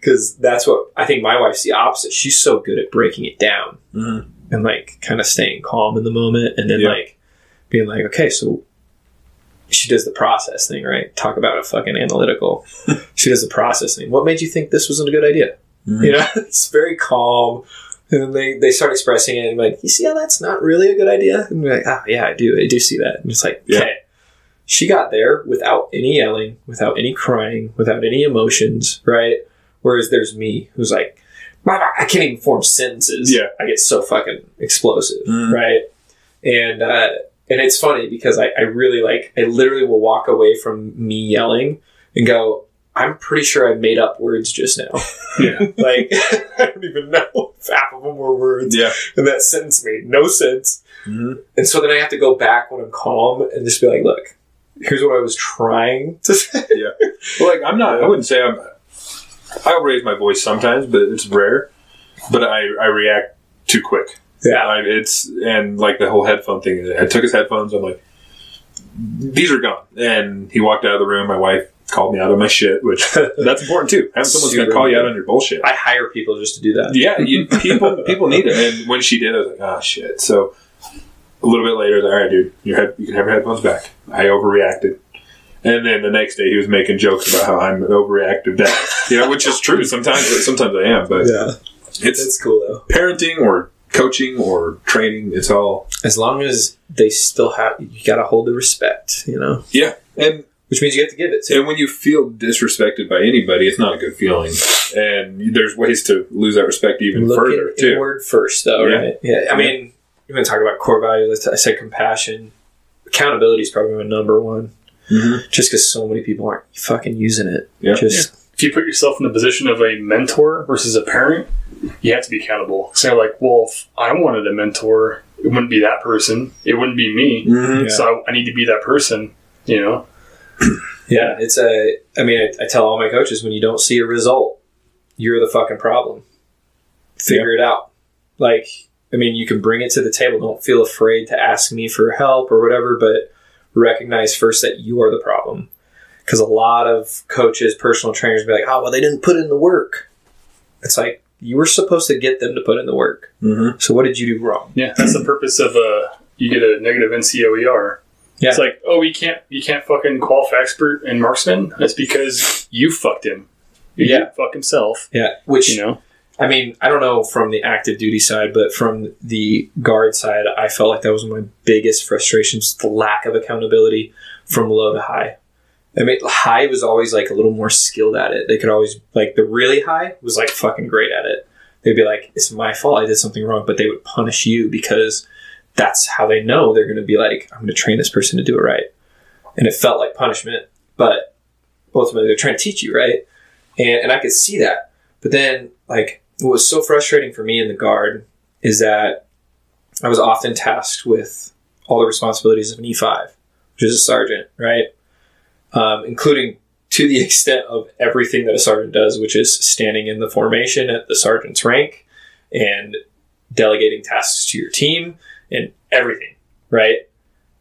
Because that's what I think my wife's the opposite. She's so good at breaking it down and like kind of staying calm in the moment, and then like being like, okay, so she does the process thing, right? Talk about a fucking analytical. She does the process thing. What made you think this wasn't a good idea? Mm-hmm. You know, it's very calm. And then they start expressing it and like, you see how that's not really a good idea? And we're like, oh yeah, I do see that. And it's like, okay. She got there without any yelling, without any crying, without any emotions, right? Whereas there's me who's like, I can't even form sentences. Yeah. I get so fucking explosive, right? And it's funny because I literally will walk away from me yelling and go, I'm pretty sure I made up words just now. Yeah. Like, I don't even know if half of them were words. Yeah. And that sentence made no sense. Mm-hmm. And so then I have to go back when I'm calm and just be like, look, here's what I was trying to say. Yeah. Well, like, I wouldn't say I'll raise my voice sometimes, but it's rare. But I react too quick. Yeah. And like the whole headphone thing, I took his headphones. I'm like, these are gone. And he walked out of the room. My wife called me out on my shit, which that's important too. Having someone's going to call you out on your bullshit. I hire people just to do that. Yeah, people need it. And when she did, I was like, oh shit. So a little bit later, I was like, all right, dude, you can have your headphones back. I overreacted. And then the next day, he was making jokes about how I'm an overreactive dad. Which is true. Sometimes I am, but it's cool though. Parenting or coaching or training, it's all, as long as they still have, you got to hold the respect, Yeah, and which means you have to give it. And when you feel disrespected by anybody, it's not a good feeling. And there's ways to lose that respect even further too. Inward first, though, right? Yeah. I mean, you're going to talk about core values. I said compassion. Accountability is probably my number one. Mm-hmm. Just because so many people aren't fucking using it. Yeah. If you put yourself in the position of a mentor versus a parent, you have to be accountable. So you're like, well, if I wanted a mentor, it wouldn't be that person. It wouldn't be me. Mm-hmm. So I need to be that person, Yeah, I tell all my coaches, when you don't see a result, you're the fucking problem. Figure it out. You can bring it to the table. Don't feel afraid to ask me for help or whatever, but recognize first that you are the problem. Because a lot of coaches, personal trainers be like, oh, well, they didn't put in the work. It's like, you were supposed to get them to put in the work. Mm-hmm. So what did you do wrong? Yeah, that's the purpose of you get a negative NCOER. Yeah. It's like, oh, you can't fucking qualify expert and marksman. That's because you fucked him. He didn't fuck himself. Yeah, which, I don't know from the active duty side, but from the guard side, I felt like that was one of my biggest frustrations, the lack of accountability from low to high. High was always a little more skilled at it. They could always, the really high was fucking great at it. They'd be like, it's my fault, I did something wrong, but they would punish you because that's how they know they're going to be like, I'm going to train this person to do it right. And it felt like punishment, but ultimately they're trying to teach you, right? And I could see that. But then, what was so frustrating for me in the guard is that I was often tasked with all the responsibilities of an E5, which is a sergeant, right? Including to the extent of everything that a sergeant does, which is standing in the formation at the sergeant's rank and delegating tasks to your team and everything, right?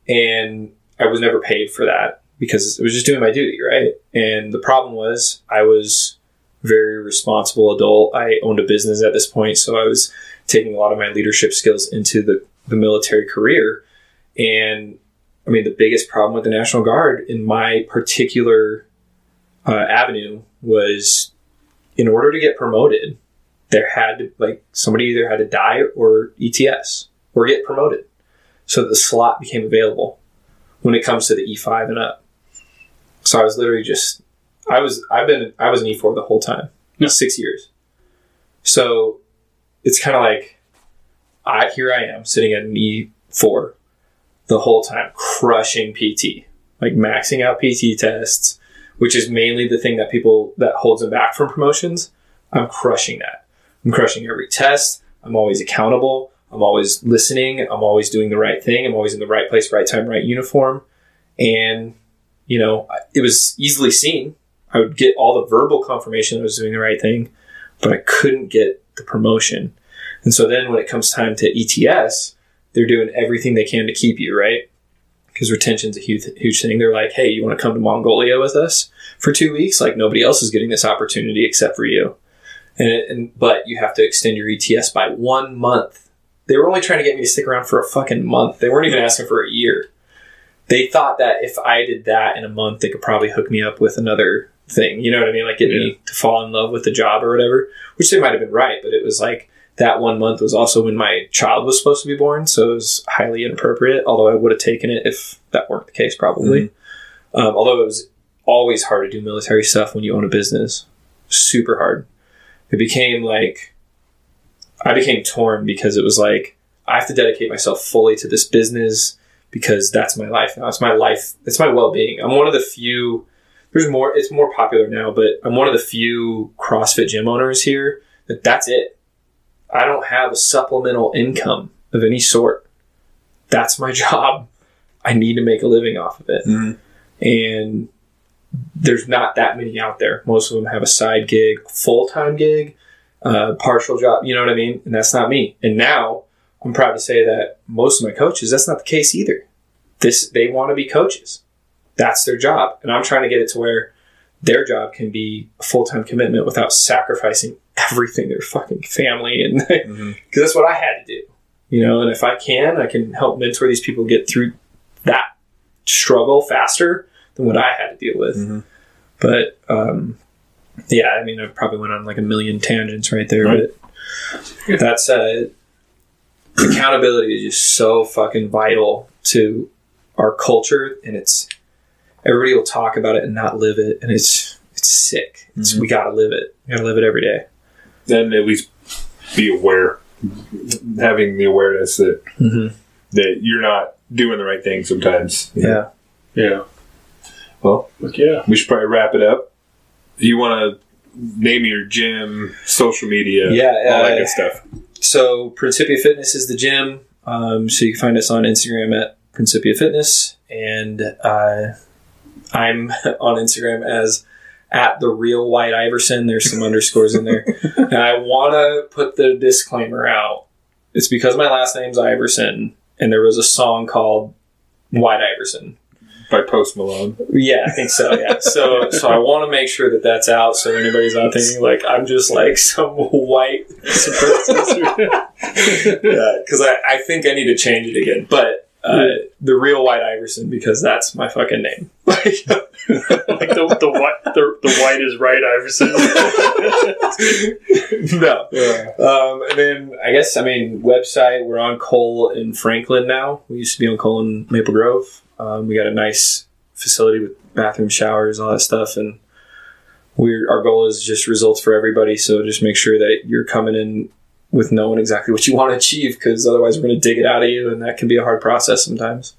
And I was never paid for that because it was just doing my duty, right? And the problem was I was a very responsible adult. I owned a business at this point, so I was taking a lot of my leadership skills into the military career. And the biggest problem with the National Guard in my particular avenue was, in order to get promoted, there had to, somebody either had to die or ETS or get promoted. So the slot became available when it comes to the E5 and up. So I was literally I was an E4 the whole time, 6 years. So it's kind of here I am sitting at an E4 the whole time, crushing PT, maxing out PT tests, which is mainly the thing that holds them back from promotions. I'm crushing that. I'm crushing every test. I'm always accountable. I'm always listening. I'm always doing the right thing. I'm always in the right place, right time, right uniform. And, it was easily seen. I would get all the verbal confirmation I was doing the right thing, but I couldn't get the promotion. And so then when it comes time to ETS, they're doing everything they can to keep you, right? Because retention's a huge thing. They're like, hey, you want to come to Mongolia with us for 2 weeks? Nobody else is getting this opportunity except for you. But you have to extend your ETS by 1 month. They were only trying to get me to stick around for a fucking month. They weren't even asking for a year. They thought that if I did that in a month, they could probably hook me up with another thing. You know what I mean? Get me to fall in love with the job or whatever, which they might have been right. But it was that 1 month was also when my child was supposed to be born. So it was highly inappropriate, although I would have taken it if that weren't the case, probably. Mm-hmm. Although it was always hard to do military stuff when you own a business. Super hard. It became I became torn because it was I have to dedicate myself fully to this business because that's my life now. It's my life. It's my well-being. I'm one of the few, it's more popular now, but I'm one of the few CrossFit gym owners here that's it. I don't have a supplemental income of any sort. That's my job. I need to make a living off of it. Mm-hmm. And there's not that many out there. Most of them have a side gig, full-time gig, partial job, you know what I mean? And that's not me. And now I'm proud to say that most of my coaches, that's not the case either. they want to be coaches. That's their job. And I'm trying to get it to where their job can be a full-time commitment without sacrificing everything, their fucking family. And because that's what I had to do, you know, and if I can help mentor these people get through that struggle faster than what I had to deal with. But, yeah, I mean, I probably went on like a million tangents right there, but that's, accountability is just so fucking vital to our culture, and everybody will talk about it and not live it, and it's sick. We gotta live it. We gotta live it every day. Then at least be aware, having the awareness that that you're not doing the right thing sometimes. Yeah. Well, yeah, we should probably wrap it up. You want to name your gym, social media, all that good stuff. So Principia Fitness is the gym. So you can find us on Instagram at Principia Fitness, and I'm on Instagram as at the real White Iverson. There's some underscores in there. And I want to put the disclaimer out. It's because my last name's Iverson, and there was a song called White Iverson by Post Malone. Yeah, I think so. Yeah. So I want to make sure that that's out, so anybody's not thinking like I'm just like some white supremacist. Yeah, because I think I need to change it again. But the real White Iverson, because that's my fucking name. Like the white is right Iverson. No. Yeah. And then website. We're on Cole in Franklin now. We used to be on Cole in Maple Grove. We got a nice facility with bathroom, showers, all that stuff, and our goal is just results for everybody. So just make sure that you're coming in with knowing exactly what you want to achieve, because otherwise we're going to dig it out of you, and that can be a hard process sometimes.